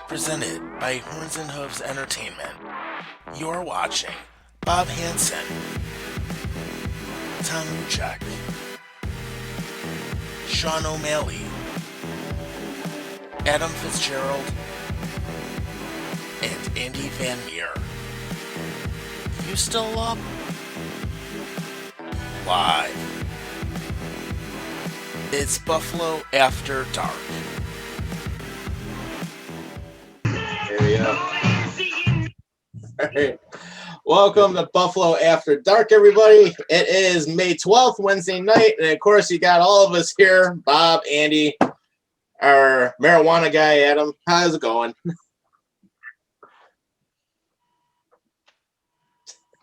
Presented by Horns and Hooves Entertainment. You're watching Bob Hansen, Tom Uchek, Sean O'Malley, Adam Fitzgerald, and Andy Van Meer. You still up? Live. It's Buffalo After Dark. There we go. All right. Welcome to Buffalo After Dark, everybody. It is May 12th, Wednesday night. And, of course, you got all of us here. Bob, Andy, our marijuana guy, Adam. How's it going?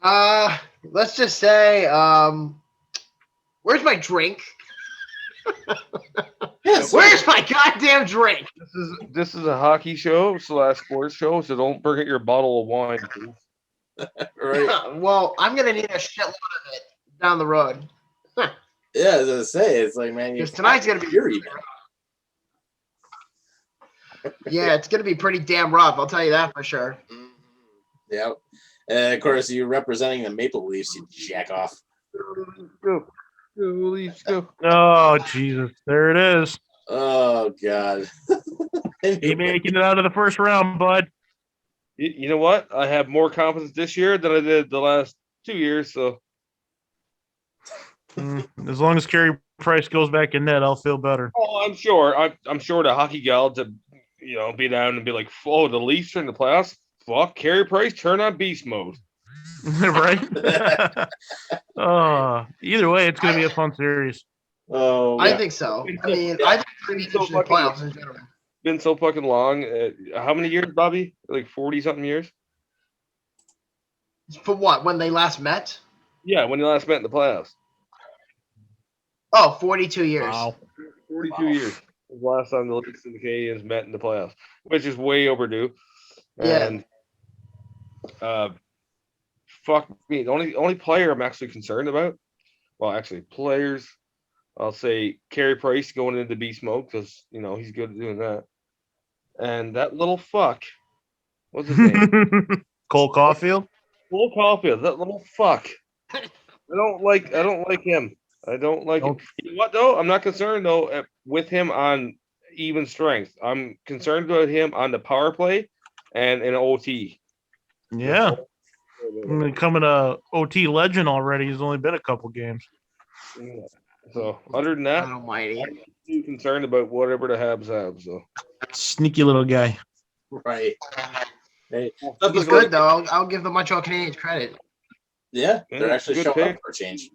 Let's just say, where's my drink? Yes. Where's my goddamn drink? This is a hockey show / sports show, so don't forget your bottle of wine, please. Right. Well, I'm gonna need a shitload of it down the road. Yeah, as I say, it's like, man, Because tonight's gonna be here even. Yeah, it's gonna be pretty damn rough. I'll tell you that for sure. Mm-hmm. Yep. And of course, you representing the Maple Leafs, you jack off. Go, Leafs, go. Oh, Jesus. There it is. Oh, God. Ain't making it out of the first round, bud. You know what? I have more confidence this year than I did the last 2 years. So As long as Carey Price goes back in net, I'll feel better. I'm sure. I'm sure the hockey gal to be down and be like, "Oh, the Leafs are in the playoffs. Fuck, Carey Price, turn on beast mode." Right? Either way, it's going to be a fun series. Oh, I think so. I mean, I think it's pretty interesting playoffs in general. Been so fucking long. How many years, Bobby? Like 40-something years? For what? When they last met? Yeah, when you last met in the playoffs. Oh, 42 years. Wow. 42 years. Was the last time the Leafs and the Canadians met in the playoffs, which is way overdue. Yeah. And fuck me. The only player I'm actually concerned about, well, actually players, I'll say Carey Price going into beast mode because he's good at doing that. And that little fuck, what's his name? Cole Caulfield? Cole Caulfield, that little fuck. I don't like him. I don't like him. You know what though? I'm not concerned though with him on even strength. I'm concerned about him on the power play and in OT. Yeah. Becoming a OT legend already. He's only been a couple games. So other than that, Almighty. I'm not too concerned about whatever the Habs have. So Sneaky little guy. Right. Hey, He's good though. I'll give the Montreal Canadiens credit. Yeah, they're actually good showing pick. up for a change.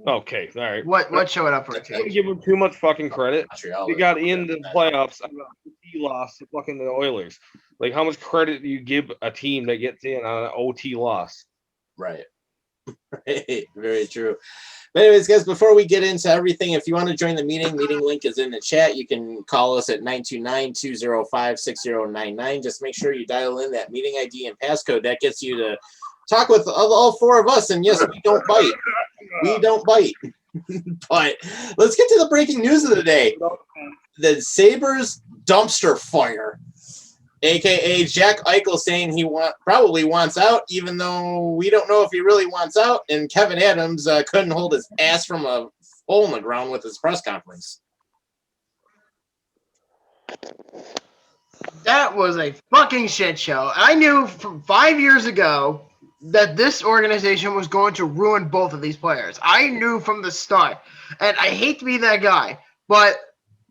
Okay, all right. What showed up for a I don't change? give them too much fucking credit. Montreal. They got into the playoffs. I got OT loss to fucking the Oilers. Like, how much credit do you give a team that gets in on an OT loss? Right. Right. Very true. But anyways, guys, before we get into everything, if you want to join the meeting link is in the chat. You can call us at 929-205-6099. Just make sure you dial in that meeting ID and passcode. That gets you to talk with all four of us. And yes, we don't bite. We don't bite. But let's get to the breaking news of the day. The Sabres dumpster fire. AKA Jack Eichel saying he probably wants out, even though we don't know if he really wants out. And Kevin Adams couldn't hold his ass from a hole in the ground with his press conference. That was a fucking shit show. I knew from 5 years ago that this organization was going to ruin both of these players. I knew from the start. And I hate to be that guy, but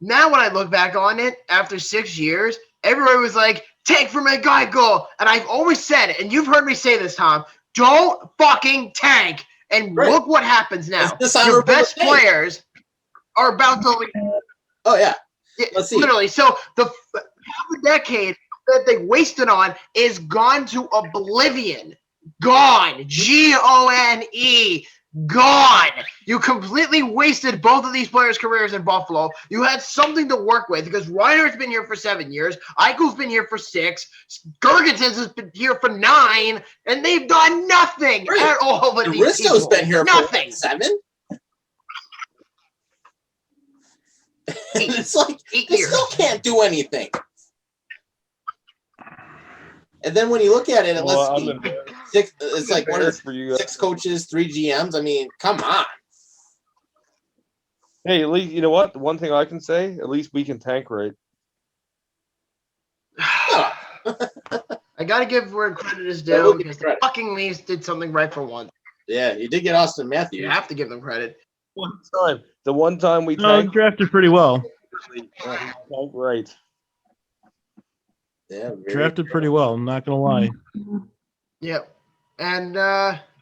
now when I look back on it, after 6 years, everybody was like, tank for my guy, goal. And I've always said it, and you've heard me say this, Tom, don't fucking tank. And Right. Look what happens now. It's Your best tank. players are about to leave. Oh, yeah. Let's see. Literally. So the half a decade that they wasted on is gone to oblivion. Gone. Gone. Gone. You completely wasted both of these players' careers in Buffalo. You had something to work with because Reiner's been here for 7 years. Eichel's been here for 6. Girgensons has been here for 9. And they've done nothing Right. at all with these Risto's people. been here Nothing. for 7. It's like 8 they years. still can't do anything. And then when you look at it, it Well, lists I'm six. It's like what is embarrassed for you guys. 6 coaches, 3 GMs. I mean, come on. Hey, at least you know what? The one thing I can say, at least we can tank right. I got to give where credit is I will due give because the credit. fucking Leafs did something right for once. Yeah, you did get Austin You Matthews. have to give them credit. The one time we No, tanked, drafted pretty well. tanked right. Yeah, very Drafted pretty well. I'm not gonna lie. Yep. And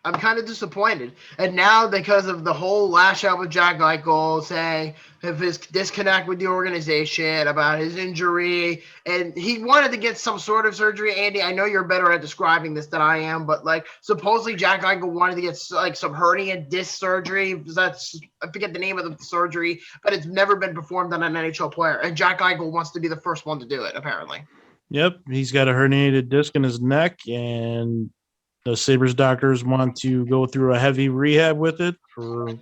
I'm kind of disappointed. And now, because of the whole lash out with Jack Eichel, saying of his disconnect with the organization about his injury, and he wanted to get some sort of surgery. Andy, I know you're better at describing this than I am, but like supposedly Jack Eichel wanted to get like some hernia disc surgery. That's I forget the name of the surgery, but it's never been performed on an NHL player. And Jack Eichel wants to be the first one to do it, apparently. Yep, he's got a herniated disc in his neck, and the Sabres doctors want to go through a heavy rehab with it for a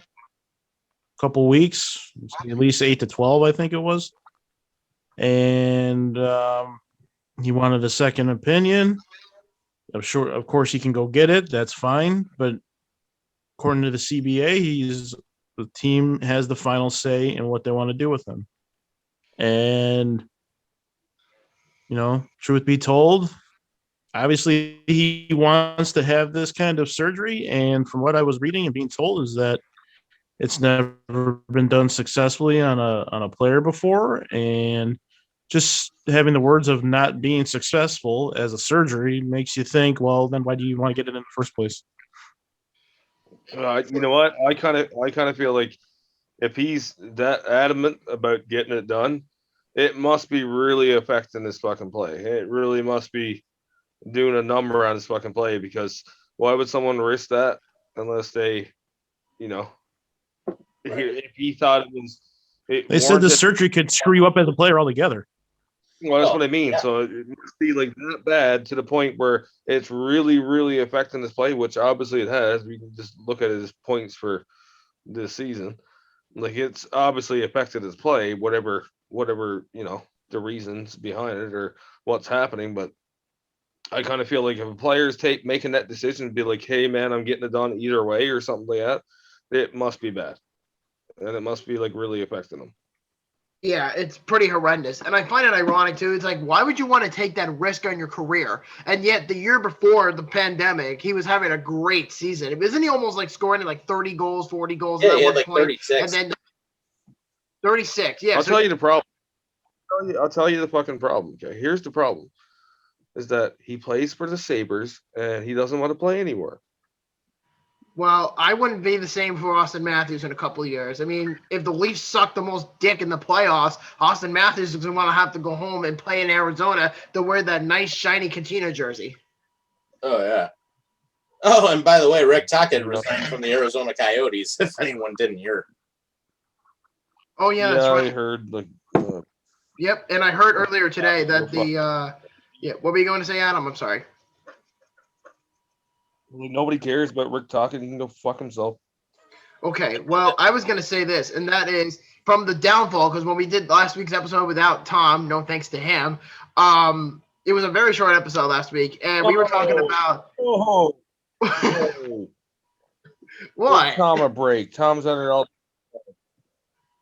couple weeks, at least 8 to 12, I think it was. And he wanted a second opinion. I'm sure, of course, he can go get it. That's fine. But according to the CBA, the team has the final say in what they want to do with him. And truth be told, obviously he wants to have this kind of surgery. And from what I was reading and being told is that it's never been done successfully on a player before. And just having the words of not being successful as a surgery makes you think, well, then why do you want to get it in the first place? You know what? I kind of feel like if he's that adamant about getting it done, it must be really affecting his fucking play. It really must be doing a number on his fucking play, because why would someone risk that unless they, if he thought it was. They said the surgery could screw you up as a player altogether. Well, that's what I mean. Yeah. So it must be like that bad to the point where it's really, really affecting his play, which obviously it has. We can just look at his points for this season. Like it's obviously affected his play, whatever, the reasons behind it or what's happening. But I kind of feel like if a player's making that decision to be like, hey man, I'm getting it done either way or something like that, it must be bad. And it must be like really affecting them. Yeah, it's pretty horrendous. And I find it ironic, too. It's like, why would you want to take that risk on your career? And yet, the year before the pandemic, he was having a great season. Isn't he almost like scoring like 30 goals, 40 goals? Yeah, at he had one like point? 36. And then 36, yeah. I'll tell you the problem. I'll tell you the fucking problem. Okay, here's the problem: is that he plays for the Sabres and he doesn't want to play anymore. Well, I wouldn't be the same for Austin Matthews in a couple of years. I mean, if the Leafs suck the most dick in the playoffs, Austin Matthews is going to want to have to go home and play in Arizona to wear that nice, shiny Katina jersey. Oh, yeah. Oh, and by the way, Rick Tocchet resigned from the Arizona Coyotes, if anyone didn't hear. Oh, yeah, that's right. I heard like. Yep, and I heard earlier today that what were you going to say, Adam? I'm sorry. Nobody cares about Rick Tocchet. He can go fuck himself. Okay, well, I was going to say this, and that is from the downfall, because when we did last week's episode without Tom, no thanks to him, it was a very short episode last week, and we were talking about... What? Give Tom a break. Tom's under all...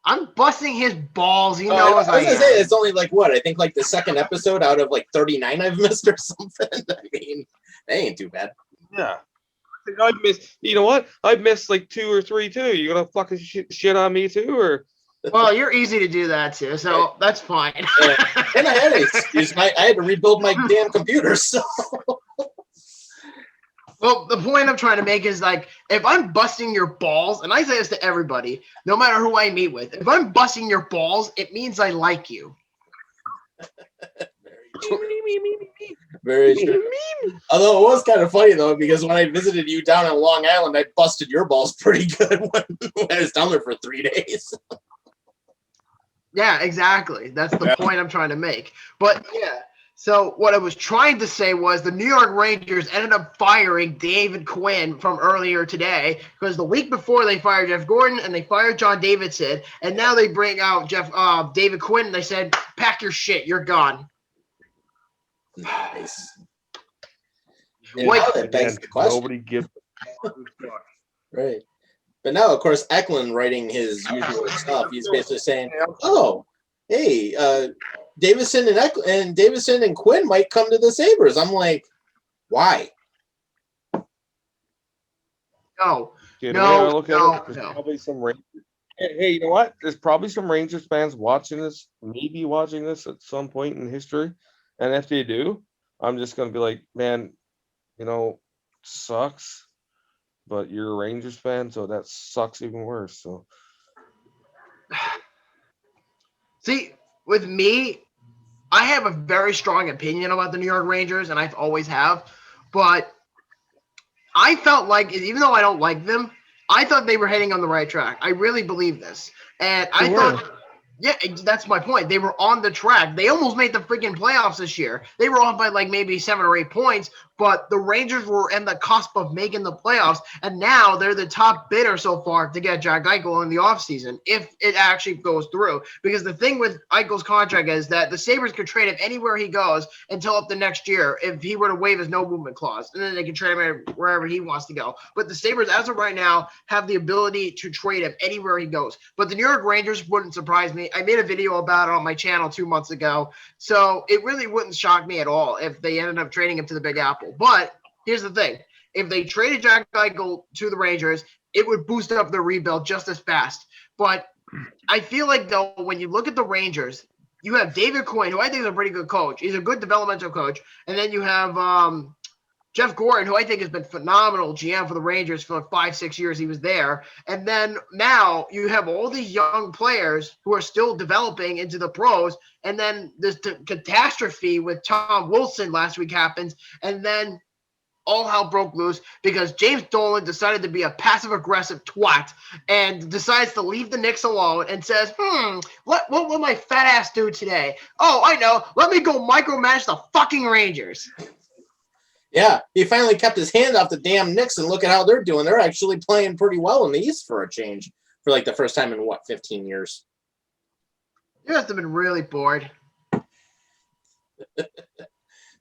I'm busting his balls. He I knows was going to say, it's only like what? I think like the second episode out of like 39 I've missed or something. I mean, that ain't too bad. Yeah. I've missed, you know what? I've missed like 2 or 3 too. You gonna fucking shit on me too, or? Well, you're easy to do that too, so that's fine. And I had to excuse I had to rebuild my damn computer, so. Well, the point I'm trying to make is like, if I'm busting your balls, and I say this to everybody, no matter who I meet with, if I'm busting your balls, it means I like you. Very true. Although it was kind of funny though, because when I visited you down in Long Island, I busted your balls pretty good when I was down there for 3 days. Yeah, exactly. That's the point I'm trying to make. But yeah, So what I was trying to say was the New York Rangers ended up firing David Quinn from earlier today because the week before they fired Jeff Gordon and they fired John Davidson, and now they bring out David Quinn and they said, pack your shit, you're gone. Nice. Wait, Now that begs the question. Nobody gives a fuck. Right. But now, of course, Eklund writing his usual stuff. He's basically saying, "Oh, hey, Davidson and Quinn might come to the Sabres." I'm like, why? No. Yeah, No, there's no. probably some Rangers. Hey, you know what? There's probably some Rangers fans watching this, maybe watching this at some point in history. And if they do, I'm just gonna be like, man, sucks. But you're a Rangers fan, so that sucks even worse. So See, with me, I have a very strong opinion about the New York Rangers, and I've always have. But I felt like, even though I don't like them, I thought they were heading on the right track. I really believe this. And I thought, yeah, that's my point. They were on the track. They almost made the freaking playoffs this year. They were off by like maybe 7 or 8 points, but the Rangers were in the cusp of making the playoffs, and now they're the top bidder so far to get Jack Eichel in the offseason, if it actually goes through. Because the thing with Eichel's contract is that the Sabres could trade him anywhere he goes until up the next year if he were to waive his no-movement clause, and then they can trade him wherever he wants to go. But the Sabres, as of right now, have the ability to trade him anywhere he goes. But the New York Rangers wouldn't surprise me. I made a video about it on my channel 2 months ago, so it really wouldn't shock me at all if they ended up trading him to the Big Apple. But here's the thing. If they traded Jack Eichel to the Rangers, it would boost up their rebuild just as fast. But I feel like, though, when you look at the Rangers, you have David Quinn, who I think is a pretty good coach. He's a good developmental coach. And then you have Jeff Gordon, who I think has been phenomenal GM for the Rangers for 5-6 years he was there. And then now you have all these young players who are still developing into the pros. And then this catastrophe with Tom Wilson last week happens. And then all hell broke loose because James Dolan decided to be a passive-aggressive twat and decides to leave the Knicks alone and says, what will my fat ass do today? Oh, I know. Let me go micromanage the fucking Rangers. Yeah, he finally kept his hand off the damn Knicks, and look at how they're doing. They're actually playing pretty well in the East for a change, for like the first time in, 15 years? You must have been really bored.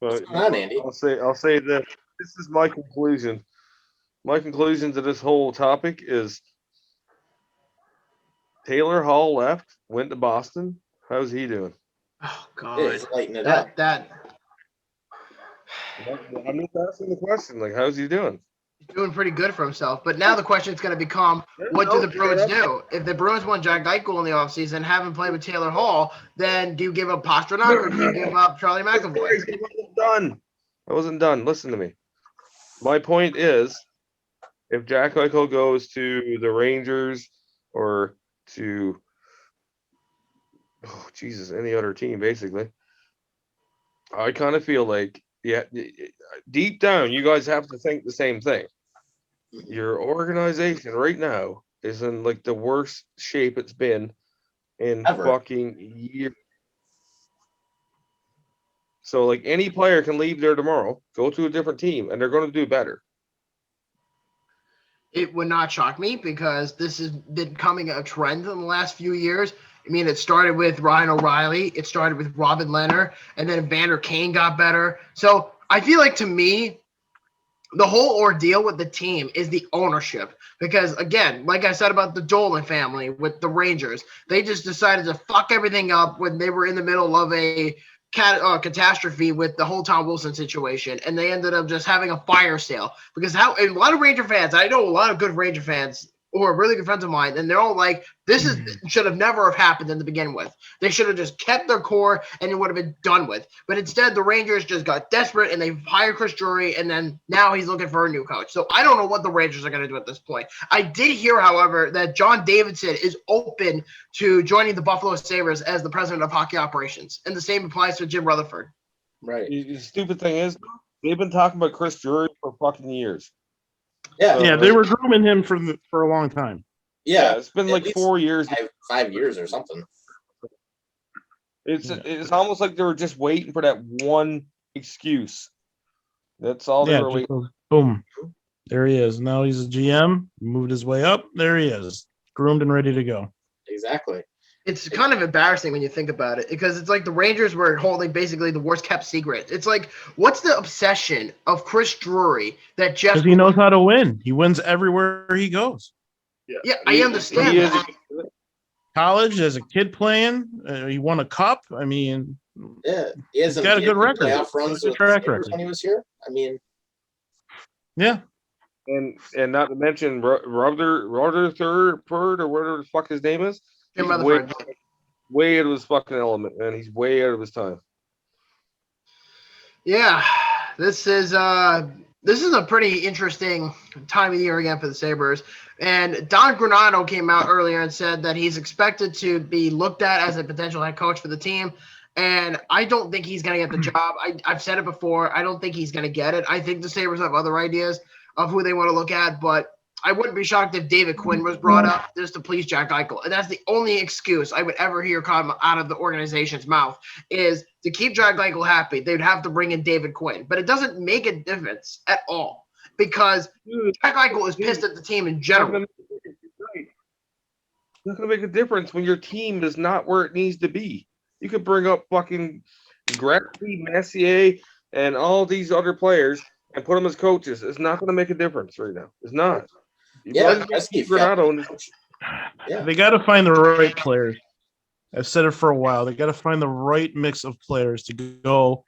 But on, Andy? I'll say this. This is my conclusion. My conclusion to this whole topic is Taylor Hall left, went to Boston. How's he doing? Oh, God. Yeah, he's lighting it up. I'm just asking the question, like, how's he doing? He's doing pretty good for himself. But now the question is going to become, what do the Bruins do? If the Bruins want Jack Eichel in the offseason, have him play with Taylor Hall, then do you give up Pastrnak or do you give up Charlie McAvoy? I wasn't done. Listen to me. My point is, if Jack Eichel goes to the Rangers or to, any other team, basically, I kind of feel like, deep down, you guys have to think the same thing. Your organization right now is in like the worst shape it's been in fucking years. So like any player can leave there tomorrow, go to a different team, and they're going to do better. It would not shock me because this has been becoming a trend in the last few years. I mean, it started with Ryan O'Reilly. It started with Robin Leonard. And then Evander Kane got better. So I feel like, to me, the whole ordeal with the team is the ownership. Because, again, like I said about the Dolan family with the Rangers, they just decided to fuck everything up when they were in the middle of a catastrophe with the whole Tom Wilson situation. And they ended up just having a fire sale. Because a lot of Ranger fans, I know a lot of good Ranger fans who are really good friends of mine, and they're all like, should have never have happened to begin with. They should have just kept their core and it would have been done with. But instead, the Rangers just got desperate and they hired Chris Drury, and then now he's looking for a new coach. So I don't know what the Rangers are going to do at this point. I did hear, however, that John Davidson is open to joining the Buffalo Sabres as the president of hockey operations. And the same applies to Jim Rutherford. Right. The stupid thing is, they've been talking about Chris Drury for fucking years. Yeah. Yeah, they were grooming him for a long time. Yeah, it's been like 4 years. 5 years or something. It's almost like they were just waiting for that one excuse. That's all they were waiting. Boom. There he is. Now he's a GM, moved his way up. There he is, groomed and ready to go. Exactly. It's kind of embarrassing when you think about it, because it's like the Rangers were holding basically the worst kept secret. It's like, what's the obsession of Chris Drury that Jeff? Because he knows how to win. He wins everywhere he goes. Yeah, I understand that. College, as a kid playing, he won a cup. I mean, yeah, he's got a good record. Playoff runs with track record when he was here. I mean, yeah. And not to mention Rutherford or whatever the fuck his name is. He's way out of his fucking element, man. He's way out of his time. Yeah, this is a pretty interesting time of year again for the Sabres. And Don Granato came out earlier and said that he's expected to be looked at as a potential head coach for the team. And I don't think he's going to get the job. I've said it before. I don't think he's going to get it. I think the Sabres have other ideas of who they want to look at, but I wouldn't be shocked if David Quinn was brought up just to please Jack Eichel. And that's the only excuse I would ever hear come out of the organization's mouth, is to keep Jack Eichel happy, they'd have to bring in David Quinn. But it doesn't make a difference at all, because Jack Eichel is pissed at the team in general. It's not going to make a difference when your team is not where it needs to be. You could bring up fucking Gretzky, Messier, and all these other players and put them as coaches. It's not going to make a difference right now. It's not. They got to find the right players. I've said it for a while. They got to find the right mix of players to go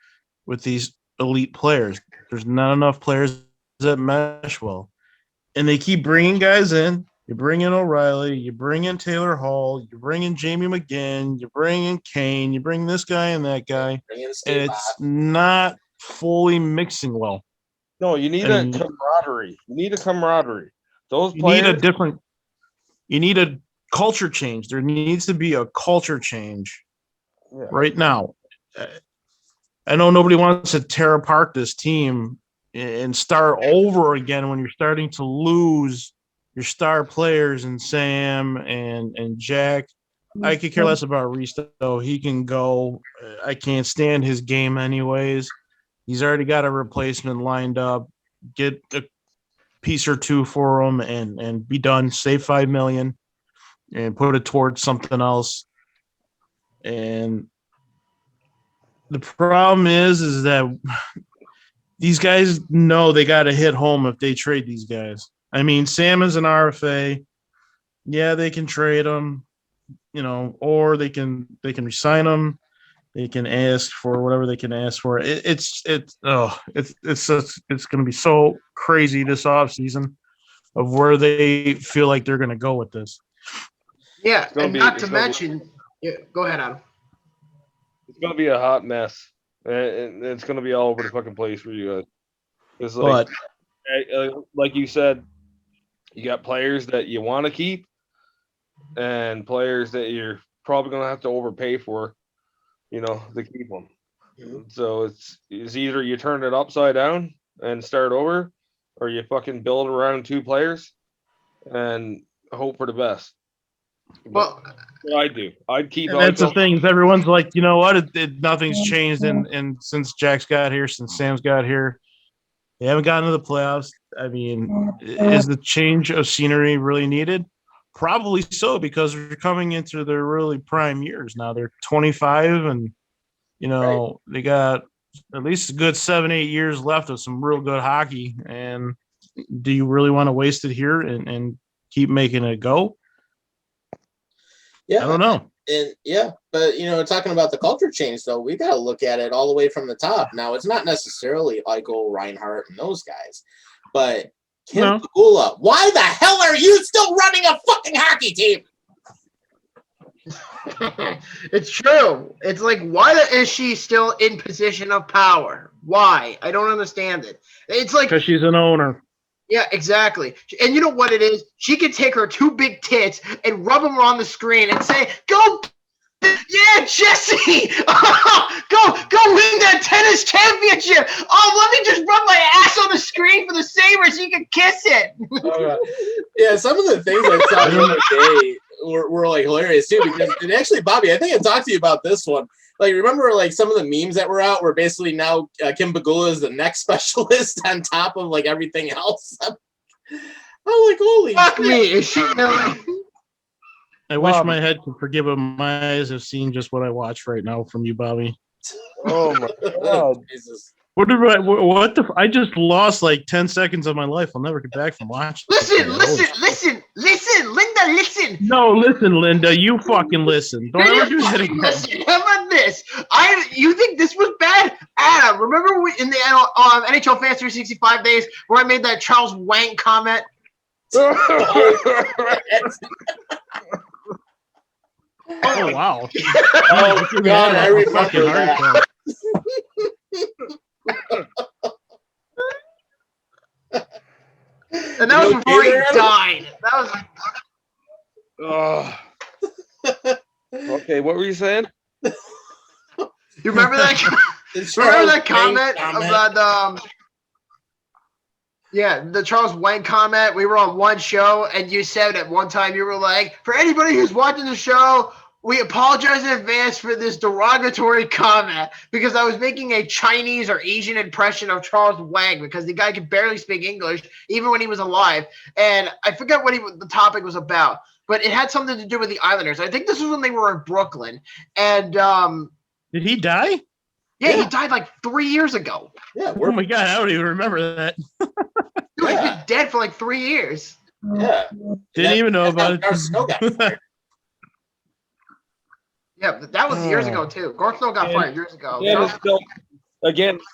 with these elite players. There's not enough players that mesh well, and they keep bringing guys in. You bring in O'Reilly, you bring in Taylor Hall, you bring in Jamie McGinn, you bring in Kane, you bring this guy and that guy, and it's not fully mixing well. No, you need a camaraderie. You need a camaraderie. Those players you need a culture change. There needs to be a culture change right now. I know nobody wants to tear apart this team and start over again when you're starting to lose your star players and Sam and Jack. I could care less about Risto. He can go. I can't stand his game anyways. He's already got a replacement lined up. Get a piece or two for him and be done. Save $5 million and put it towards something else. And the problem is that these guys know they got to hit home if they trade these guys. I mean, Sam is an RFA. Yeah, they can trade him, or they can resign him. They can ask for whatever they can ask for. It's going to be so crazy this offseason of where they feel like they're going to go with this. Yeah, and not to mention, go ahead, Adam. It's going to be a hot mess, and it's going to be all over the fucking place for you guys. It's like you said, you got players that you want to keep, and players that you're probably going to have to overpay for, to keep them. Mm-hmm. So it's either you turn it upside down and start over, or you fucking build around two players and hope for the best. Well, I'd do. I'd keep. And that's the thing. Everyone's like, you know what? Nothing's changed, and since Jack's got here, since Sam's got here, they haven't gotten to the playoffs. I mean, is the change of scenery really needed? Probably so, because they're coming into their really prime years now. They're 25, and they got at least a good 7-8 years left of some real good hockey. And do you really want to waste it here and keep making it go? Yeah, I don't know. And but talking about the culture change, though, we got to look at it all the way from the top. Now, it's not necessarily Eichel, Reinhart, and those guys, but Kim Caughill, why the hell are you still running a fucking hockey team? It's true. It's like, why is she still in position of power? Why? I don't understand it. It's like, because she's an owner. Yeah, exactly. And you know what it is? She could take her two big tits and rub them on the screen and say, "Go, yeah, Jesse, go win that tennis championship. Oh, let me just rub my ass on the screen for the Sabres so you can kiss it." Yeah, some of the things I saw the other day were like hilarious too, because and actually, Bobby, I think I talked to you about this one. like remember like some of the memes that were out were basically now Kim Pegula is the neck specialist on top of like everything else. I'm like, holy Fuck shit. me. Is she really? I wish my head could forgive him. My eyes have seen just what I watch right now from you, Bobby. Oh my god! Jesus. What did what the? I just lost like 10 seconds of my life. I'll never get back from watching. Listen, this. Linda, listen. No, listen, Linda. You fucking listen. Don't ever do that again. Listen, how about this? You think this was bad? Adam, remember in the NHL Fans 365 days where I made that Charles Wang comment? Oh wow! Oh God, I remember that. And that was before he died. That was. Okay, what were you saying? You remember that? Remember that comment about yeah, the Charles Wang comment? We were on one show, and you said at one time you were like, for anybody who's watching the show, we apologize in advance for this derogatory comment because I was making a Chinese or Asian impression of Charles Wang because the guy could barely speak English even when he was alive. And I forget what the topic was about, but it had something to do with the Islanders. I think this was when they were in Brooklyn. And did he die? yeah, he died like 3 years ago. Yeah, Oh my God, I don't even remember that. Dude, he's been dead for like 3 years. yeah. Didn't even know about Garth Snow got it. fired. Yeah, but that was years ago too. Garth Snow got fired years ago. Yeah, it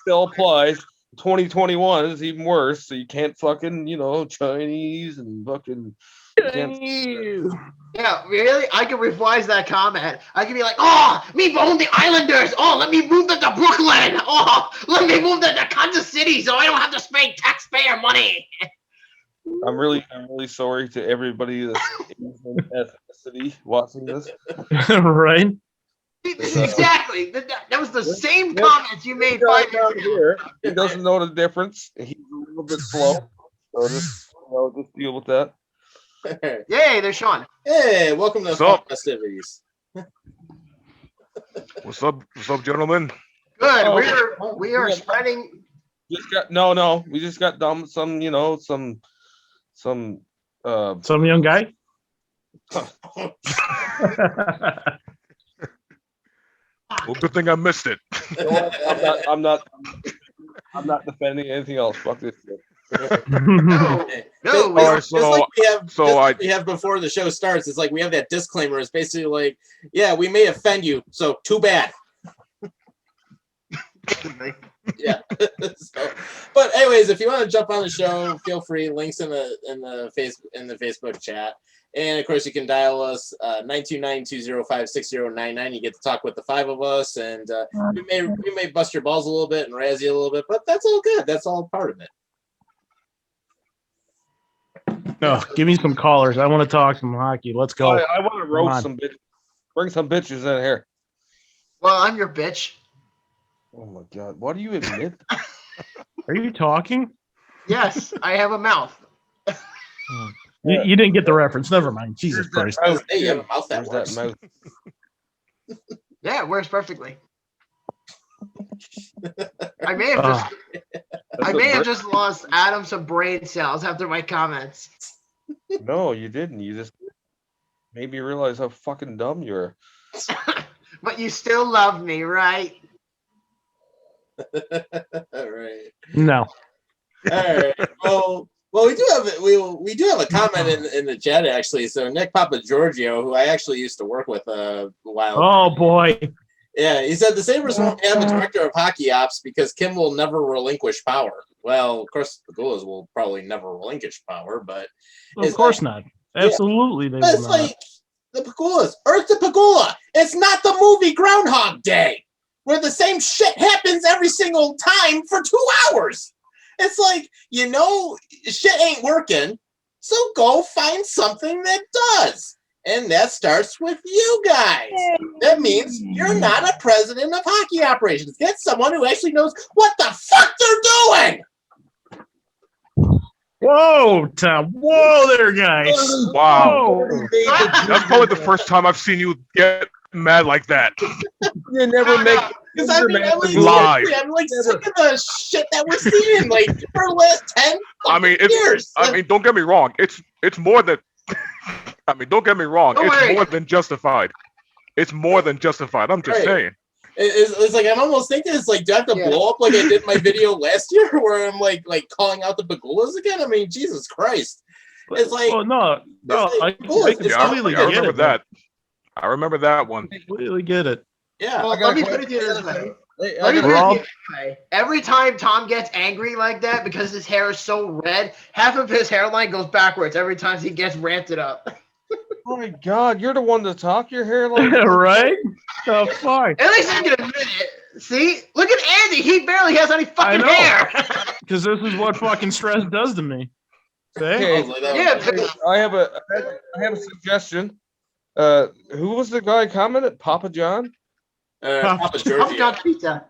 still applies. 2021 is even worse. So you can't fucking, Chinese and fucking. Yeah, really? I can revise that comment. I can be like, oh, me own the Islanders. Oh, let me move them to Brooklyn. Oh, let me move them to Kansas City so I don't have to spend taxpayer money. I'm really sorry to everybody that's Asian ethnicity watching this. Right? Exactly. That was the same comments you made 5 years ago. Here, he doesn't know the difference. He's a little bit slow, so just deal with that. Yay, there's Sean. Hey, welcome to the fall festivities. What's up, gentlemen? Good. Oh, we are spreading. We just got done some Some young guy. Well, good thing I missed it. I'm not defending anything else. Fuck this shit. No. Just like we have before the show starts, it's like we have that disclaimer. It's basically like, yeah, we may offend you, so too bad. Yeah. But anyways, if you want to jump on the show, feel free. Links in the Facebook chat. And of course, you can dial us 929-205-6099. You get to talk with the five of us, and we may bust your balls a little bit and razz you a little bit, but that's all good. That's all part of it. No, give me some callers. I want to talk some hockey. Let's go. I want to roast some bitches. Bring some bitches in here. Well, I'm your bitch. Oh my God! What do you admit? Are you talking? Yes, I have a mouth. You didn't get the reference. Never mind. Jesus Christ. Hey, you have a mouth that works. Mouth? Yeah, it works perfectly. I may have just lost Adam some brain cells after my comments. No, you didn't. You just made me realize how fucking dumb you are. But you still love me, right? All right. No. All right. Well, we do have a comment in the chat actually. So Nick Papagiorgio, who I actually used to work with a while. Oh boy. Yeah, he said the Sabres won't have a director of hockey ops because Kim will never relinquish power. Well, of course, the Gulas will probably never relinquish power, but Of course not. Absolutely, they but will it's not. like the Pagulas, Earth to Pagula. It's not the movie Groundhog Day, where the same shit happens every single time for 2 hours. It's like, shit ain't working, so go find something that does. And that starts with you guys. That means you're not a president of hockey operations. Get someone who actually knows what the fuck they're doing. Whoa, Tom. Whoa there, guys. Wow. Whoa. That's probably the first time I've seen you get mad like that? You never make Because I mean, I'm like, Live. seriously, I'm like sick of the shit that we're seeing like for the last 10 I mean, years. don't get me wrong. It's more than. I mean, don't get me wrong. Don't It's worry. more than justified. It's more than justified. I'm just Right. saying. It's like I'm almost thinking it's like, do I have to blow up like I did in my video last year, where I'm like calling out the Bagulas again? I mean, Jesus Christ! It's like, well, no, it's like, I bullets. It's not completely like I get remember it. that. I remember that one. I completely get it. yeah. Well, let me put it to you this way. Let me put We're it all- this way. Every time Tom gets angry like that because his hair is so red, half of his hairline goes backwards every time he gets ranted up. Oh my God, you're the one to talk your hair like Right? The fuck? At least I can admit it. See? Look at Andy. He barely has any fucking know. hair. Because this is what fucking stress does to me. See? Okay. I was like, that Yeah, was- because- I have a suggestion. Who was the guy commented? Papa John? Papa Papa Giorgio. John's pizza.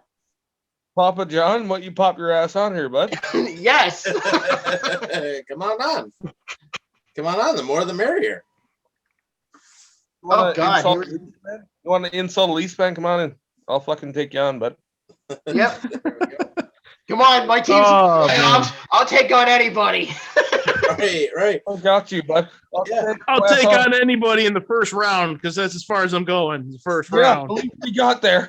Papa John, what you pop your ass on here, bud? Yes. Come on. Come on. The more the merrier. You wanna Oh, God, insult you a Leafs fan? You want to insult a Leafs fan? Come on in. I'll fucking take you on, bud. Yep. Come on, my team's Oh, playoffs. I'll take on anybody. Right. I got you, bud. I'll take on anybody in the first round because that's as far as I'm going. The first Yeah, round. believe we got there.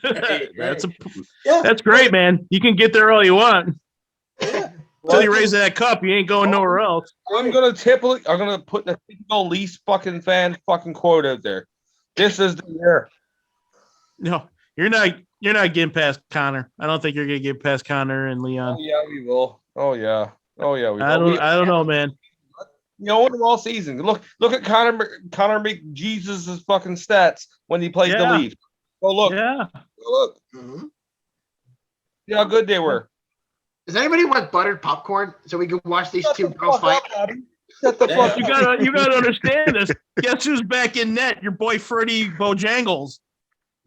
Right. Yeah. That's great, man. You can get there all you want. Yeah. Until you raise that cup, you ain't going nowhere else. I'm gonna put the typical Leafs fucking fan fucking quote out there. This is the year. No, you're not getting past Connor. I don't think you're gonna get past Connor and Leon. Oh yeah, we will. Oh yeah, we will. I don't know, man. You know what? All season. Look at Connor McJesus's fucking stats when he played Yeah. the Leafs. Go look. Yeah. Go look. Mhm. See how good they were. Does anybody want buttered popcorn so we can watch these two girls fight? Shut the Yeah. fuck You up. gotta understand this. Guess who's back in net? Your boy Freddie Bojangles.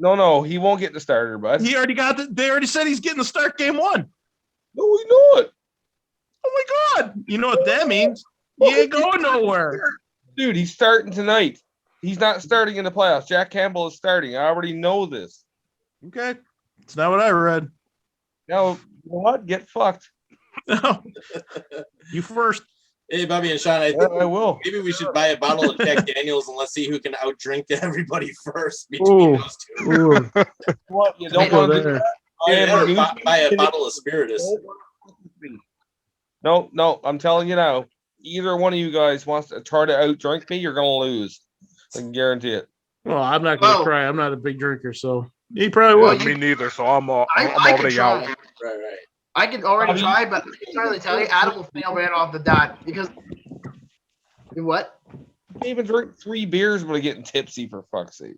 No, he won't get the starter, bud. He already got they already said he's getting the start game one. No, we know it. Oh my god. You know what that means? He ain't going nowhere. Dude, he's starting tonight. He's not starting in the playoffs. Jack Campbell is starting. I already know this. Okay. It's not what I read. Now, you know what? Get fucked. No. You first. Hey, Bobby and Sean, I Yeah, think I will. maybe we should buy a bottle of Jack Daniels and let's see who can outdrink everybody first between Ooh. those two. Ooh. What? You don't Go want to do there. that? I am Or using- buy a bottle of Spiritus. No, I'm telling you now. Either one of you guys wants to try to outdrink me, you're gonna lose. I can guarantee it. Well, I'm not gonna Well- try. I'm not a big drinker, so he probably Well, would. Me neither. So I'm I can already try. out. Right. I can already try, but I can certainly tell you, Adam will fail right off the dot because. What? I can't even drink 3 beers when I'm getting tipsy, for fuck's sake.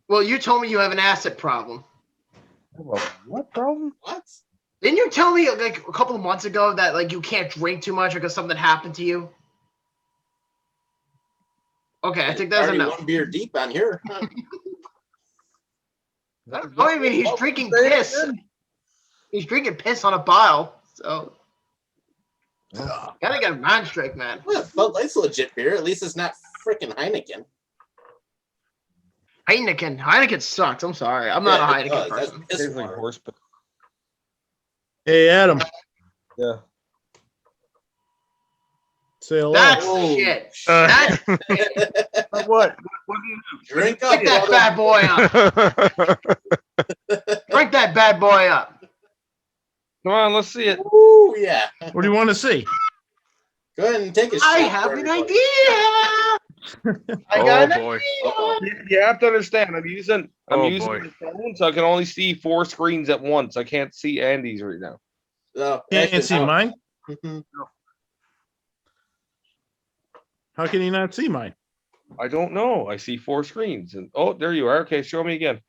Well, you told me you have an acid problem. What problem? What? Didn't you tell me like a couple of months ago that like you can't drink too much because something happened to you? Okay, I think that's Already enough. one beer deep on here. I mean, he's drinking piss. He's drinking piss on a bottle, so gotta get a mind straight, man. Well, Bud Light's legit beer. At least it's not freaking Heineken. Heineken sucks. I'm sorry, I'm not a Yeah, it Heineken does. person. That's Tastes like water. horse piss. Hey, Adam. Yeah. Say hello. That's Whoa. shit. Uh, That's What? Drink up, pick that brother. bad boy up. Drink that bad boy up. Come on, let's see it. Ooh, yeah. What do you want to see? Go ahead and take a shot. I for have an everybody. idea. I Oh got an boy. Uh-oh. You have to understand. I'm using Oh, the boy. phone, so I can only see 4 screens at once. I can't see Andy's right now. No, Can't actually, see no. mine. Mhm. How can you not see mine? I don't know. I see 4 screens, and oh, there you are. Okay, show me again.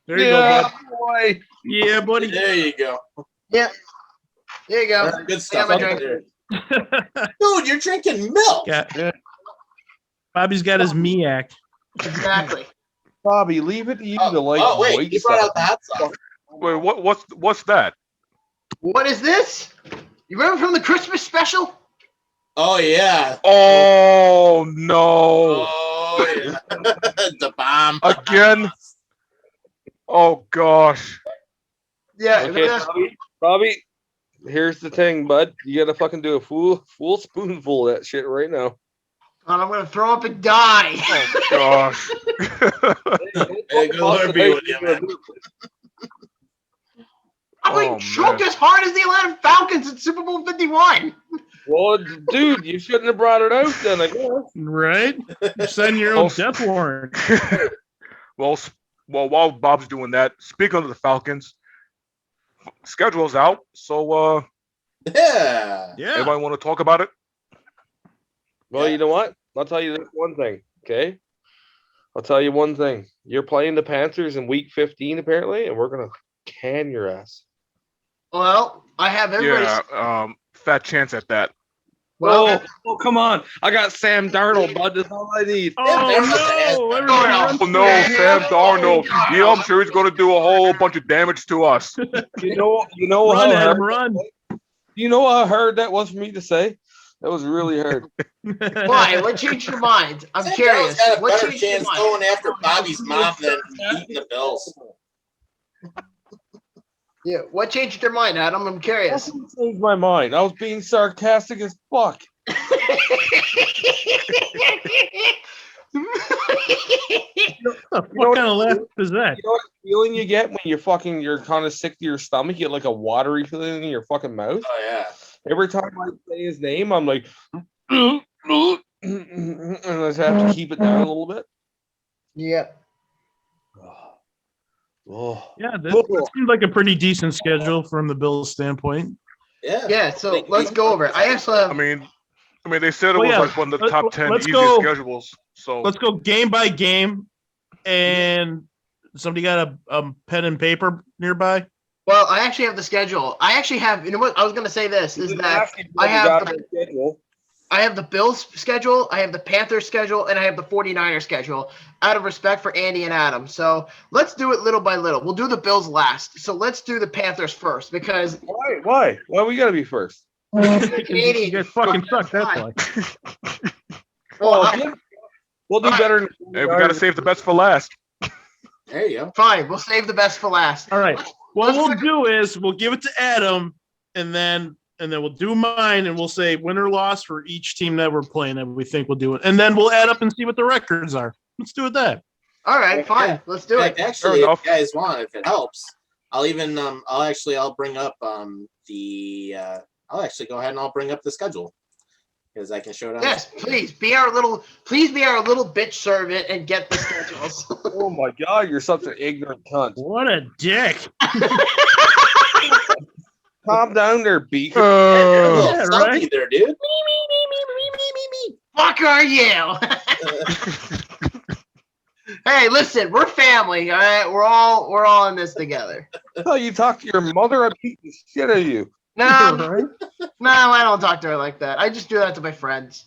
There you go, bud. boy. Yeah, buddy. There you go. Yeah. There you go. Good stuff. my right drink. there. Dude, you're drinking milk. Yeah. Bobby's got his Miak. Exactly. Bobby, leave it to you to like. Oh, wait. white He brought stuff. out the hot sauce. Wait, what's that? What is this? You remember from the Christmas special? Oh, yeah. Oh no! Oh, yeah. The bomb. Again? Oh, gosh. Yeah, Okay, that's- Robbie, here's the thing, bud. You gotta fucking do a full spoonful of that shit right now. and I'm gonna throw up and die. Oh, gosh. Hey, good Lord be with you, man. I'm Oh, like choked man. as hard as the Atlanta Falcons in Super Bowl 51. Well, dude, you shouldn't have brought it out then, I guess. Right? You're setting your own death warrant. Well, while Bob's doing that, speaking of the Falcons, schedule's out. So, Yeah. Yeah. everybody want to talk about it? Well, you know what? I'll tell you this one thing, okay? I'll tell you one thing. You're playing the Panthers in week 15, apparently, and we're going to can your ass. Well, I have everybody. Yeah, fat chance at that. Well, Oh, come on. I got Sam Darnold, bud. That's all I need. Oh, no. Everybody no. run Oh, no, Sam Darnold. Yeah, I'm sure he's going to do a whole bunch of damage to us. You know Run, how Adam, hard, run. you know how hard that was for me to say? That was really hard. why? What changed your mind? I'm Sam curious. Darnold's got a What better changed your chance mind? going after Bobby's mom than beating the Bills. Yeah, what changed your mind, Adam? I'm curious. Nothing changed my mind. I was being sarcastic as fuck. What kind of laugh is that? You know what feeling you get when you're kind of sick to your stomach? You get like a watery feeling in your fucking mouth. Oh, yeah. Every time I say his name, I'm like, and I just have to keep it down a little bit. Yeah. Oh. Yeah, that seems like a pretty decent schedule from the Bills' standpoint. Yeah. Yeah, so let's go over it. I actually have. I mean, they said it Well, was yeah, like one of the top 10 let's easiest go. schedules. So Let's go game by game. And somebody got a pen and paper nearby? Well, I actually have the schedule. I actually have. You know what? I was going to say this is that I have the Bills schedule, I have the Panthers schedule, and I have the 49ers schedule out of respect for Andy and Adam. So let's do it little by little. We'll do the Bills last. So let's do the Panthers first because Why we gotta be first? You guys fucking suck, that's why. well, We'll do better. hey, we got to save the best for last. There you go. fine. We'll save the best for last. All right. What we'll do is we'll give it to Adam, and then we'll do mine, and we'll say win or loss for each team that we're playing that we think we'll do it, and then we'll add up and see what the records are. Let's do it that. All right, fine. Let's do it. Actually, Fair if you guys want, if it helps, I'll even I'll bring up I'll actually go ahead and I'll bring up the schedule because I can show it on. Yes, please be our little bitch servant and get the schedules. Oh my god, you're such an ignorant cunt. What a dick. Calm down there, Beaker. Yeah, Yeah, right right? there, dude. Fuck are you? Hey, listen, we're family, all right? We're all in this together. Oh, you talk to your mother, I'd beat the shit out of you. No, Right? no, I don't talk to her like that. I just do that to my friends.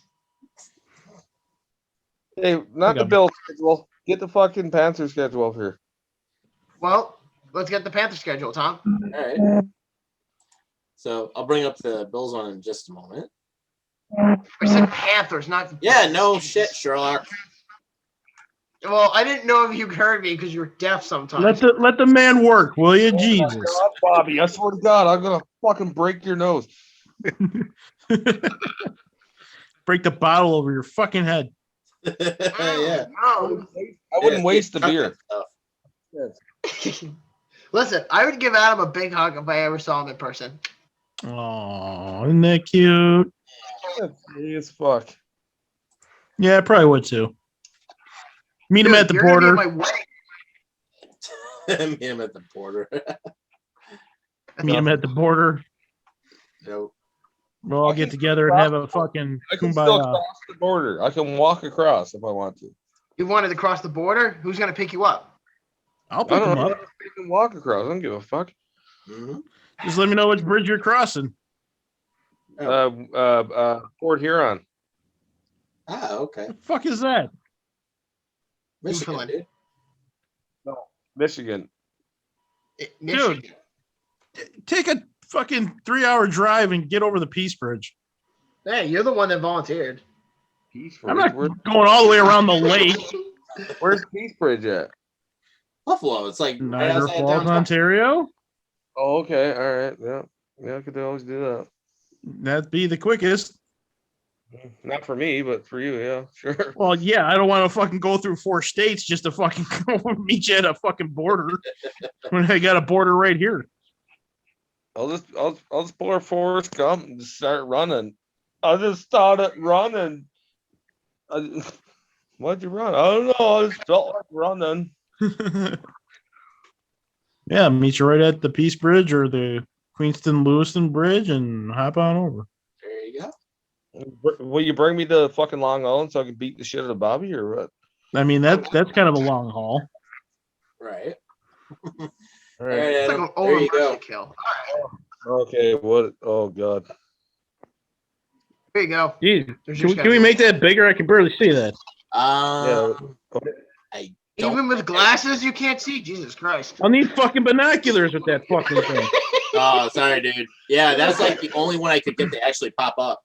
Hey, not the Okay. Bills schedule. Get the fucking Panthers schedule up here. Well, let's get the Panther schedule, Tom. All right. So I'll bring up the Bills one in just a moment. I said Panthers, not. Yeah, no shit, Sherlock. Well, I didn't know if you heard me because you were deaf sometimes. Let the man work, will you? Jesus. God, Bobby, I swear to God, I'm gonna fucking break your nose. Break the bottle over your fucking head. Yeah. No. I wouldn't waste the beer. Listen, I would give Adam a big hug if I ever saw him in person. Oh, isn't that cute? That's gay as fuck. Yeah, I probably would too. Meet him Dude, at the you're gonna be border. at my wedding. Meet him at the border. Meet him at the border. Nope. We'll all get together and have a fucking I can still kumbaya. cross the border. I can walk across if I want to. You wanted to cross the border? Who's gonna pick you up? I'll I pick don't him know. up. I can walk across. I don't give a fuck. Mhm. Just let me know which bridge you're crossing. Port Huron. Ah, okay. The fuck is that? Michigan, Newfoundland. dude. Michigan. Michigan. Take a fucking 3-hour drive and get over the Peace Bridge. Hey, you're the one that volunteered. Peace I'm Bridge. not going all the way around the lake. Where's Peace Bridge at? Buffalo. It's like right Niagara outside Falls, downtown. Ontario. Oh, okay. All right. Yeah. Yeah, I could always do that. That'd be the quickest. Not for me, but for you, yeah, sure. Well, yeah, I don't want to fucking go through 4 states just to fucking go meet you at a fucking border when I got a border right here. I'll just pull our Forrest Gump and just start running. I just started running. Why'd you run? I don't know. I just felt like running. Yeah, meet you right at the Peace Bridge or the Queenston-Lewiston Bridge and hop on over. There you go. Will you bring me to fucking Long Island so I can beat the shit out of Bobby or what? I mean, that's kind of a long haul. Right. All All right. right, It's like Adam. an There you over go. kill. Okay. What? Oh God. There you go. Jeez, There's can your we schedule. make that bigger? I can barely see that. Yeah. I don't Even with glasses, you can't see. Jesus Christ. I'll need fucking binoculars with that fucking thing. Oh, sorry, dude. Yeah, that's like the only one I could get to actually pop up.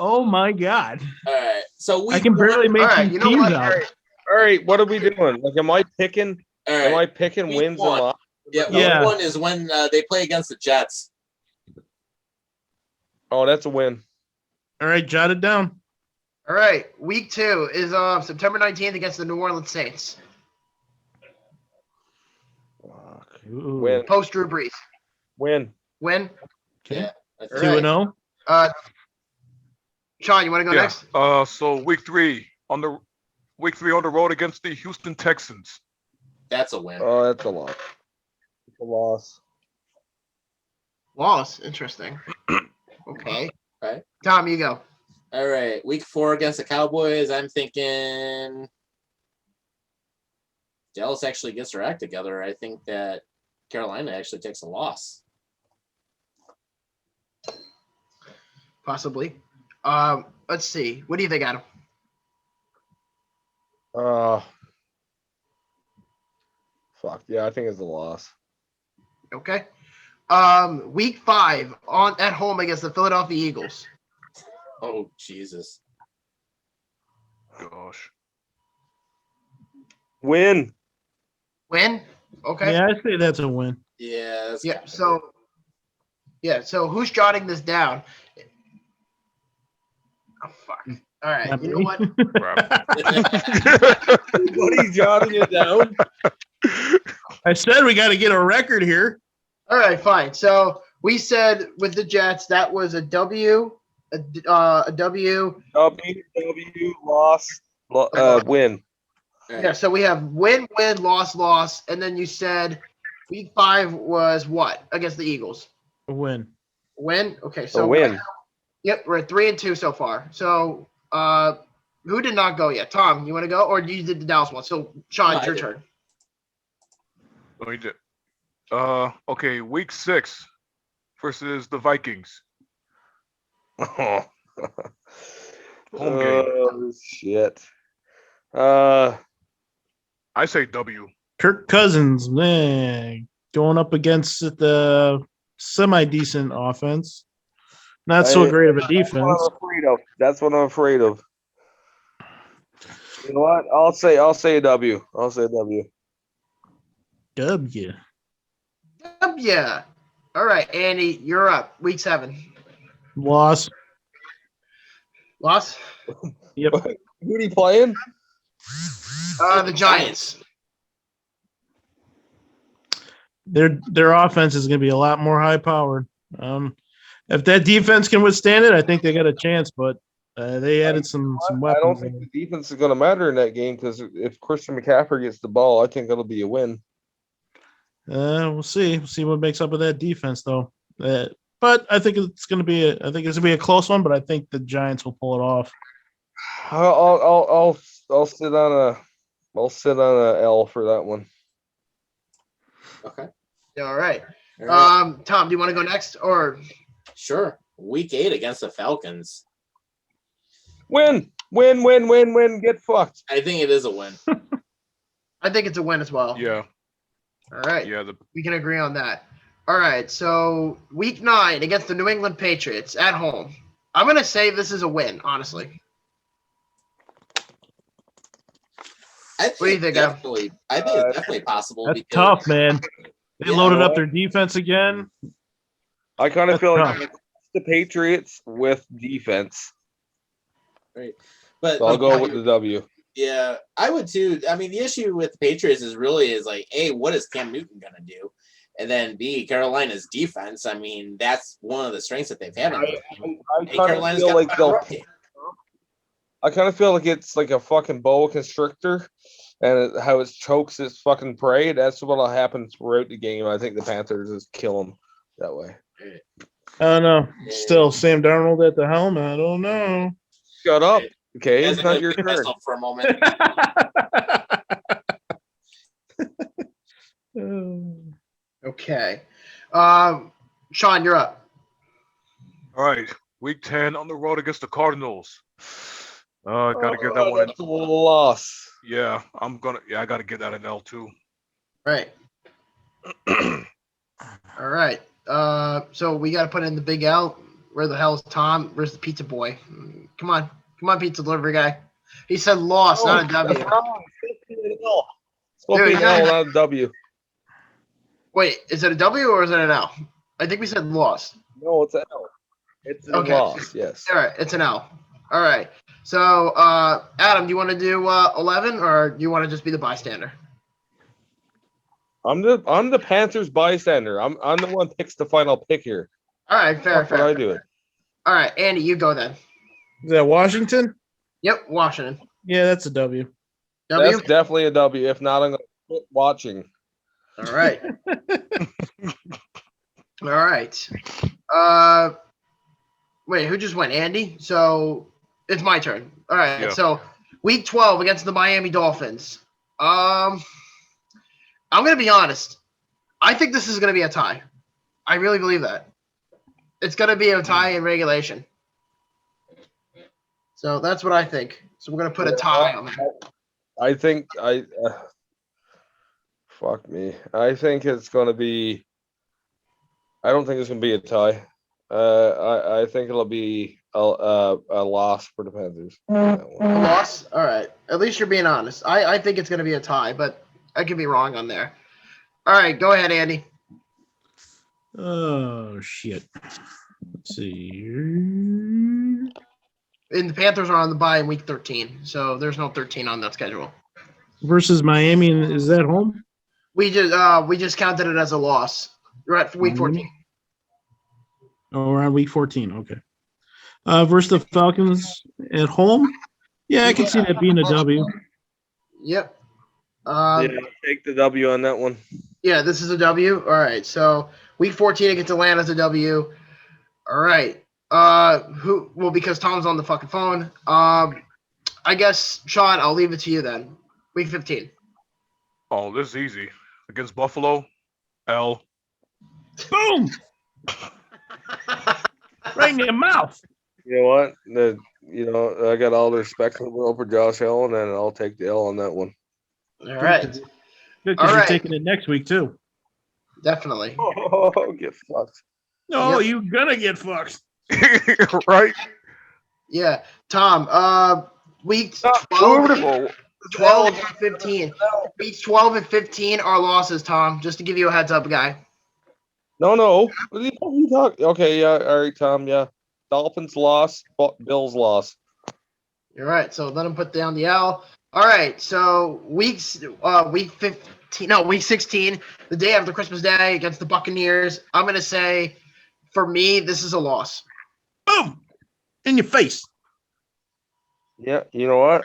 Oh my God. All right. So I can barely make All right, these you know teams what? out. All right. What are we doing? Like, am I picking? All Am I right. picking Week wins one. and losses? Yeah, Yeah. week one is when they play against the Jets. Oh, that's a win. All right, jot it down. All right. Week 2 is September 19th against the New Orleans Saints. Fuck. Ooh. Win. Post Drew Brees. Win. Win. Okay. Yeah. That's All 2-0. Sean, you want to go Yeah. next? So week 3 on the road against the Houston Texans. That's a win. Oh, that's a loss. It's a loss. Loss. Interesting. Okay. Okay. Tom, you go. All right. Week 4 against the Cowboys. I'm thinking Dallas actually gets their act together. I think that Carolina actually takes a loss. Possibly. Let's see. What do you think, Adam? Fuck. Yeah, I think it's a loss. Okay. Week 5 at home against the Philadelphia Eagles. Oh, Jesus. Gosh. Win. Win. Okay. Yeah, I say that's a win. Yeah. That's Yeah. So who's jotting this down? Oh fuck. All right. Not You know me. what? Crap. What are you jotting it down? I said we got to get a record here. All right. Fine. So we said with the Jets that was a W, a W. W loss. Win. All right. Yeah. So we have win, loss, and then you said week 5 was what against the Eagles? A win. Win. Okay. So So win. Yep. We're at 3-2 so far. So who did not go yet? Tom, you want to go, or you did the Dallas one? So Sean, No, it's I your did. turn. We did. Okay, week 6 versus the Vikings. Oh. Home game. Oh shit. I say W. Kirk Cousins, man, going up against the semi-decent offense. Not so great of a That's what defense. I'm afraid of. That's what I'm afraid of. You know what? I'll say a W. I'll say a W. W. Yeah. All right, Andy, you're up. Week 7. Loss. Loss. Yep. Who are you playing? The Giants. Their offense is going to be a lot more high powered. If that defense can withstand it, I think they got a chance. But they added some I weapons. don't think the defense is going to matter in that game because if Christian McCaffrey gets the ball, I think that'll be a win. We'll see. We'll see what makes up with that defense, though. But I think it's going to be a close one. But I think the Giants will pull it off. I'll sit on a L for that one. Okay. All right. All right. Tom, do you want to go next, or Sure. Week 8 against the Falcons. Win. Get fucked. I think it is a win. I think it's a win as well. Yeah. All right. Yeah. We can agree on that. All right. So week 9 against the New England Patriots at home. I'm gonna say this is a win, honestly. What do you think, Adam? I think it's definitely possible. That's because, tough, man. They loaded up their defense again. I kind of That's feel tough. like the Patriots with defense. Right. But So I'll go with the W. Yeah, I would too. I mean, the issue with the Patriots is like, A, what is Cam Newton going to do? And then B, Carolina's defense. I mean, that's one of the strengths that they've had. I kind of feel like I kind of feel like it's like a fucking boa constrictor, and how it chokes its fucking prey. That's what'll happen throughout the game. I think the Panthers just kill them that way. I don't know. Still, Sam Darnold at the helm. I don't know. Shut up. Okay, it's not your turn. For a moment. Okay. Sean, you're up. All right, week 10 on the road against the Cardinals. Gotta give that one. That's a loss. Yeah, I gotta give that an L too. Right. All right. So we got to put in the big L. Where the hell is Tom? Where's the pizza boy? Come on, pizza delivery guy. He said loss, not a W. It's supposed to be an L, not a W. Wait, is it a W or is it an L? I think we said loss. No, it's an L. It's a loss. Yes. All right, it's an L. All right. So, Adam, do you want to do 11, or do you want to just be the bystander? I'm the Panthers bystander. I'm the one who picks the final pick here. All right, fair. I do it. All right, Andy, you go then. Is that Washington? Yep, Washington. Yeah, that's a W. W. That's definitely a W. If not, I'm gonna quit watching. All right. All right. Wait, who just went? Andy? So it's my turn. All right. Yeah. So week 12 against the Miami Dolphins. I'm gonna be honest. I think this is gonna be a tie. I really believe that. It's gonna be a tie in regulation. So that's what I think. So we're gonna put a tie on that. I think fuck me. I think it's going to be. I don't think it's going to be a tie. I think it'll be a loss for the Panthers. A loss? All right. At least you're being honest. I think it's going to be a tie, but I could be wrong on there. All right. Go ahead, Andy. Oh, shit. Let's see. And the Panthers are on the bye in week 13, so there's no 13 on that schedule. Versus Miami, is that home? We just counted it as a loss. You're at week 14. Oh, we're on week 14. Okay. Versus the Falcons at home? Yeah, I can see that being a W. Yep. Yeah, take the W on that one. Yeah, this is a W. All right. So week 14 against Atlanta's a W. All right. Because Tom's on the fucking phone. I guess, Sean, I'll leave it to you then. Week 15. Oh, this is easy. Against Buffalo, L. Boom! Right in your mouth. You know what? I got all the respect in the world for Josh Allen, and I'll take the L on that one. All right. Good, because you're taking it next week, too. Definitely. Oh, get fucked. No, Yep. you're going to get fucked. Right? Yeah. Tom, week 12 and 15. Weeks 12 and 15 are losses, Tom, just to give you a heads up, guy. No. What are you talking? Okay, yeah, all right, Tom, yeah. Dolphins loss, Bills loss. You're right. So let him put down the L. All right. So week 16, the day after Christmas Day against the Buccaneers. I'm going to say, for me, this is a loss. Boom! In your face. Yeah, you know what?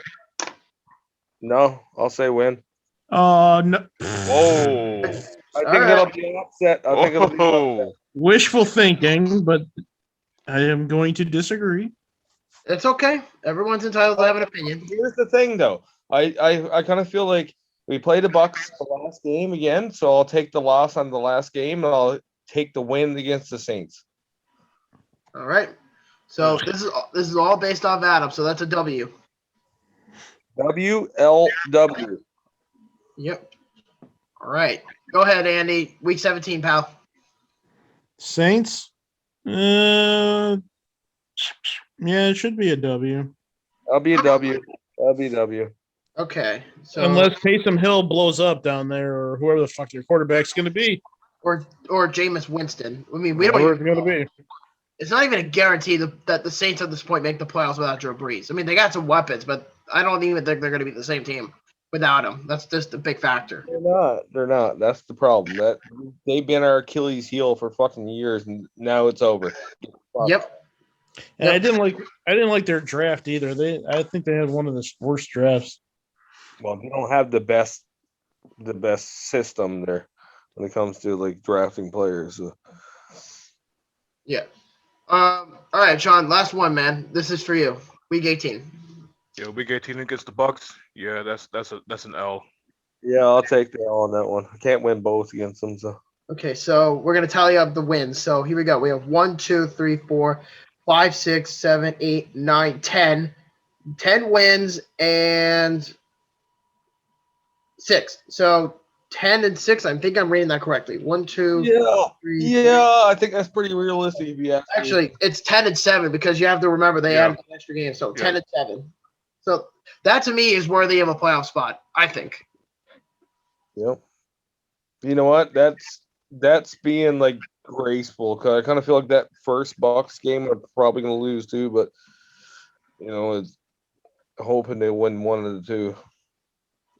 No, I'll say win. No. Whoa. I think it'll be upset. Wishful thinking, but I am going to disagree. It's okay. Everyone's entitled to have an opinion. Here's the thing, though. I kind of feel like we played the Bucs the last game again, so I'll take the loss on the last game, and I'll take the win against the Saints. All right. So this is all based off Adam. So that's a W. WLW. Yep. All right. Go ahead, Andy. Week 17, pal. Saints? Yeah, it should be a W. I'll be a W. Okay. So Unless Taysom Hill blows up down there, or whoever the fuck your quarterback's going to be. or Jameis Winston. I mean, we don't. Whoever Even it's going to know. be. It's not even a guarantee that the Saints at this point make the playoffs without Drew Brees. I mean, they got some weapons, but I don't even think they're going to be the same team without him. That's just a big factor. They're not. That's the problem. That they've been our Achilles heel for fucking years, and now it's over. Yep. And I didn't like their draft either. I think they had one of the worst drafts. Well, they don't have the best system there when it comes to like drafting players. So. Yeah. All right, Sean. Last one, man. This is for you. Week 18. Yeah, Week 18 against the Bucks. Yeah, that's an L. Yeah, I'll take the L on that one. I can't win both against them. So Okay, so we're gonna tally up the wins. So here we go. We have 1, 2, 3, 4, 5, 6, 7, 8, 9, 10. 10 wins and 6. So 10 and 6. I think I'm reading that correctly. 1, 2, 3. yeah, I think that's pretty realistic. If you Actually, it's 10 and 7 because you have to remember they added an extra game. So 10 and 7. So that to me is worthy of a playoff spot, I think. Yep. You know what? That's being like graceful, because I kind of feel like that first Bucks game are probably going to lose too, but you know, it's hoping they win one of the two.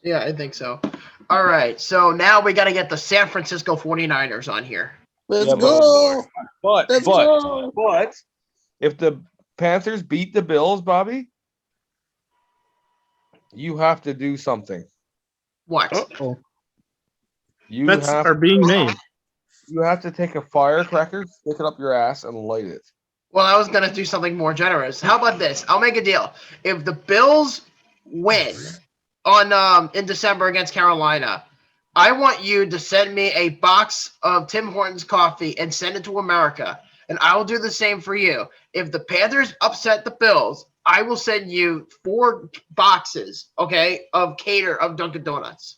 Yeah, I think so. All right, so now we got to get the San Francisco 49ers on here. Let's go. But Let's go. but if the Panthers beat the Bills, Bobby, you have to do something. What? Uh-oh. You Bets have are being made. You have to take a firecracker, stick it up your ass, and light it. Well, I was going to do something more generous. How about this? I'll make a deal. If the Bills win on in December against Carolina, I want you to send me a box of Tim Hortons coffee and send it to America, and I will do the same for you. If the Panthers upset the Bills, I will send you 4 boxes, okay, of Dunkin' Donuts.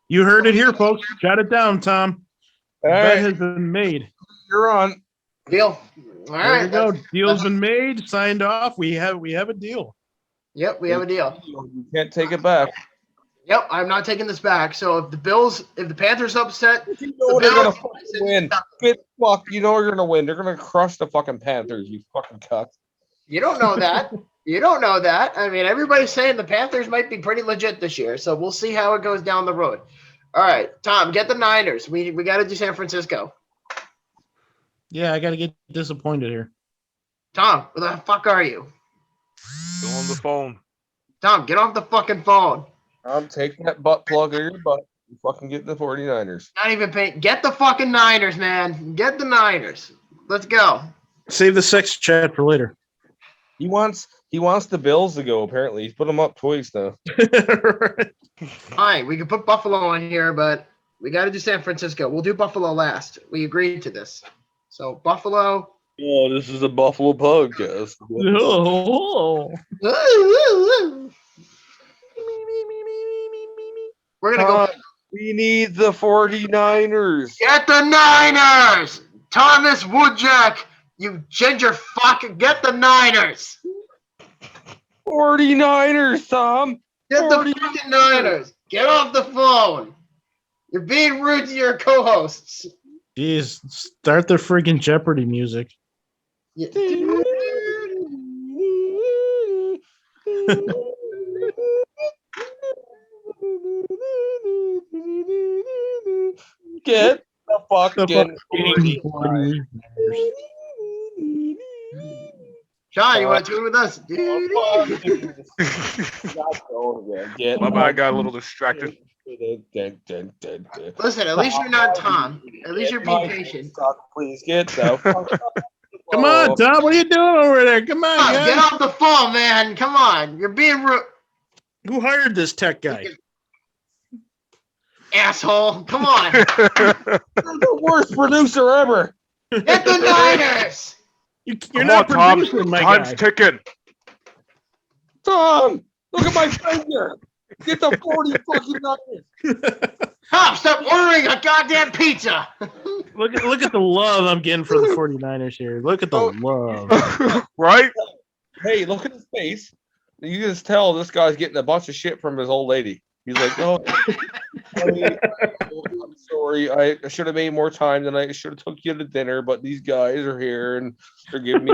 You heard it here, folks. Jot it down, Tom. All Bet right, has been made. you're on. Deal. All There right. you go. that's- Deal's been made, signed off. We have a deal. Yep, we have a deal. You can't take it back. Yep, I'm not taking this back. So if the Panthers upset, You know they're gonna Bills- fucking win. Get fuck. You know you're gonna win. They're gonna crush the fucking Panthers. You fucking cuck. you don't know that. You don't know that. I mean, everybody's saying the Panthers might be pretty legit this year. So we'll see how it goes down the road. All right, Tom, get the Niners. We got to do San Francisco. Yeah, I got to get disappointed here. Tom, where the fuck are you? Still on the phone. Tom, get off the fucking phone. I'm taking that butt plug out of your butt. You fucking get the 49ers. Not even paying. Get the fucking Niners, man. Get the Niners. Let's go. Save the sex chat for later. He wants the Bills to go. Apparently, he's put them up twice now. Fine, we can put Buffalo in here, but we got to do San Francisco. We'll do Buffalo last. We agreed to this. So Buffalo. Oh, this is a Buffalo podcast. Oh. We're gonna go. We need the 49ers. Get the Niners, Thomas Woodjack. You ginger fuck. Get the Niners. 49ers, Tom. Get the fucking Niners. Get off the phone. You're being rude to your co-hosts. Jeez, start the freaking Jeopardy music. Yeah. Get the fucking Sean, you want to tune with us? Get My bad, I got a little distracted. Listen, at least you're not Tom. At least you're being patient. Please get the fuck. Come on, Tom. What are you doing over there? Come on, Tom, guys. get off the phone, man. Come on. You're being rude. Who hired this tech guy? Asshole. Come on. You're the worst producer ever. Get the Niners. You're Come not on, Tom. producing, my Time's guy. ticking. Tom, look at my finger. Get the 40 fucking Niners. Tom, stop ordering a goddamn pizza. Look at the love I'm getting for the 49ers here. Look at the love. Right? Hey, look at his face. you just tell this guy's getting a bunch of shit from his old lady. He's like, "Oh, honey, I'm sorry. I should have made more time than I should have took you to dinner, but these guys are here and they're giving me."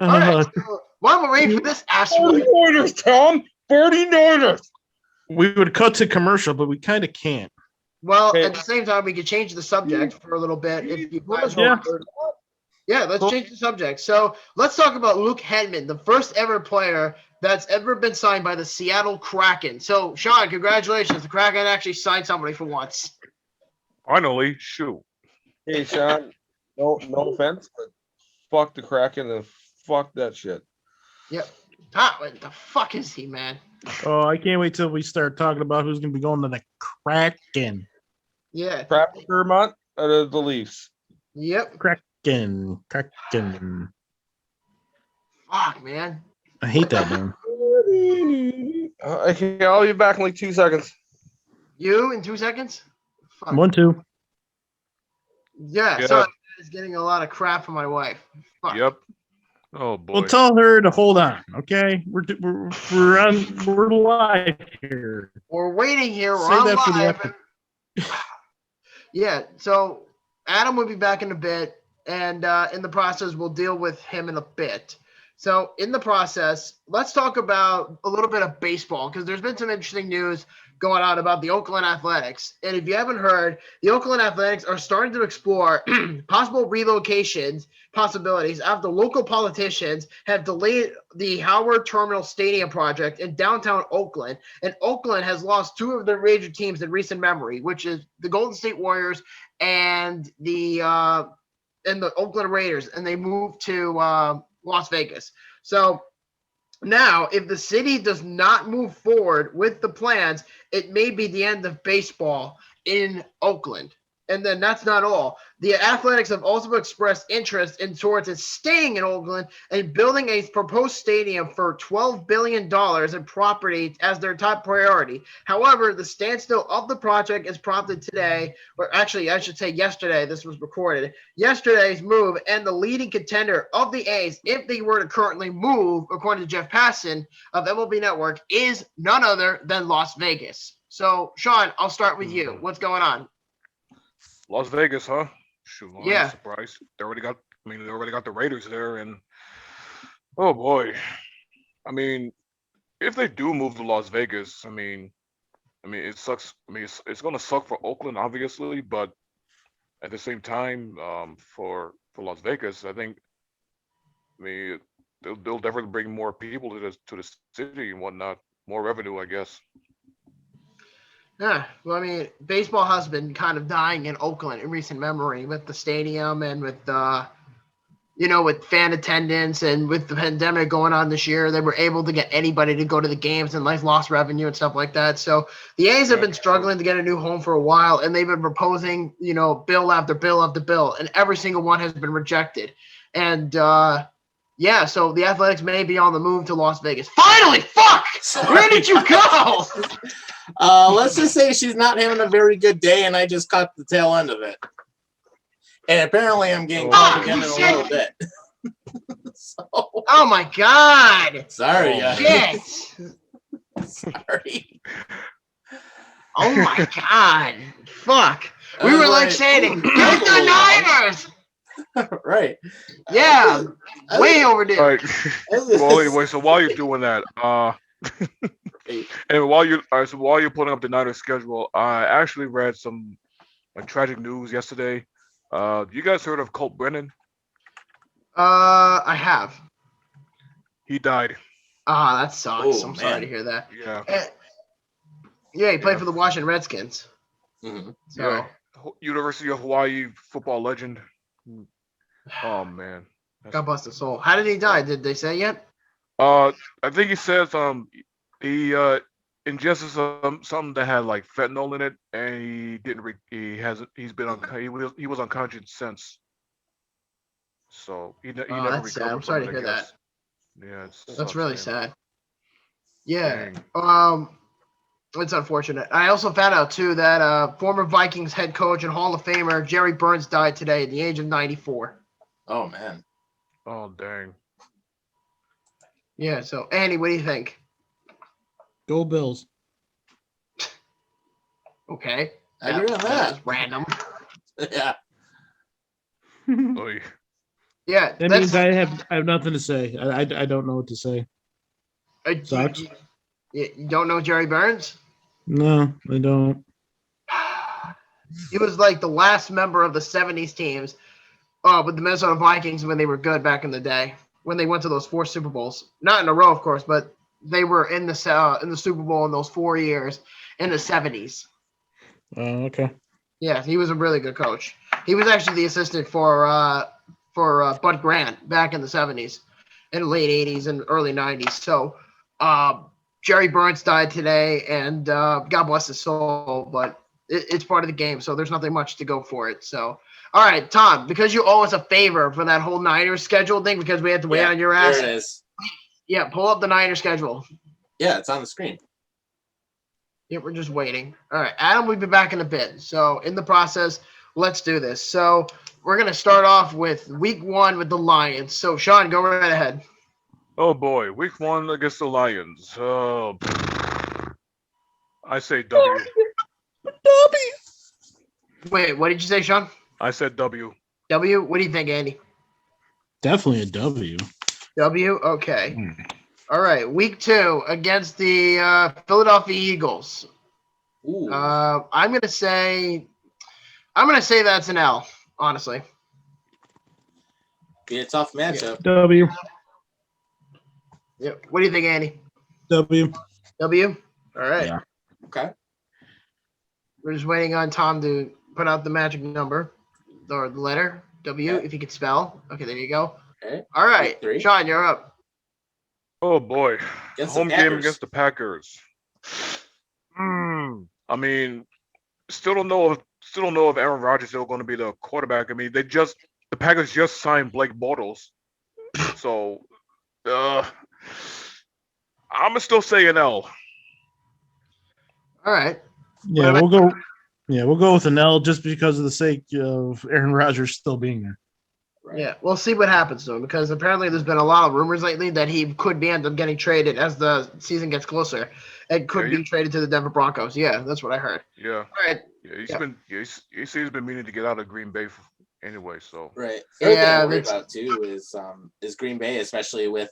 All right, so while we're waiting for this asteroid, 49ers, Tom. 49ers. We would cut to commercial, but we kind of can't. well, Okay. at the same time, we could change the subject for a little bit if you guys Yeah. want. Yeah, let's change the subject. So let's talk about Luke Henman, the first ever player that's ever been signed by the Seattle Kraken. So, Sean, congratulations. The Kraken actually signed somebody for once. Finally, shoot. Hey, Sean. No offense, but fuck the Kraken and fuck that shit. Yep. What the fuck is he, man? Oh, I can't wait till we start talking about who's going to be going to the Kraken. Yeah. Crap, Vermont or the Leafs. Yep. Kraken. Fuck, man. I hate that name. Okay, I'll be back in like 2 seconds. You in 2 seconds? Fuck. 1, 2. Yeah, Yeah. so it's getting a lot of crap from my wife. Fuck. Yep. Oh boy. Well, tell her to hold on, okay? We're live here. We're waiting here. We're Save on that for the live. after. Yeah, so Adam will be back in a bit, and in the process, we'll deal with him in a bit. So in the process, let's talk about a little bit of baseball, because there's been some interesting news going on about the Oakland Athletics. And if you haven't heard, the Oakland Athletics are starting to explore possible relocations possibilities after local politicians have delayed the Howard Terminal Stadium project in downtown Oakland. And Oakland has lost two of their major teams in recent memory, which is the Golden State Warriors and the Oakland Raiders, and they moved to Las Vegas. So now, if the city does not move forward with the plans, it may be the end of baseball in Oakland. And then that's not all. The Athletics have also expressed interest in towards staying in Oakland and building a proposed stadium for $12 billion in property as their top priority. However, the standstill of the project is prompted today, or actually, I should say yesterday, this was recorded, yesterday's move, and the leading contender of the A's, if they were to currently move, according to Jeff Passan of MLB Network, is none other than Las Vegas. So, Sean, I'll start with you. What's going on? Las Vegas, huh? Shoot, I'm Yeah. surprised. They already got the Raiders there, and oh boy. I mean, if they do move to Las Vegas, I mean, it sucks. I mean, it's gonna suck for Oakland, obviously, but at the same time, for Las Vegas, I think, I mean, they'll definitely bring more people to the city and whatnot, more revenue, I guess. Yeah, well, I mean, baseball has been kind of dying in Oakland in recent memory with the stadium and with, with fan attendance and with the pandemic going on this year. They were able to get anybody to go to the games and lost revenue and stuff like that. So the A's have been struggling to get a new home for a while, and they've been proposing, bill after bill after bill, and every single one has been rejected. And, so the Athletics may be on the move to Las Vegas. Finally, fuck! Where did you go? Let's just say she's not having a very good day, and I just caught the tail end of it. And apparently, I'm getting caught again in a little bit. So, Oh my God! sorry, guys. Shit! Sorry. Oh my God! Fuck! We were Right. saying, get the Niners! Right. Yeah, way overdue. All right. Well, anyway, so while you're doing that, and while you're putting up the Niners schedule, I actually read some tragic news yesterday. You guys heard of Colt Brennan? I have. He died. Ah, that sucks. Oh, I'm sorry man. to hear that. Yeah. Yeah, he played Yeah. for the Washington Redskins. Mhm. So, Yeah. University of Hawaii football legend. Oh man. God bless his soul. How did he die? Did they say yet? I think he says he ingested something that had like fentanyl in it, and he didn't. He was unconscious since. So he never that's recovered. sad. I'm sorry to from it, hear I that. guess. Yeah, it That's sucks, really man. sad. Yeah. Dang. It's unfortunate. I also found out too that former Vikings head coach and Hall of Famer Jerry Burns died today at the age of 94. Oh, man. Oh dang. Yeah. So Andy, what do you think? Go Bills. Okay. I agree on that. was random. Yeah. Oy. Yeah. That means I have nothing to say. I don't know what to say. Sucks. You don't know Jerry Burns? No, I don't. He was like the last member of the 70s teams with the Minnesota Vikings when they were good back in the day, when they went to those 4 Super Bowls. Not in a row, of course, but they were in the Super Bowl in those 4 years in the 70s. Okay. Yeah, he was a really good coach. He was actually the assistant for Bud Grant back in the 70s, in the late 80s and early 90s. So Jerry Burns died today, and God bless his soul, but it's part of the game, so there's nothing much to go for it. So, all right, Tom, because you owe us a favor for that whole Niners schedule thing, because we had to wait on your ass. There it is. Yeah, pull up the Niners schedule. Yeah, it's on the screen. Yeah, we're just waiting. All right, Adam, we'll be back in a bit. So in the process, let's do this. So we're going to start off with week 1 with the Lions. So, Sean, go right ahead. Oh boy, week 1 against the Lions. I say W. Wait, what did you say, Sean? I said W. W? What do you think, Andy? Definitely a W. W? Okay. All right, week 2 against the Philadelphia Eagles. Ooh. I'm gonna say that's an L, honestly. Be a tough matchup. W. Yeah. What do you think, Andy? W. W? All right. Yeah. Okay. We're just waiting on Tom to put out the magic number or the letter W, Okay. if you could spell. Okay, there you go. Okay. All right, Week 3. Sean, you're up. Oh boy, Against the home game Packers. against the Packers. I mean, still don't know if Aaron Rodgers is still going to be the quarterback. I mean, the Packers just signed Blake Bortles, so I'm gonna still say an L. All right. Yeah, we'll go. Yeah, we'll go with an L just because of the sake of Aaron Rodgers still being there. Right. Yeah, we'll see what happens to him, because apparently there's been a lot of rumors lately that he could end up getting traded as the season gets closer. It could Yeah, be traded to the Denver Broncos. Yeah, that's what I heard. Yeah, All right. he's been meaning to get out of Green Bay anyway. So Right. The other thing Yeah, I worry that's- about too is Green Bay, especially with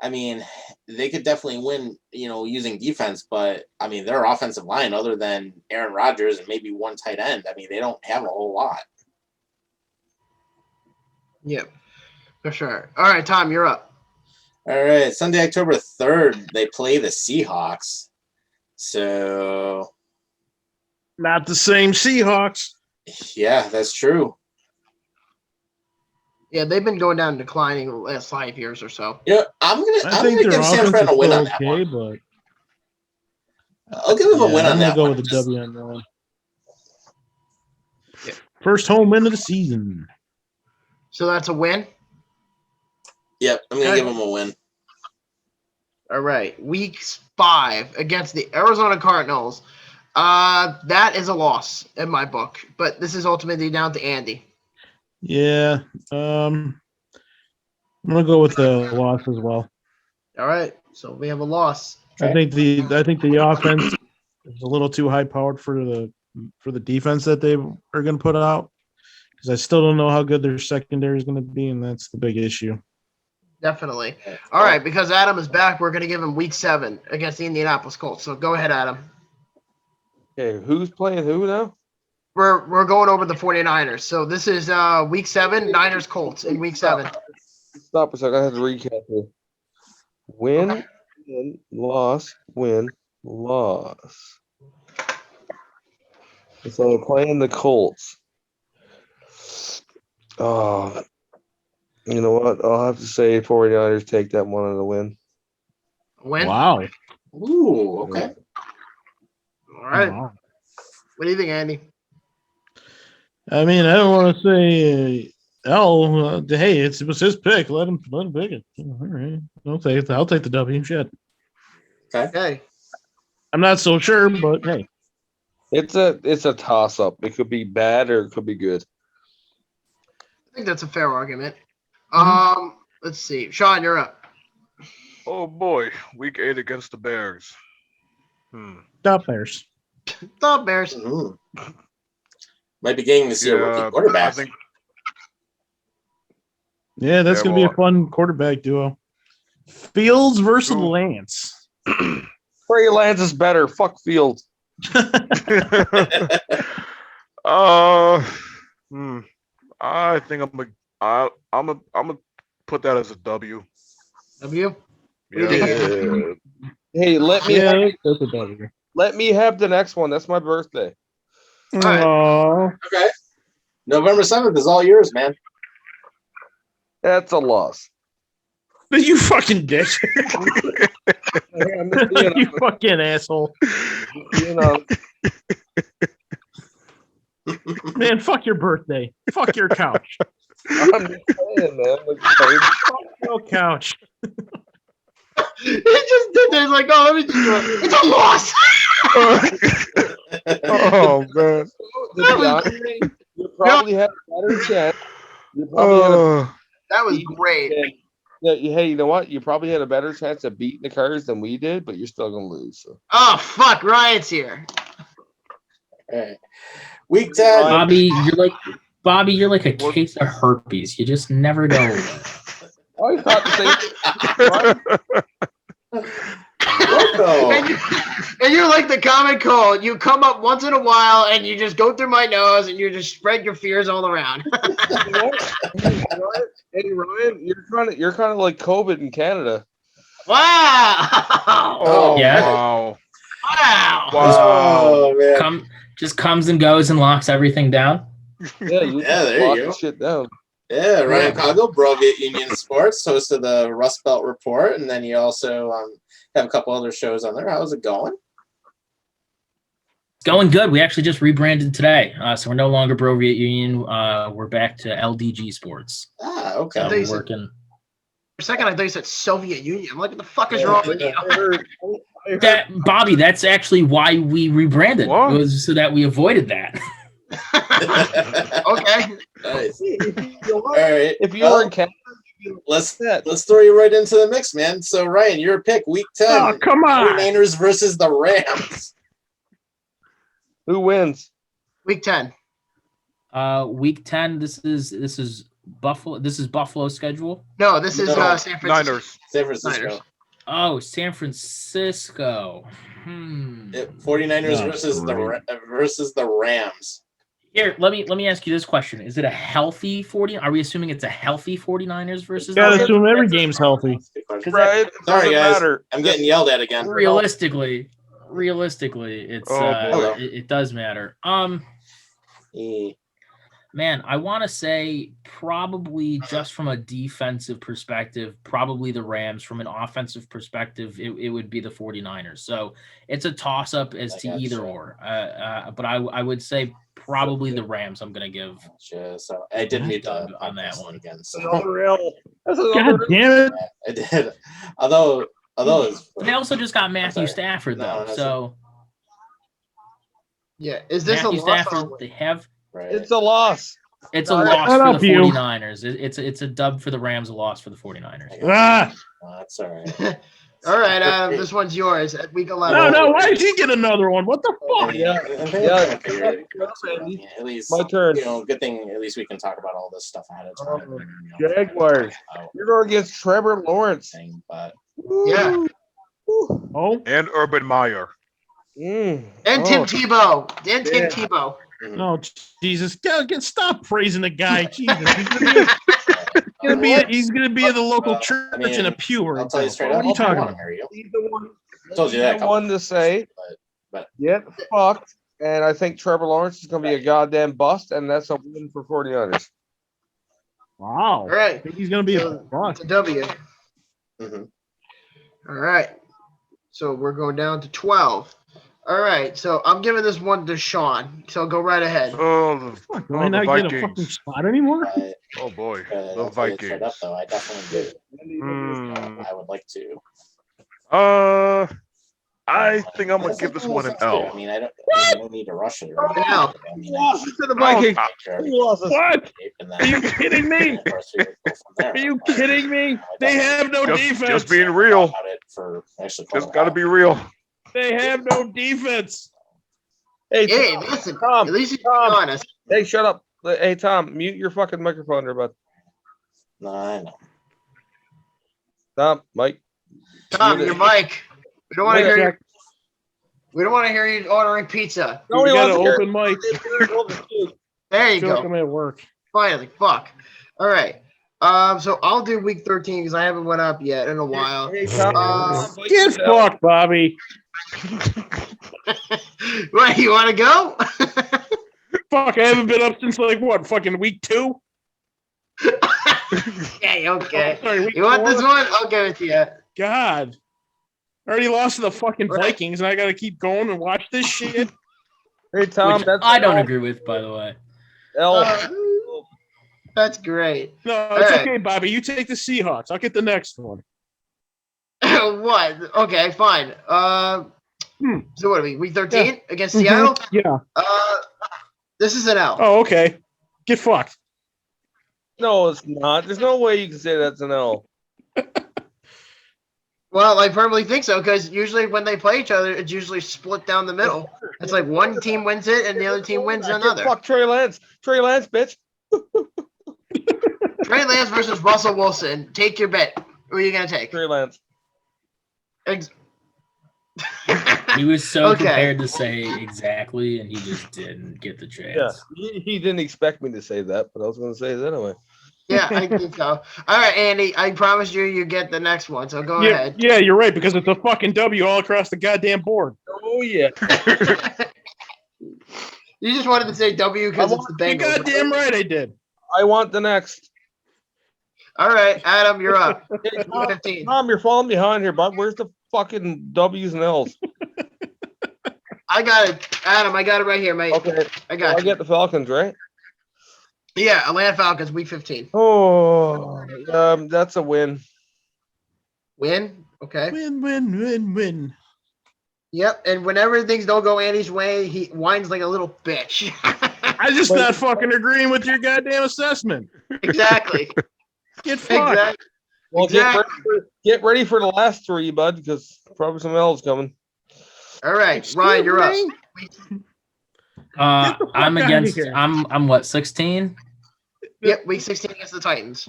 I mean, they could definitely win, using defense, but I mean their offensive line, other than Aaron Rodgers and maybe one tight end, I mean they don't have a whole lot. Yep, for sure. All right, Tom, you're up. All right, Sunday, October 3rd, they play the Seahawks. So Not the same Seahawks. yeah, that's true. Yeah, they've been going down declining the last 5 years or so. I'm I gonna think their give San offense Fran is a win still on that okay, one. but I'll give them a win I'm on gonna that go one. with a Just- W on that one. First home win of the season. So that's a win. Yep, I'm gonna Okay. give them a win. All right, week 5 against the Arizona Cardinals. That is a loss in my book, but this is ultimately down to Andy. Yeah. I'm gonna go with the loss as well. All right, so we have a loss. I think the offense is a little too high powered for the defense that they are going to put out, because I still don't know how good their secondary is going to be, and that's the big issue. Definitely. All right, because Adam is back, we're going to give him week 7 against the Indianapolis Colts. So go ahead, Adam. Okay, who's playing who now? We're going over the 49ers. So this is week 7, Niners Colts in week 7. Stop a second. I have to recap here. Win, loss, win, loss. So they're playing the Colts. Oh, you know what? I'll have to say 49ers take that one on the win. Win. Wow. Ooh, okay. All right. Wow. What do you think, Andy? I mean, I don't want to say L. Hey, it was his pick. Let him pick it. All right, I'll take the W. Shit. Okay. I'm not so sure, but hey, It's a toss up. It could be bad or it could be good. I think that's a fair argument. Let's see. Sean, you're up. Oh boy, week 8 against the Bears. The Bears. The Bears. Mhm. Might be getting to see a rookie I quarterback. think Yeah, that's Yeah, going to be well- a fun quarterback duo. Fields versus True. Lance. Trey Lance is better. Fuck Fields. I think I'm gonna put that as a W. W. Yeah. Hey, let me Yeah, that's a W. let me have the next one. That's my birthday. right. Aw. Okay. November 7th is all yours, man. That's a loss. You fucking dick. I'm just being You fucking asshole. you know, Man, fuck your birthday. Fuck your couch. I'm just saying, man. Like, Fuck your couch. He just did this like, oh, let me just do it. It's a loss. Oh man. to be honest, you probably had a better chance. You probably had a That was great. Yeah, hey, you know what? You probably had a better chance of beating the Cards than we did, but you're still gonna lose. So. Oh fuck, Ryan's here. All right. Week 10. Bobby, you're like a case of herpes. You just never go away. I thought the same. And you're like the common cold. You come up once in a while and you just go through my nose and you just spread your fears all around. Hey Ryan, you're kind of like COVID in Canada. Wow. Oh, Yeah. Wow. Wow. Oh, man. Just comes and goes and locks everything down. Yeah, Yeah, there you lock go. the shit down. Yeah, Ryan Caughill, Broviet Union Sports, host of the Rust Belt Report, and then you also have a couple other shows on there. How's it going? It's going good. We actually just rebranded today, so we're no longer Broviet Union. We're back to LDG Sports. Ah, okay. So They we're said- working. For a second, I thought you said Soviet Union. I'm like, what the fuck is wrong with you? That Bobby, that's actually why we rebranded. What? It was so that we avoided that. Okay. Nice. All right. If you were in Canada, let's throw you right into the mix, man. So, Ryan, your pick, Week 10. Oh, come on. 49ers versus the Rams. who wins? Week 10. Week 10. This is Buffalo. This is Buffalo's schedule. No, this is No. San Francisco. Niners. San Francisco. Niners. Oh, San Francisco. 49ers No, versus the Rams. Here, let me ask you this question: is it a healthy 40? Are we assuming it's a healthy 49ers versus? Gotta the assume every game's healthy. That's a good question. Right? Sorry, Doesn't guys. matter. I'm getting yelled at again. Realistically, it's Oh, boy. it does matter. Eh. Man, I want to say probably just from a defensive perspective, probably the Rams. From an offensive perspective, it would be the 49ers. So it's a toss-up as I to gotcha. either or. But I would say probably the Rams I'm going to give. Gotcha. So I did meet Doug the on that podcast one. again. So That's God another damn it. I did. Although it's, They also just got Matthew sorry. Stafford, No, though. that's So Yeah. Is this Matthew a loss? Stafford, Or... they have. right. It's a loss. It's a Shut loss up, for the you. 49ers. It's a dub for the Rams, a loss for the 49ers. Ah, That's all right. All right. This one's yours at week 11. no, why did he get another one? What the fuck? At least My turn. Good thing. At least we can talk about all this stuff ahead of time. Jaguars. You're going against Trevor Lawrence. But Yeah. Oh, And Urban Meyer. And Tim Tebow. And Tim Tebow. no, Jesus. Stop praising the guy. Jesus. He's gonna be at the local church in a pew. I'll tell you straight What up. are you talking I'll about? marry you. He's the one. Told you that a He's the couple one to say, but get fucked. And I think Trevor Lawrence is going to be a goddamn bust, and that's a win for 49ers. Wow. All right. I think he's gonna be a So, boss. it's a W. Mhm. All right. So we're going down to 12. All right. So I'm giving this one to Sean. So go right ahead. Oh, Fuck, the do I not get a fucking Vikings. spot anymore? Oh boy, the I'll tell you straight up, Vikings. though, I definitely do. Hmm. I would like to. I think I'm gonna give this one an L. I mean, I don't need to rush it. An L. I mean, Lost to the Vikings. Who lost us? What? and then- Are you kidding me? Are you kidding me? They have no defense. Just being real. Just got to be real. They have no defense. Hey, Hey, Tom, listen. Tom, At least he's Tom. being honest. Hey, shut up. Hey, Tom, mute your fucking microphone there, bud. No, I know. Tom, Mike. Tom, Mute your it. mic. We don't want to hear you. Jack, We don't want to hear you ordering pizza. we Nobody got an wants to open mic. There you I feel like go. I'm at work. Finally, fuck. All right. So I'll do week 13 because I haven't went up yet in a while. Hey, Tom. Get fucked, Bobby. What, you want to go? Fuck, I haven't been up since like what? Fucking week 2? Okay, okay. Sorry, week You want 4? this one? I'll give it to you. God. I already lost to the fucking Right. Vikings and I gotta keep going and watch this shit. Hey, Tom. Which That's I don't L. agree with, by the way. L. That's great. No, it's All right. okay, Bobby. You take the Seahawks. I'll get the next one. What? Okay, fine. So what are we? Week 13 against Seattle? Yeah. This is an L. Oh, okay. Get fucked. No, it's not. There's no way you can say that's an L. Well, I firmly think so because usually when they play each other, it's usually split down the middle. It's like one team wins it and the other team wins another. Fuck Trey Lance. Trey Lance, bitch. Trey Lance versus Russell Wilson. Take your bet. Who are you gonna take? Trey Lance. Ex- He was so Okay. prepared to say exactly, and he just didn't get the chance. Yeah, he didn't expect me to say that, but I was going to say it anyway. Yeah, I think so. All right, Andy. I promise you get the next one. So go Yeah, ahead. yeah, you're right, because it's a fucking W all across the goddamn board. Oh, yeah. You just wanted to say W because it's the You're Bengals. goddamn right I did. I want the next. All right, Adam, you're up. Hey, Tom, 15. Tom, you're falling behind here, bud. Where's the fucking W's and L's? I got it, Adam. I got it right here, mate. Okay, I got I you. get the Falcons, right? Yeah, Atlanta Falcons, week 15. Oh, that's a win. Win. Okay. Win, win, win, win. Yep. And whenever things don't go Andy's way, he whines like a little bitch. I'm just not fucking agreeing with your goddamn assessment. Exactly. Get fucked. Exactly. Well, Exactly. get ready for the last three, bud, because probably some L's coming. All right, Ryan, you're up. Get the fuck I'm outta against. here. I'm what 16. Yep, week 16 against the Titans.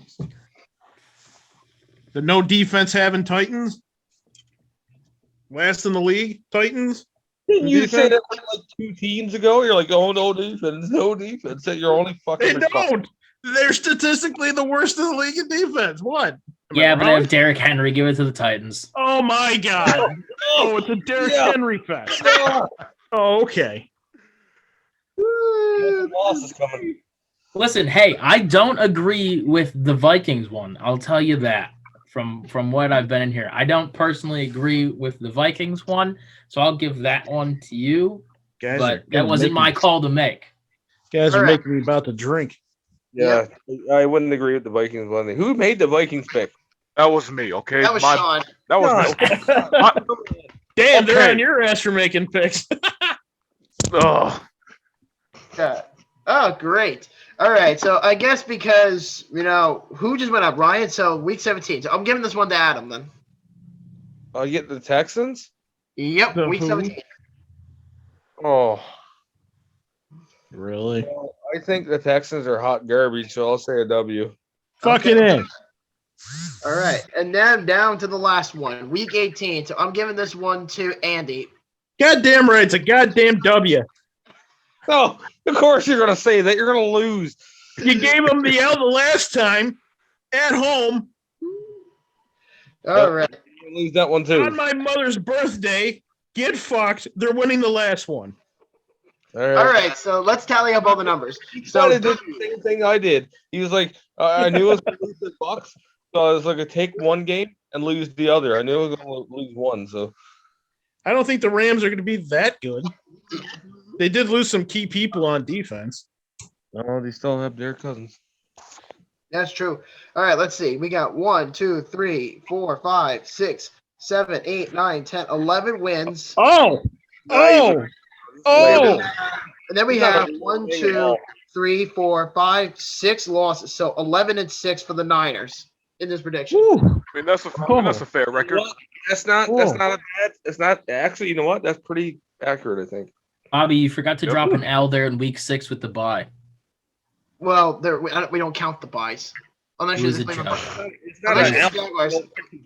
The no defense having Titans. Last in the league, Titans. Didn't you say Defense? that like 2 teams ago? You're like, oh, no defense, no defense. That you're only fucking. They don't. They're statistically the worst in the league in defense. What? Am I Yeah, but I wrong? have Derrick Henry. Give it to the Titans. Oh my god. Oh, it's a Derrick Yeah. Henry fest. Yeah. Oh, okay. Loss is coming. Listen, hey, I don't agree with the Vikings one. I'll tell you that from what I've been in here. I don't personally agree with the Vikings one, so I'll give that one to you. Guys But that wasn't my call to make. Guys are Alright. making me about to drink. Yeah, I wouldn't agree with the Vikings one. Who made the Vikings pick? That was me, okay? That was Sean. That was me. Damn, they're Okay. on your ass for making picks. Ugh. Yeah. Oh, great. All right, so I guess because, who just went up? Ryan, so week 17. So I'm giving this one to Adam then. I get the Texans. Yep, The week who? 17. Oh, Really? I think the Texans are hot garbage, so I'll say a W. Fucking Okay. A. All right, and then down to the last one, week 18. So I'm giving this one to Andy. Goddamn right, it's a goddamn W. Oh, of course you're gonna say that. You're gonna lose. You gave them the L the last time at home All right. You're gonna lose that one too. on my mother's birthday. Get fucked. They're winning the last one. All right, so let's tally up all the numbers. So So did the same thing I did. He was like, I knew I was gonna lose the Bucks, so I was like, take one game and lose the other. I knew I was gonna lose one, so I don't think the Rams are going to be that good. They did lose some key people on defense. no, they still have their cousins. that's true. All right, let's see. We got 1, 2, 3, 4, 5, 6, 7, 8, 9, 10, 11 wins. Oh, oh, oh. And then we He's not have a 1, thing at 2, all. 3, 4, 5, 6 losses. So 11-6 for the Niners in this prediction. Whew. I mean, that's a fair record. Well, that's not a bad. It's not actually. You know what? That's pretty accurate. I think. Bobby, you forgot to Yep. drop an L there in week 6 with the bye. Well, we don't count the buys. Unless It you was a play joke. It's not unless an you L. Jaguars.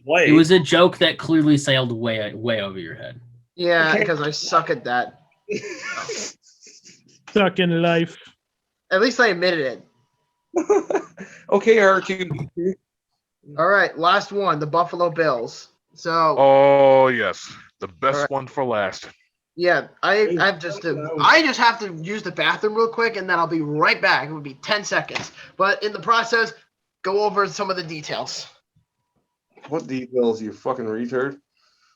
Play. It was a joke that clearly sailed way over your head. Yeah, Okay. because I suck at that. Stuck in life. At least I admitted it. Okay, R2. All right, last one, the Buffalo Bills. So Oh yes, the best Alright. one for last. yeah, I just have to use the bathroom real quick, and then I'll be right back. It would be 10 seconds. But in the process, go over some of the details. What details, you fucking retard?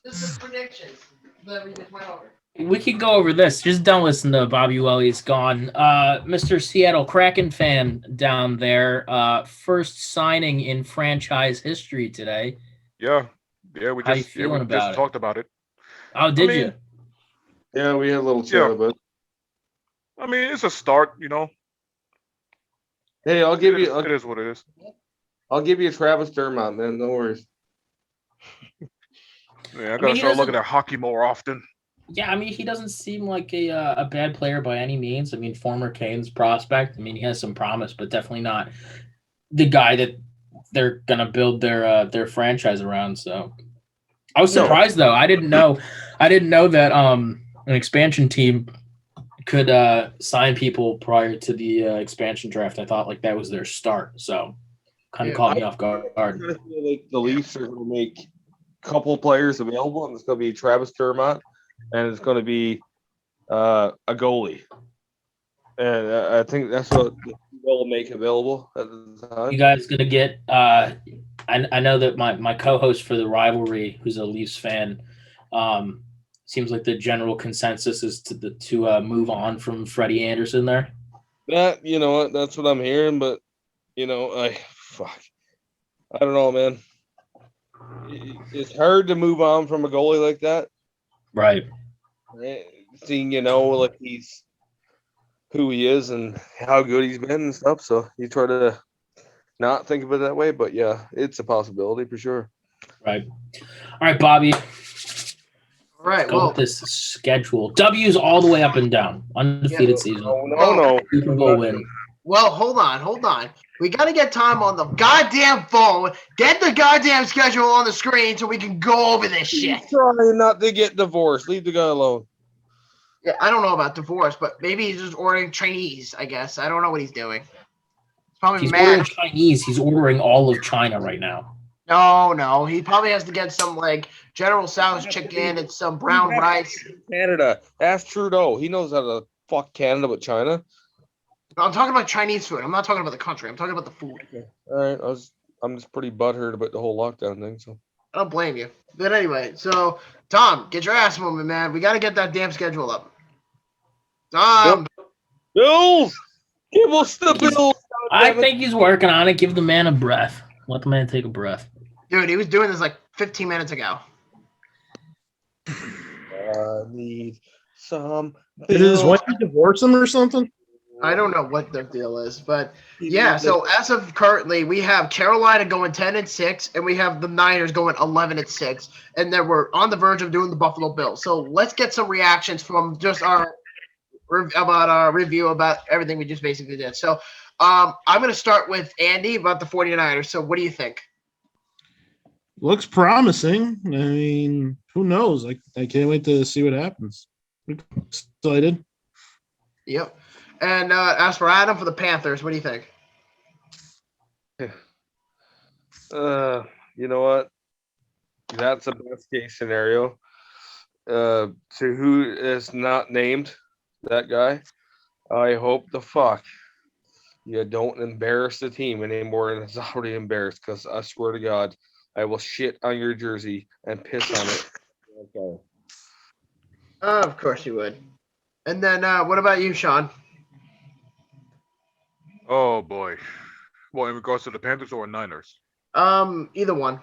This is predictions that we just went over. We can go over this. Just don't listen to Bobby while he's gone. Mr. Seattle Kraken fan down there. First signing in franchise history today. Yeah, yeah, we How you just feeling about just it? talked about it. Oh, did mean, you? Yeah, we had a little chat Yeah. about it. I mean, it's a start, you know. Hey, I'll give It you. is what it is. I'll give you a Travis Dermott, man. No worries. Yeah, I mean, gotta he start looking doesn't- at hockey more often. Yeah, I mean, he doesn't seem like a bad player by any means. I mean, former Canes prospect. I mean, he has some promise, but definitely not the guy that they're gonna build their franchise around. So I was No. surprised though. I didn't know that an expansion team could sign people prior to the expansion draft. I thought like that was their start. So kind of Yeah, caught me off guard. I kind of feel like the Leafs are going to make a couple players available, and it's going to be Travis Dermott, and it's going to be a goalie. And I think that's what they'll make available at the time. You guys gonna get? I know that my co-host for the rivalry, who's a Leafs fan, seems like the general consensus is to move on from Freddie Anderson there. That, you know what, that's what I'm hearing, but you know, I don't know, man. It's hard to move on from a goalie like that. Right. Right? Seeing, you know, like he's who he is and how good he's been and stuff. So you try to not think of it that way, but yeah, it's a possibility for sure. Right. All right, Bobby. All right, Go well, with this schedule. W's all the way up and down. Undefeated season. No. Super Bowl win. well, hold on. We got to get Tom on the goddamn phone. Get the goddamn schedule on the screen so we can go over this shit. He's trying not to get divorced. Leave the guy alone. Yeah, I don't know about divorce, but maybe he's just ordering Chinese, I guess. I don't know what he's doing. He's probably He's ordering mad. Chinese. He's ordering all of China right now. No. He probably has to get some, like, General Tso's chicken and some brown rice. Canada. Ask Trudeau. He knows how to fuck Canada with China. No, I'm talking about Chinese food. I'm not talking about the country. I'm talking about the food. All right. I'm just pretty butthurt about the whole lockdown thing. So I don't blame you. But anyway, so, Tom, get your ass moving, man. We got to get that damn schedule up. Tom! Bills, give us the Bills. I think he's working on it. Give the man a breath. Let the man take a breath. Dude, he was doing this like 15 minutes ago. I need some. Did his Bills. wife divorce him or something? I don't know what the deal is, but yeah, so as of currently, we have Carolina going 10-6, and we have the Niners going 11-6, and then we're on the verge of doing the Buffalo Bills. So let's get some reactions from just our review about everything we just basically did. So I'm going to start with Andy about the 49ers. So what do you think? Looks promising. I mean, who knows? I can't wait to see what happens. Excited. Yep. And as for Adam for the Panthers, what do you think? You know what? That's a best case scenario. To who is not named, that guy, I hope the fuck you don't embarrass the team anymore and it's already embarrassed, because I swear to God, I will shit on your jersey and piss on it. Okay. Of course you would. And then what about you, Sean? Oh boy. Well, in regards to the Panthers or Niners? Either one.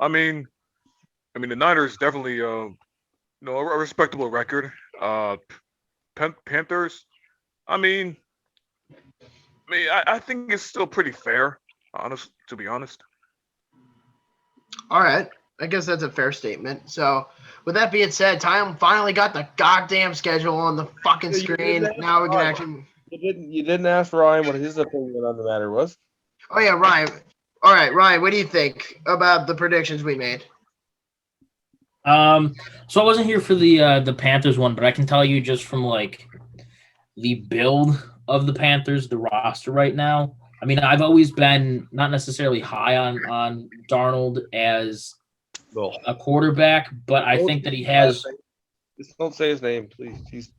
I mean, I mean, the Niners definitely, a respectable record. Panthers. I mean, I think it's still pretty fair. To be honest. All right. I guess that's a fair statement. So, with that being said, Time finally got the goddamn schedule on the fucking screen. Now we can actually. You didn't ask Ryan what his opinion on the matter was. Oh yeah, Ryan. All right, Ryan. What do you think about the predictions we made? So I wasn't here for the Panthers one, but I can tell you just from like the build of the Panthers, the roster right now. I mean, I've always been not necessarily high on Darnold as a quarterback, but I think that he has. Just don't say his name, please.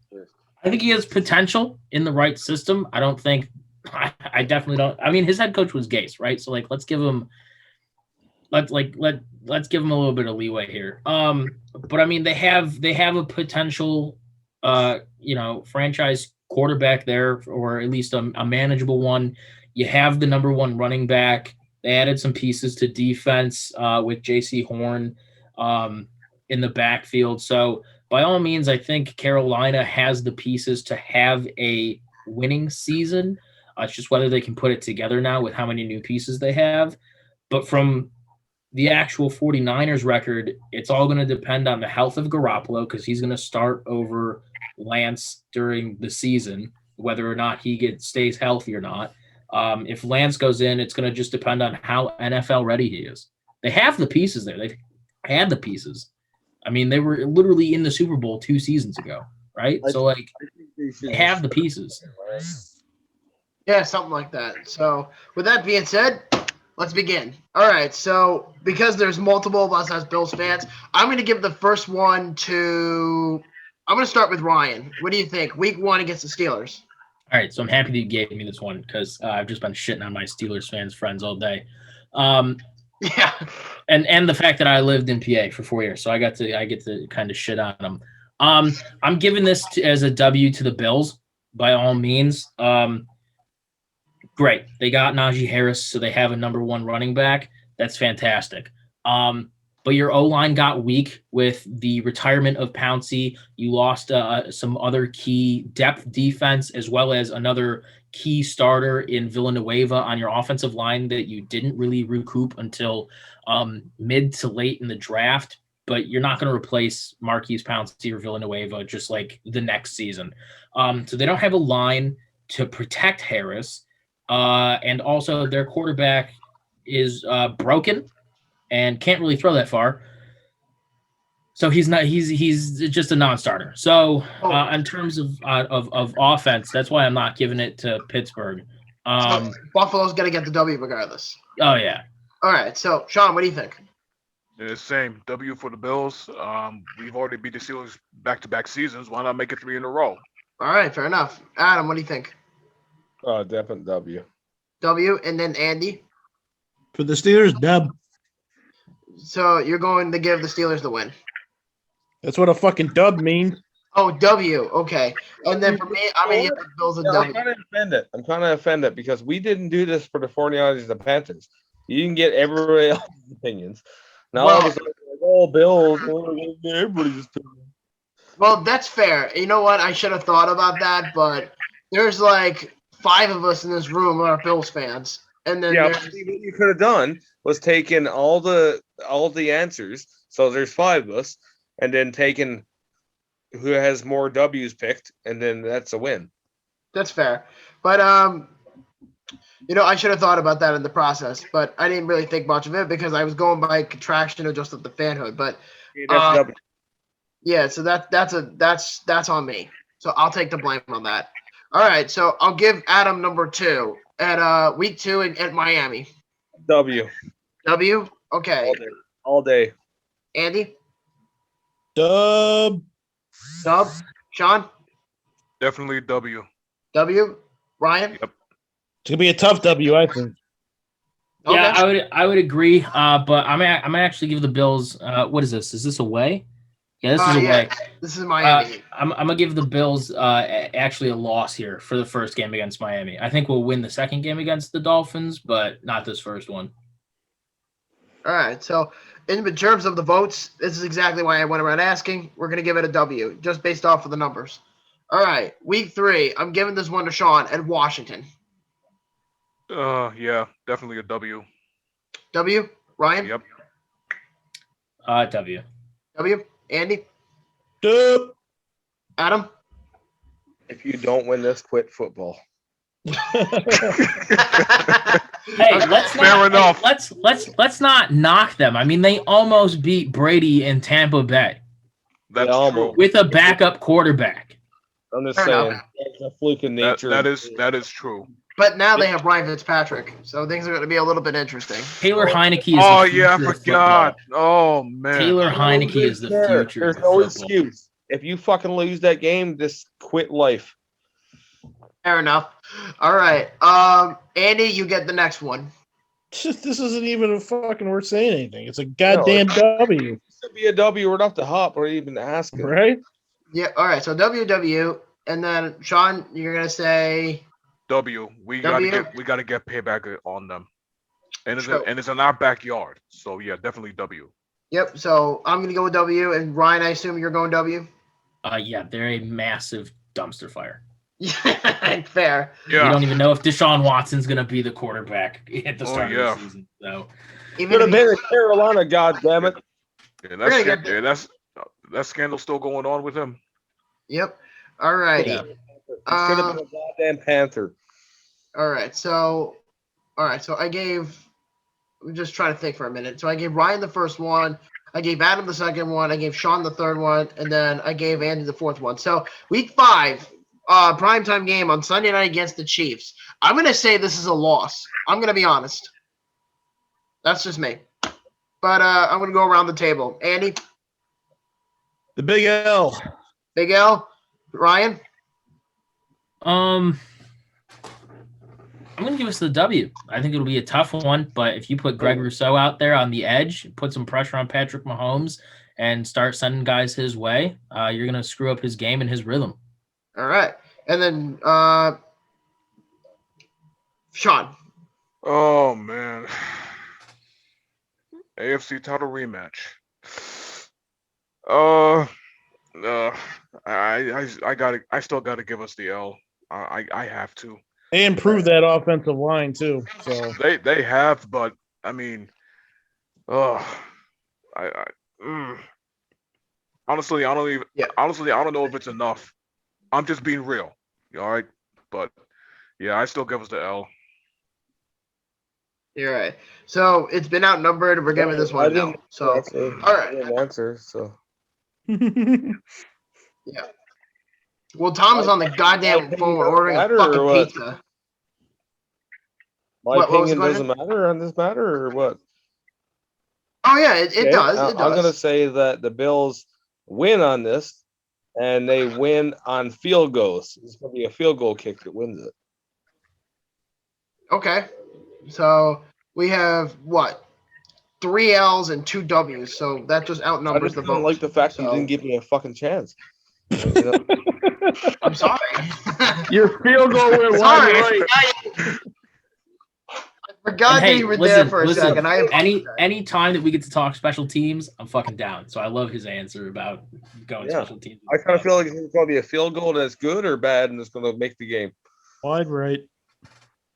I think he has potential in the right system. I don't think. I definitely don't. I mean, his head coach was Gase, right? So like, let's give him. Let's give him a little bit of leeway here. But I mean, they have a potential, franchise quarterback there, or at least a manageable one. You have the number one running back. They added some pieces to defense with J.C. Horn in the backfield. So by all means, I think Carolina has the pieces to have a winning season. It's just whether they can put it together now with how many new pieces they have. But from the actual 49ers record, it's all going to depend on the health of Garoppolo because he's going to start over Lance during the season, whether or not he stays healthy or not. If Lance goes in, it's going to just depend on how NFL ready he is. They have the pieces there. They've had the pieces. I mean, they were literally in the Super Bowl 2 seasons ago, right? So, like, they have the pieces. Yeah, something like that. So, with that being said, let's begin. All right, so because there's multiple of us as Bills fans, I'm going to give the first one to – I'm going to start with Ryan. What do you think? Week 1 against the Steelers. All right, so I'm happy that you gave me this one because I've just been shitting on my Steelers friends all day. Yeah. And the fact that I lived in PA for 4 years, so I get to kind of shit on them. I'm giving this as a W to the Bills by all means. Great. They got Najee Harris, so they have a number one running back. That's fantastic. But your O-line got weak with the retirement of Pouncey. You lost some other key depth defense as well as another key starter in Villanueva on your offensive line that you didn't really recoup until mid to late in the draft. But you're not going to replace Marquise Pouncey or Villanueva just like the next season. So they don't have a line to protect Harris. And also their quarterback is broken and can't really throw that far. So he's just a non-starter. So in terms of offense, that's why I'm not giving it to Pittsburgh. So Buffalo's going to get the W regardless. Oh, yeah. All right. So, Sean, what do you think? Yeah, same. W for the Bills. We've already beat the Steelers back-to-back seasons. Why not make it 3 in a row? All right. Fair enough. Adam, what do you think? Definitely W. W, and then Andy? For the Steelers, dub. So you're going to give the Steelers the win. That's what a fucking dub means. Oh, W. Okay. And then for me, I'm going to give the Bills a W. I'm trying to offend it because we didn't do this for the 49ers and the Panthers. You didn't get everybody else's opinions. Now all of a sudden, Bills. Everybody just. Well, that's fair. You know what? I should have thought about that, but there's like 5 of us in this room are Bills fans. And then what you could have done was taken all the answers. So there's 5 of us, and then taken who has more W's picked, and then that's a win. That's fair. But I should have thought about that in the process, but I didn't really think much of it because I was going by contraction of just of the fanhood. But yeah, so that's on me. So I'll take the blame on that. All right, so I'll give Adam number 2 at week 2 at Miami. W. W? Okay. All day. Andy? Dub. Dub? Sean? Definitely W. W? Ryan? Yep. It's gonna be a tough W, I think. Okay. Yeah, I would agree. But I'm gonna actually give the Bills. What is this? Is this away? Yeah, this is away. This is Miami. I'm gonna give the Bills actually a loss here for the first game against Miami. I think we'll win the second game against the Dolphins, but not this first one. All right. So in terms of the votes, this is exactly why I went around asking. We're going to give it a W, just based off of the numbers. All right. Week 3, I'm giving this one to Sean at Washington. Yeah, definitely a W. W? Ryan? Yep. W. W? Andy? Duh. Adam? If you don't win this, quit football. Hey, let's Fair not enough. let's not knock them. I mean, they almost beat Brady in Tampa Bay That's Yeah, true. almost. with a backup quarterback. I'm just Fair saying, enough. it's a fluke in That, nature. that is true. But now they have Ryan Fitzpatrick, so things are going to be a little bit interesting. Taylor Heineke is Oh the future yeah, I of forgot. football. Oh man. Taylor Heineke is the future There's of no football. excuse. If you fucking lose that game, just quit life. Fair enough. All right. Andy, you get the next one. This isn't even a fucking worth saying anything. It's a goddamn W, It should be a W. We're not the hop or even asking. right? Yeah. All right. So WW, and then Sean, you're going to say W. We W. gotta get payback on them. And Sure. it's in our backyard. So yeah, definitely W. Yep. So I'm going to go with W, and Ryan, I assume you're going W. Yeah, they're a massive dumpster fire. Fair. We Yeah. don't even know if Deshaun Watson's going to be at the Oh, start yeah. of the season. So Even Could have if been in Carolina, goddammit. Yeah, gonna get there. that scandal still going on with him. Yep. All righty. Yeah. It should have been a goddamn Panther. All right. So I gave. I'm just trying to think for a minute. So I gave Ryan the first one. I gave Adam the second one. I gave Sean the third one, and then I gave Andy the fourth one. So week 5, primetime game on Sunday night against the Chiefs. I'm gonna say this is a loss. I'm gonna be honest. That's just me. But I'm gonna go around the table. Andy, The big L. Big L, Ryan. I'm going to give us the W. I think it'll be a tough one, but if you put Greg Rousseau out there on the edge, put some pressure on Patrick Mahomes, and start sending guys his way, you're going to screw up his game and his rhythm. All right, and then Sean. Oh man. AFC title rematch. I still gotta give us the L. I have to. They improved that offensive line too. So They have, but I mean, honestly, I don't even. Yeah. Honestly, I don't know if it's enough. I'm just being real. All right, but yeah, I still give us the L. You're right. So it's been outnumbered. We're giving this one now. So all right. I didn't answer. So Yeah. Well, Tom is on the goddamn phone ordering a Matter or fucking what? pizza. my What was opinion the doesn't matter on this matter, or what? Oh yeah, it Okay, does. I'm It does. gonna say that the Bills win on this, and they win on field goals. It's gonna be a field goal kick that wins it. Okay. So we have what? 3 L's and 2 W's. So that just I outnumbers just the don't vote. like the fact that you So- didn't give me a fucking chance. You know? I'm sorry. your field goal went Sorry. wide right. I forgot And hey, that you were listen, there for a listen, second. I any time that we get to talk special teams, I'm fucking down. So I love his answer about going Yeah. special teams. I kind of feel like it's going to be a field goal that's good or bad, and it's going to make the game. Wide right.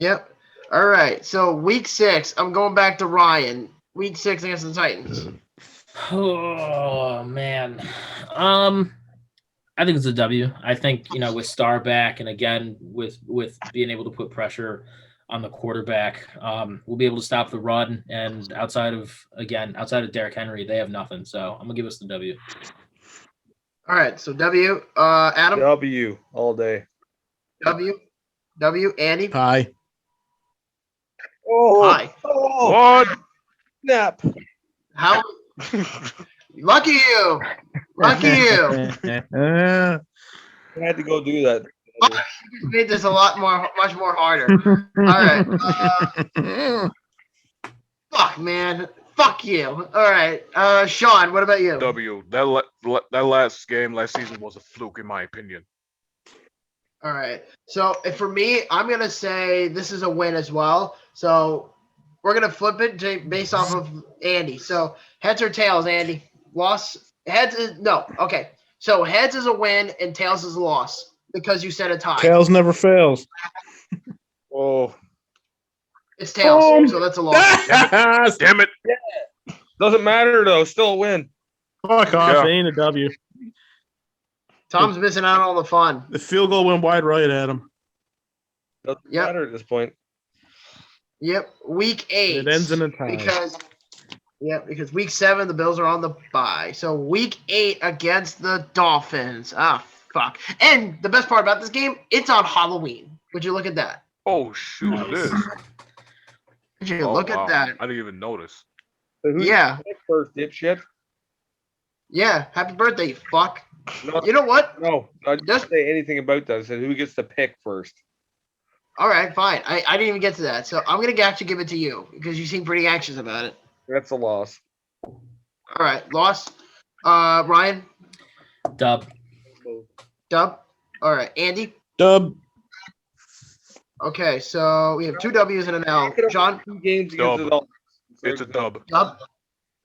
Yep. All right. So week 6, I'm going back to Ryan. Week 6 against the Titans. Oh man. I think it's a W. I think, with Starr back and again with being able to put pressure on the quarterback, we'll be able to stop the run. And outside of Derrick Henry, they have nothing. So I'm gonna give us the W. All right. So W. Adam. W all day. W. Andy. Hi. Oh, Hi. oh, What? How? snap. Lucky you. Lucky you. Uh, I had to go do that. You made this much more harder. All right. Fuck, man. Fuck you. All right. Sean, what about you? W. That last season was a fluke, in my opinion. All right. So for me, I'm gonna say this is a win as well. So we're gonna flip it based off of Andy. So heads or tails, Andy? Loss. Heads is no. Okay. So heads is a win and tails is a loss because you said a tie. Tails never fails. Oh, It's tails, Boom. so that's a loss. Damn it. doesn't matter though. Still a win. Fuck off. Yeah. It ain't a W. Tom's missing out on all the fun. The field goal went wide right at him. Doesn't Yep. matter at this point. Yep. Week 8. It ends in a tie. Because week 7 the Bills are on the bye. So week 8 against the Dolphins. Ah, fuck. And the best part about this game, it's on Halloween. Would you look at that? Oh shoot, it is. Would you Oh, look wow. at that? I didn't even notice. So who's Yeah. the first dipshit? Yeah. Happy birthday, you fuck. No, You know what? no, I didn't Just- say anything about that. I said who gets to pick first. All right, fine. I didn't even get to that. So I'm going to actually give it to you because you seem pretty anxious about it. That's a loss. All right. Loss. Ryan? Dub. Dub? All right. Andy? Dub. Okay, so we have 2 W's and an L. John? 2 games Dub. against the Dolphins. It's a dub. Dub?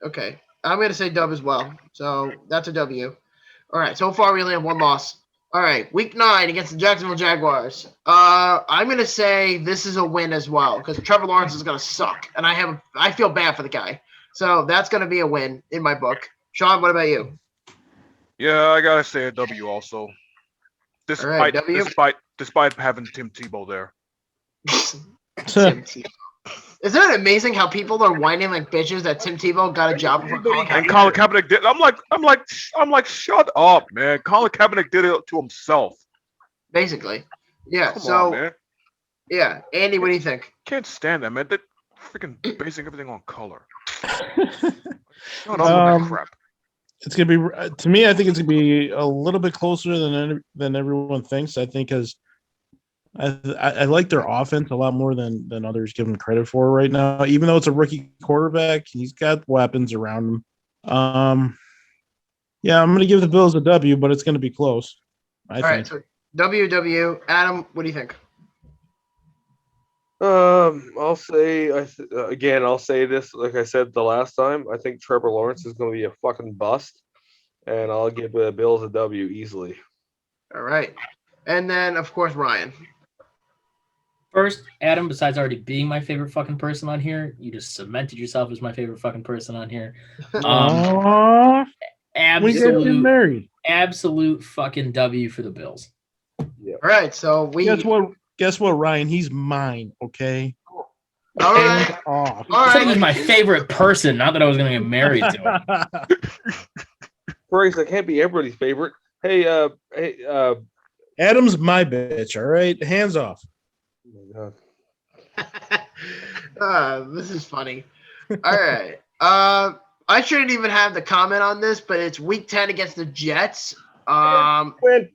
Okay. I'm going to say dub as well. So that's a W. All right. So far, we only have 1 loss. All right. Week 9 against the Jacksonville Jaguars. I'm going to say this is a win as well because Trevor Lawrence is going to suck. And I feel bad for the guy. So that's going to be a win in my book. Sean, what about you? Yeah, I gotta say a W also. All Despite right, W. despite having Tim Tebow there. Isn't it amazing how people are whining like bitches that Tim Tebow got a job before Colin And Kaepernick? Colin Kaepernick did. I'm like, shut up, man. Colin Kaepernick did it to himself. Basically. Yeah. Come so on, man. yeah. Andy, what do you think? Can't stand that, man. They're freaking basing everything on color. Shut up with Um, that crap. It's gonna be to me. I think it's gonna be a little bit closer than everyone thinks. I think because I like their offense a lot more than others give them credit for right now. Even though it's a rookie quarterback, he's got weapons around him. Yeah, I'm gonna give the Bills a W, but it's gonna be close. I All think. right. So WW. Adam, what do you think? I'll say again. I'll say this like I said the last time. I think Trevor Lawrence is going to be a fucking bust, and I'll give the Bills a W easily. All right. And then of course Ryan. First, Adam, besides already being my favorite fucking person on here, you just cemented yourself as my favorite fucking person on here. Aww, we get married. Absolute fucking W for the Bills. All right. So we. Guess what, Ryan? He's mine. Okay. All right. Hands off. All I said he was right. my favorite person, not that I was going to get married to him. Bryce, I can't be everybody's favorite. Hey, Adam's my bitch. All right. Hands off. oh my God. This is funny. All right. I shouldn't even have the comment on this, but it's week 10 against the Jets. Win.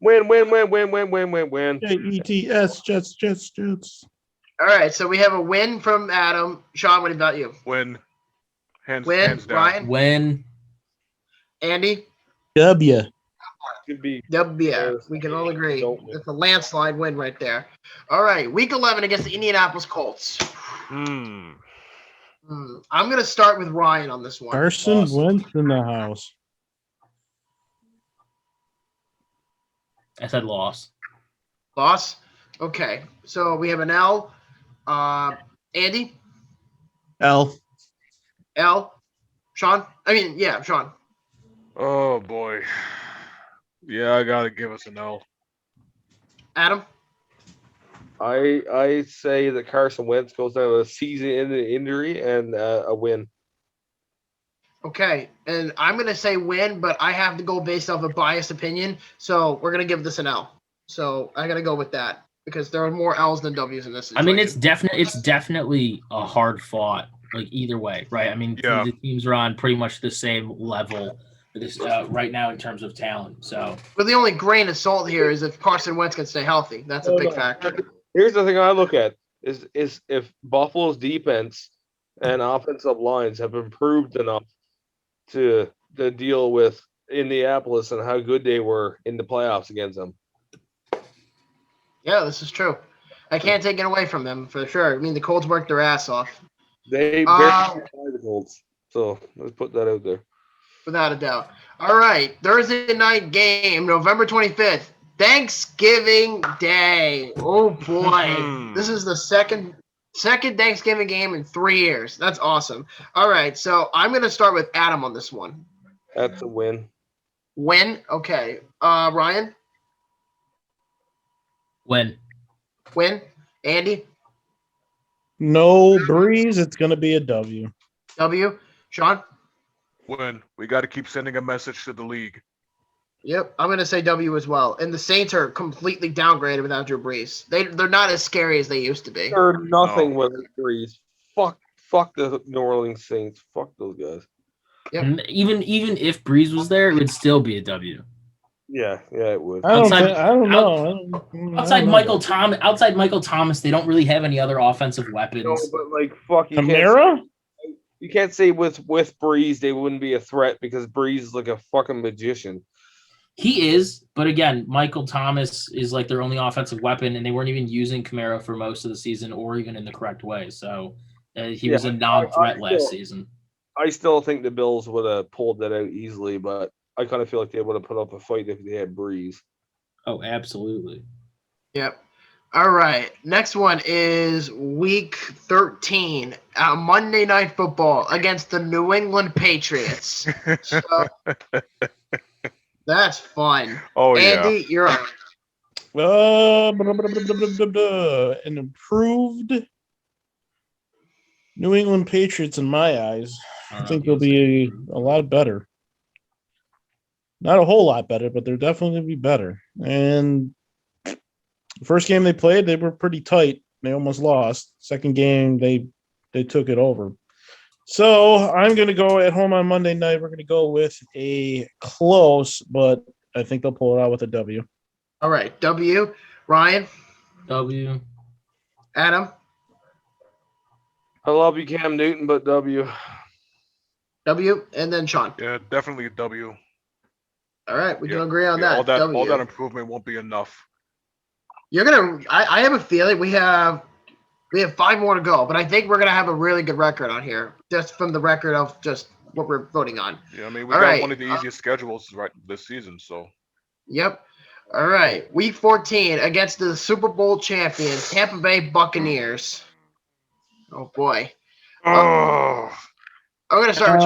Jets, Jets. All right, so we have a win from Adam. Sean, what about you? Win. Hands Win. down. Ryan? When Andy? W. Could be. W. We can all agree. It's a landslide win right there. All right, week 11 against the Indianapolis Colts. Hmm. I'm going to start with Ryan on this one. Carson Wentz in the house. I said loss. Loss? Okay, so we have an L. Andy? L. L. Sean? Sean. Oh boy. Yeah, I gotta give us an L. Adam? I say that Carson Wentz goes down with a season-ending injury and a win. Okay, and I'm going to say win, but I have to go based off a biased opinion, so we're going to give this an L. So I got to go with that because there are more L's than W's in this I mean, situation. it's definitely a hard fought, like either way, right? I mean, Yeah. the teams are on pretty much the same level right now in terms of talent. So But the only grain of salt here is if Carson Wentz can stay healthy. That's a big factor. Here's the thing I look at is if Buffalo's defense and offensive lines have improved enough to deal with Indianapolis and how good they were in the playoffs against them. Yeah, this is true. I can't take it away from them for sure. I mean, the Colts worked their ass off. They barely the Colts. So let's put that out there. Without a doubt. All right. Thursday night game, November 25th. Thanksgiving Day. Oh boy. This is the second Thanksgiving game in 3 years. That's awesome. All right. So I'm gonna start with Adam on this one. That's a win. Win? Okay. Ryan? Win. Win? Andy? No Breeze. It's going to be a W. W? Sean? When we got to keep sending a message to the league. Yep, I'm gonna say W as well. And the Saints are completely downgraded without Drew Brees. They're not as scary as they used to be. They're nothing with Breeze. Fuck the New Orleans Saints. Fuck those guys. Yep. And even if Breeze was there, it would still be a W. Yeah, it would. I don't know. Outside Michael Thomas, they don't really have any other offensive weapons. No, but like fuck, Kamara? You can't say with Breeze they wouldn't be a threat because Breeze is like a fucking magician. He is, but again, Michael Thomas is like their only offensive weapon, and they weren't even using Kamara for most of the season or even in the correct way. So he was a non-threat last season. I still think the Bills would have pulled that out easily, but I kind of feel like they would have put up a fight if they had Breeze. Oh, absolutely. Yep. All right. Next one is Week 13, Monday Night Football against the New England Patriots. So, that's fun. Oh, Andy, you're up. An improved New England Patriots in my eyes. I think they'll be a lot better. Not a whole lot better, but they're definitely going to be better. And the first game they played, they were pretty tight. They almost lost. Second game, they took it over. So I'm going to go at home on Monday night. We're going to go with a close, but I think they'll pull it out with a W. All right. W. Ryan? W. Adam? I love you, Cam Newton, but W. W. And then Sean. Yeah, definitely a W. All right. We can agree on that. All that improvement won't be enough. You're going to – I have a feeling we have 5 more to go, but I think we're going to have a really good record on here just from the record of just what we're voting on. Yeah, I mean, we got one of the easiest schedules right this season, so. Yep. All right. Week 14 against the Super Bowl champions, Tampa Bay Buccaneers. Oh, boy. I'm going to start with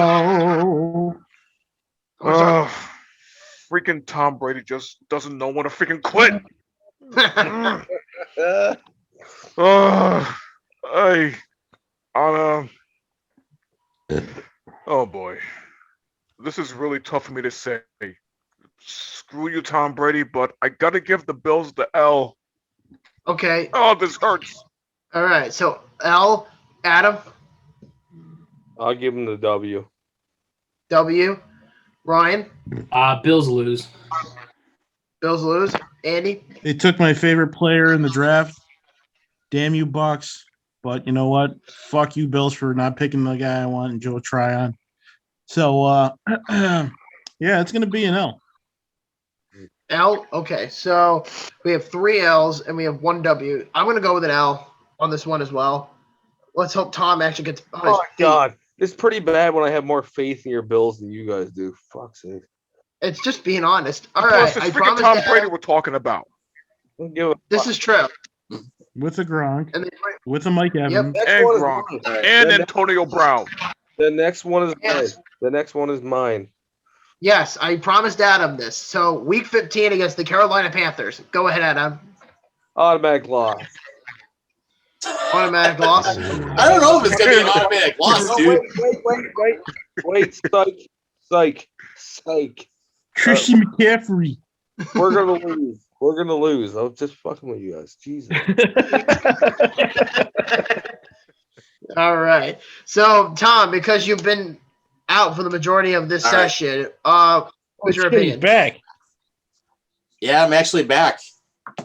Sean. Freaking Tom Brady just doesn't know when to freaking quit. Oh boy, this is really tough for me to say. Screw you, Tom Brady, but I gotta give the Bills the L. Okay. Oh, this hurts. All right. So L, Adam. I'll give him the W. W. Ryan. Bills lose. Bills lose. Andy. They took my favorite player in the draft. Damn you, Bucks. But you know what? Fuck you, Bills, for not picking the guy I want, Joe Tryon. So, yeah, it's going to be an L. L. Okay. So we have 3 L's and we have 1 W. I'm going to go with an L on this one as well. Let's hope Tom actually gets on his feet. God. It's pretty bad when I have more faith in your Bills than you guys do. Fuck's sake. It's just being honest. All Plus, right. it's freaking Tom Brady we're talking about. This is true. With a Gronk. And with a Mike Evans. Yep. And Gronk. And Antonio Brown. The next one is mine. The next one is mine. Yes, I promised Adam this. So Week 15 against the Carolina Panthers. Go ahead, Adam. Automatic loss. Automatic loss. I don't know if it's going to be an automatic loss, dude. Wait. Psych. Christian McCaffrey. We're going to lose. I'm just fucking with you guys. Jesus. All right. So, Tom, because you've been out for the majority of this session, what's your opinion? Back. Yeah, I'm actually back.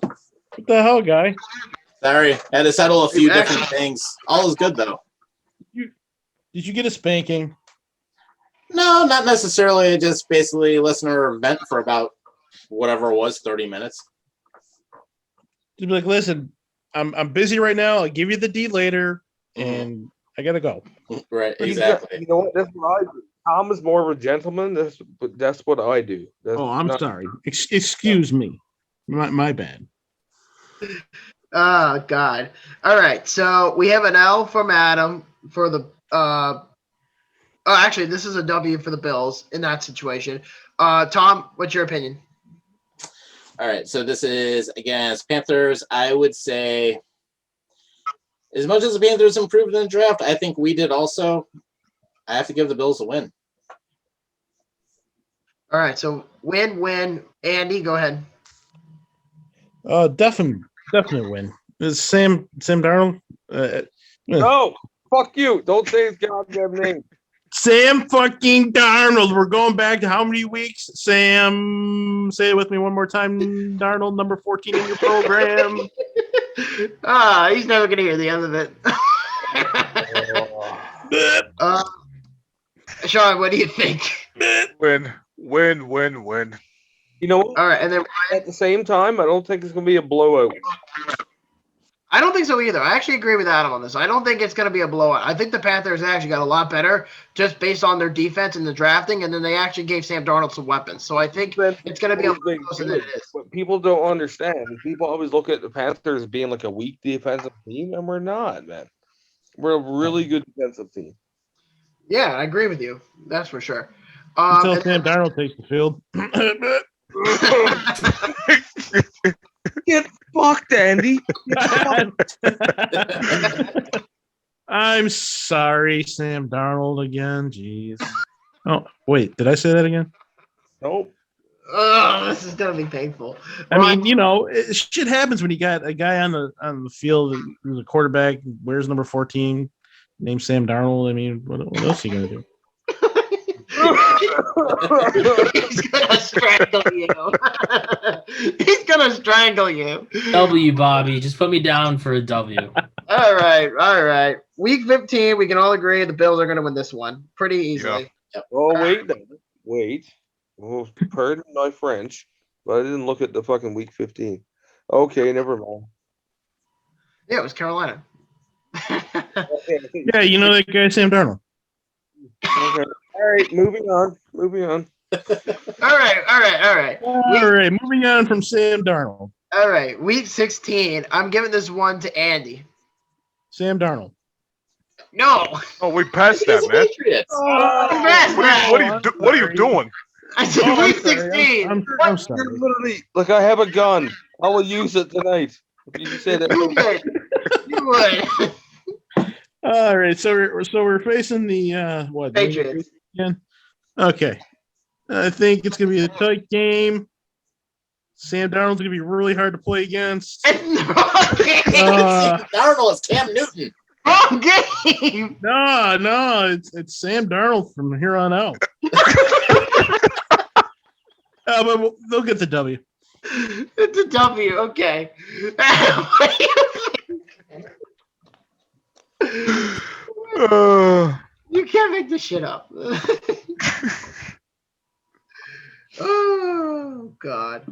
What the hell, guy? Sorry, had to settle a few different things. All is good, though. Did you get a spanking? No, not necessarily. Just basically listener vent for about whatever it was, 30 minutes. Just be like, listen, I'm busy right now. I'll give you the D later, and I gotta go. Right, He's got- exactly. you know what? That's what I do. Tom is more of a gentleman. That's what I do. That's Oh, I'm not- sorry. Excuse me. My bad. Oh God. All right. So we have an L from Adam for the actually this is a W for the Bills in that situation. Tom, what's your opinion? All right, so this is against Panthers. I would say, as much as the Panthers improved in the draft, I think we did also. I have to give the Bills a win. All right. So win. Andy, go ahead. Definite win. Is Sam Darnold? No, fuck you. Don't say his goddamn name. Sam fucking Darnold. We're going back to how many weeks? Sam, say it with me one more time. Darnold, number 14 in your program. He's never gonna hear the end of it. Sean, what do you think? Win. You know what? All right, and then At the same time, I don't think it's going to be a blowout. I don't think so either. I actually agree with Adam on this. I don't think it's going to be a blowout. I think the Panthers actually got a lot better just based on their defense and the drafting, and then they actually gave Sam Darnold some weapons. So I think it's going to be a lot closer than it is. What people don't understand is people always look at the Panthers as being like a weak defensive team, and we're not, man. We're a really good defensive team. Yeah, I agree with you. That's for sure. Until and Sam Darnold takes the field. Get fucked, Andy. I'm sorry, Sam Darnold again. Jeez. Oh, wait. Did I say that again? Nope. This is going to be painful. I mean, you know, shit happens when you got a guy on the field who's a quarterback, wears number 14, named Sam Darnold. I mean, what else are you going to do? He's gonna strangle you. He's gonna strangle you. W, Bobby. Just put me down for a W. All right. Week 15, we can all agree the Bills are gonna win this one pretty easily. Oh, wait. Well, pardon my French, but I didn't look at the fucking week 15. Okay, never mind. Yeah, it was Carolina. Yeah, you know that guy, Sam Darnold. Okay. All right, moving on. All right. All right, moving on from Sam Darnold. All right, week 16. I'm giving this one to Andy. Sam Darnold. No. Oh, we passed that, It's the man. Patriots. What are you doing? I said Oh, I'm week sorry. 16. I'm sorry. You're literally like I have a gun. I will use it tonight. You say that. You would. All right, so we're facing the what? Patriots. Again? Okay. I think it's gonna be a tight game. Sam Darnold's gonna be really hard to play against. Darnold is Cam Newton. Wrong game. No, it's Sam Darnold from here on out. But they'll get the W. It's a W. Okay. You can't make this shit up. Oh God,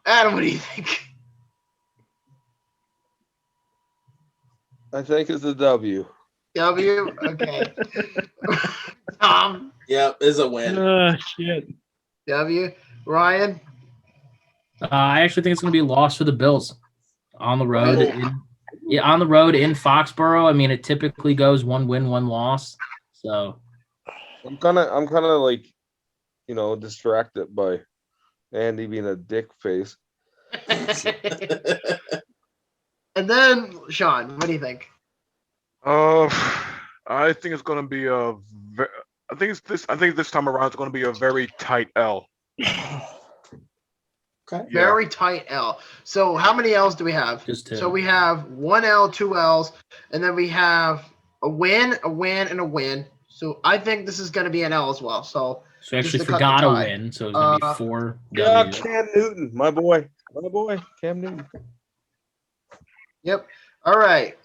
Adam, what do you think? I think it's a W. W. Okay. Tom. Yep, is a win. Shit. W. Ryan. I actually think it's going to be a loss for the Bills on the road. On the road in Foxborough. I mean, it typically goes 1 win, 1 loss. So I'm kind of like, you know, distracted by Andy being a dick face. And then Sean, what do you think? I think it's going to be I think this time around it's going to be a very tight L. Okay. Very tight L. So how many L's do we have? Just 2. So we have 1 L, 2 L's, and then we have a win, and a win. So I think this is going to be an L as well. So you actually just to cut forgot the a tie. win. So it's going to be 4 Yeah, W's. Cam Newton, my boy, Cam Newton. Yep. All right.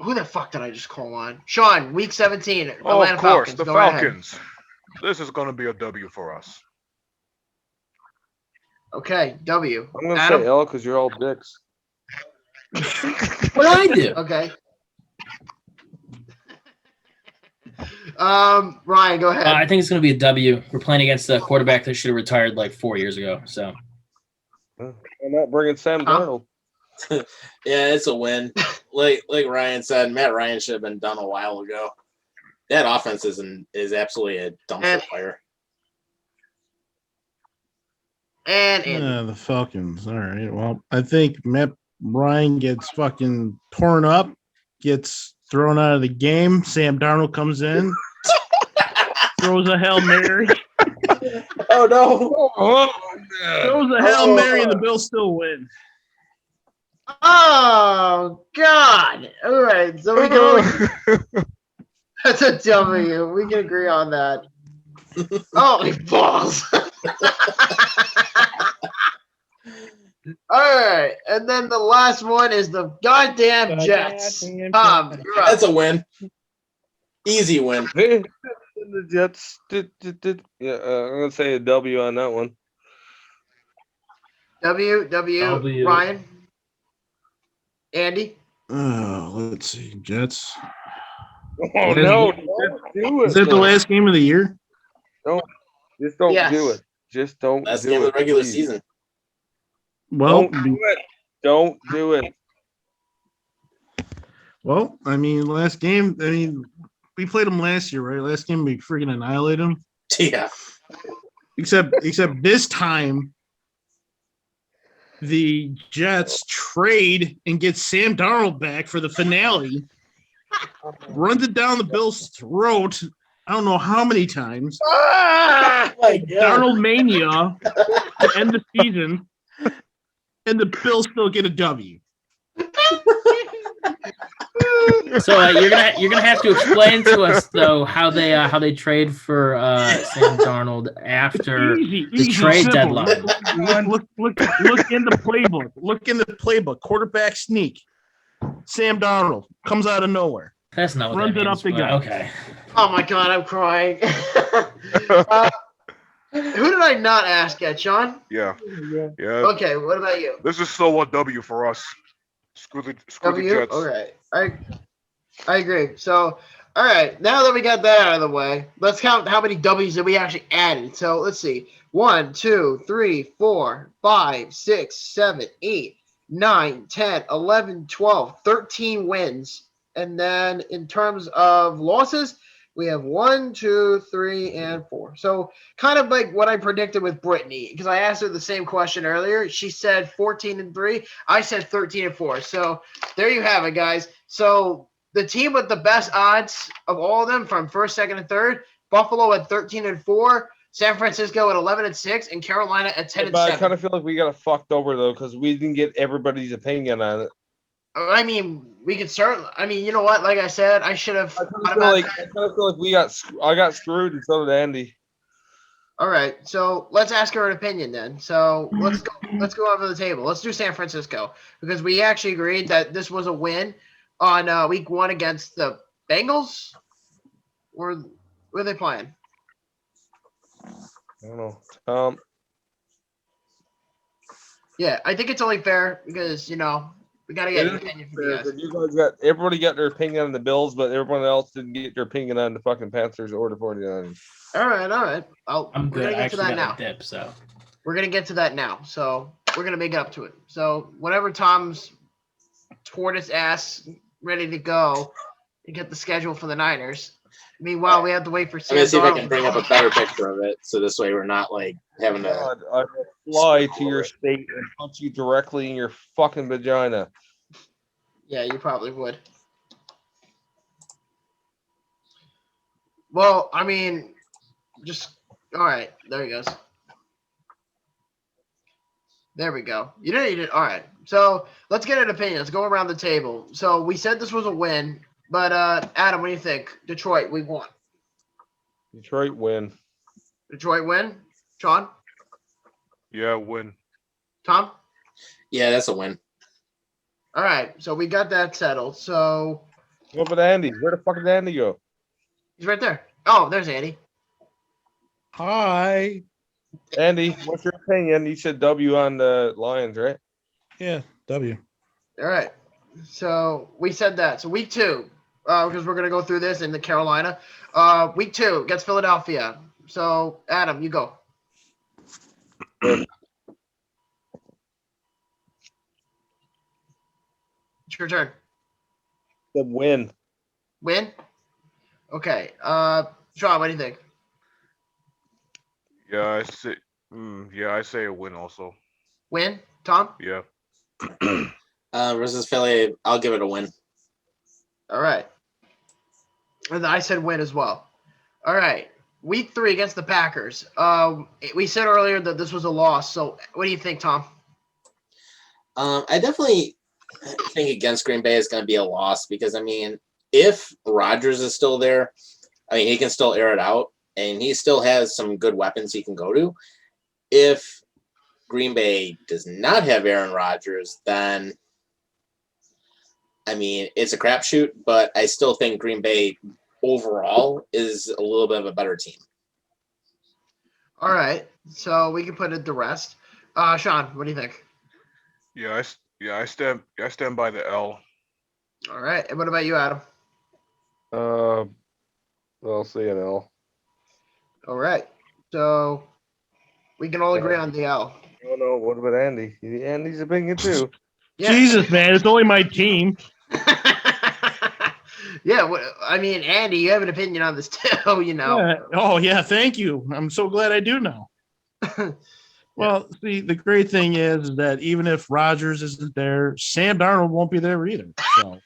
Who the fuck did I just call on? Sean, week 17. Oh, Atlanta of course, Falcons. the Go ahead. Falcons. This is going to be a W for us. Okay, W. I'm gonna Adam? say L because you're all dicks. What did I do? Okay. Ryan, go ahead. I think it's going to be a W. We're playing against a quarterback that should have retired like 4 years ago. So I'm not bringing Sam Darnold. Yeah, it's a win. Like Ryan said, Matt Ryan should have been done a while ago. That offense is absolutely a dumpster fire. And Andy. The Falcons. All right. Well, I think Matt Ryan gets fucking torn up, gets thrown out of the game. Sam Darnold comes in, throws a Hail Mary. Oh, no. Throws a Hail Mary, and the Bills still win. Oh, God. All right. So we go. That's a W. We can agree on that. Holy balls. All right. And then the last one is the goddamn Jets. Tom, you're up. That's a win. Easy win. The Jets yeah, I'm gonna say a W on that one. W. Ryan. Andy. Let's see. Jets. Oh no! Just do it. Is that the last game of the year? Just don't Yes. do it. Just don't. Last do game it, of the regular please. season. Well, Don't do it. Don't do it. well, I mean, last game. I mean, we played them last year, right? Last game we freaking annihilated them. Yeah. Except this time, the Jets trade and get Sam Darnold back for the finale. Runs it down the Bills' throat. I don't know how many times. Oh my God. Darnold mania to end the season, and the Bills still get a W. So you're gonna have to explain to us though how they trade for Sam Darnold after the trade simple. deadline. Look in the playbook. Look in the playbook. Quarterback sneak. Sam Darnold comes out of nowhere. That's not what Runs that it means, up the but gut. okay. Oh my God, I'm crying. Who did I not ask yet, Sean? Yeah. Okay, what about you? This is so a W for us. Screw the W? Jets. All right. I agree. So, all right, now that we got that out of the way, let's count how many W's that we actually added. So let's see. 1, 2, 3, 4, 5, 6, 7, 8, 9, 10, 11, 12, 13 wins. And then in terms of losses, we have 1, 2, 3, and 4. So kind of like what I predicted with Brittany, because I asked her the same question earlier. She said 14-3. I said 13-4. So there you have it, guys. So the team with the best odds of all of them from first, second, and third, Buffalo at 13-4, San Francisco at 11-6, and Carolina at 10-7. But I kind of feel like we got fucked over though because we didn't get everybody's opinion on it. I mean, we could certainly. I mean, you know what? Like I said, I should have. I kind of feel like I got screwed, and so did Andy. All right, so let's ask her an opinion then. So let's go over the table. Let's do San Francisco because we actually agreed that this was a win on week 1 against the Bengals. Where are they playing? I don't know. Yeah, I think it's only fair because we got to get an opinion from you guys. You guys everybody got their opinion on the Bills, but everyone else didn't get their opinion on the fucking Panthers or the 49ers. All right. I'm we're good. gonna I get to actually that now. got a dip, so We're gonna get to that now. So we're gonna make it up to it. So whenever Tom's tortoise ass ready to go to get the schedule for the Niners. Meanwhile, we have to wait for I'm Sam gonna see if I Darnold can bring up a better picture of it, so this way we're not like having to. God, I will fly to your state and punch you directly in your fucking vagina. Yeah, you probably would. Well, I mean, just all right. There he goes. There we go. You didn't need it. All right. So let's get an opinion. Let's go around the table. So we said this was a win, but Adam, what do you think? Detroit, we won. Detroit win. Detroit win. Sean, Yeah, win. Tom. Yeah, that's a win. All right. So we got that settled. So What about Andy? Where the fuck did Andy go? he's right there. Oh, there's Andy. Hi. Andy, what's your opinion? You said W on the Lions, right? Yeah, W. All right. So we said that. So week 2, because we're going to go through this in the Carolina. Week 2 against Philadelphia. So, Adam, you go. Win. It's your turn. The win. Win? Okay. Sean, what do you think? Yeah, I say a win also. Win? Tom? Yeah. Versus Philly, I'll give it a win. All right. And I said win as well. All right. Week 3 against the Packers. We said earlier that this was a loss. So what do you think, Tom? I definitely think against Green Bay is going to be a loss because, I mean, if Rodgers is still there, I mean, he can still air it out, and he still has some good weapons he can go to. If Green Bay does not have Aaron Rodgers, then, I mean, it's a crapshoot, but I still think Green Bay overall is a little bit of a better team. All right. So we can put it to rest. Sean, what do you think? Yeah, I stand by the L. All right. And what about you, Adam? I'll say an L. All right. So we can all agree on the L. Oh no, what about Andy? Andy's opinion too. Yeah. Jesus, man, it's only my team. Yeah. I mean, Andy, you have an opinion on this too, you know. Yeah. Oh, yeah, thank you. I'm so glad I do now. Well, see, the great thing is that even if Rodgers isn't there, Sam Darnold won't be there either. So,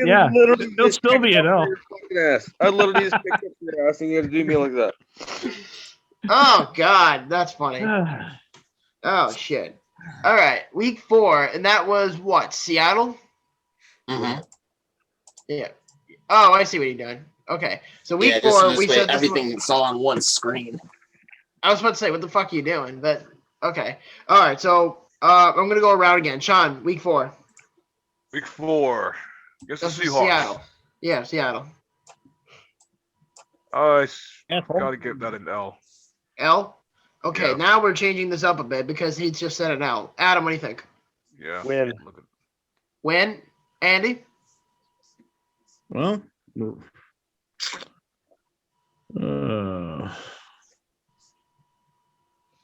yeah, he'll still be an L. I literally just picked up your ass and you had to do me like that. Oh, God. That's funny. Oh, shit. All right. Week 4. And that was what? Seattle? Mm-hmm. Yeah. Oh, I see what you're doing. Okay. So week 4, we said everything's all on one screen. I was about to say, what the fuck are you doing? But okay. All right. So I'm gonna go around again. Sean, week 4. Week 4. Guess the That's for Seahawks. Seattle. Yeah, Seattle. I gotta give that an L. L? Okay, Yeah. now we're changing this up a bit because he just said an L. Adam, what do you think? Yeah. Win. Win? Andy? Well,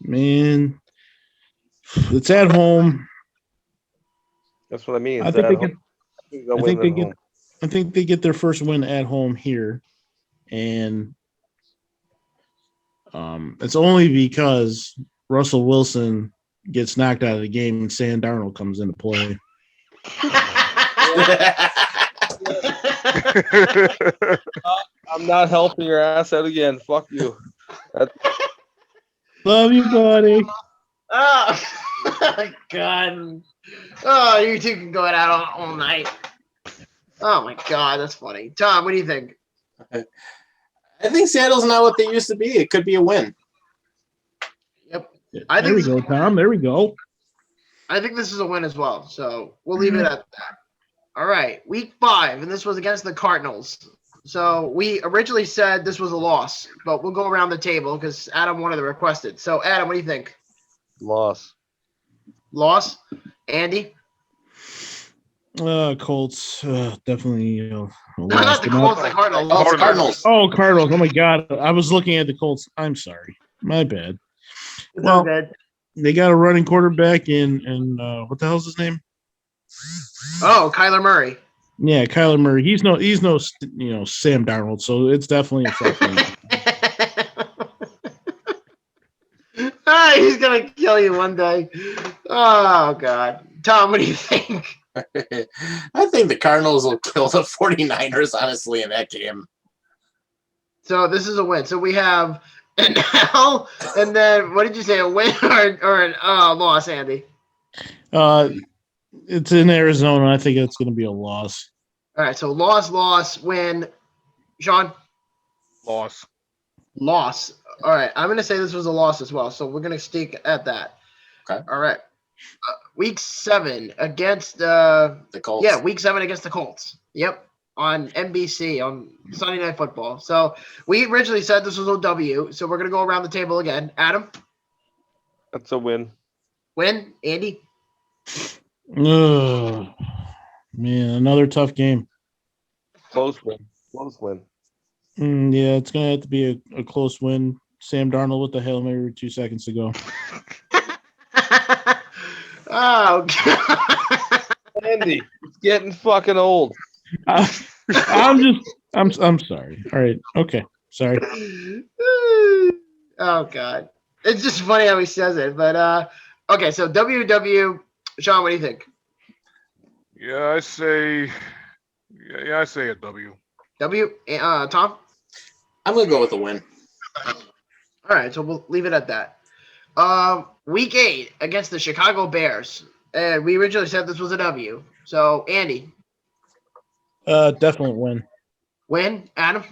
man, it's at home. That's what I mean. I think they get their first win at home here, and it's only because Russell Wilson gets knocked out of the game and Sam Darnold comes into play. I'm not helping your ass out again. Fuck you. Love you, buddy. Oh, my God. Oh, you two can go it out all night. Oh, my God. That's funny. Tom, what do you think? I think Seattle's not what they used to be. It could be a win. Yep. There we go, Tom. There we go. I think this is a win as well. So we'll leave it at that. All right. Week 5, and this was against the Cardinals. So we originally said this was a loss, but we'll go around the table because Adam wanted to request it. So, Adam, what do you think? Loss. Loss? Andy? Colts. Definitely. No, not the Colts, the Cardinals. Oh, Cardinals. Oh, Cardinals. Oh, my God. I was looking at the Colts. I'm sorry. My bad. It's Well, all good. they got a running quarterback in what the hell's his name? Oh, Kyler Murray. Yeah, Kyler Murray. He's no Sam Darnold, so it's definitely a fucking. He's gonna kill you one day. Oh God. Tom, what do you think? I think the Cardinals will kill the 49ers, honestly, in that game. So this is a win. So we have an L, and then what did you say? A win or an loss, Andy? It's in Arizona. I think it's going to be a loss. All right. So loss, win. Sean? Loss. Loss. All right. I'm going to say this was a loss as well. So we're going to stick at that. Okay. All right. Week 7 against The Colts. Yeah, week 7 against the Colts. Yep. On NBC on Sunday Night Football. So we originally said this was a W. So we're going to go around the table again. Adam? That's a win. Win. Andy? Oh, man, another tough game. Close win. Close win. Yeah, it's gonna have to be a close win. Sam Darnold with the Hail Mary 2 seconds ago. Oh, God. Andy, it's getting fucking old. I'm sorry. All right. Okay. Sorry. Oh, God. It's just funny how he says it. But, okay, so WW. Sean, what do you think? Yeah, I say a W. W. Tom? I'm going to go with a win. All right, so we'll leave it at that. Week 8 against the Chicago Bears. And we originally said this was a W. So, Andy. Definitely win. Win. Adam?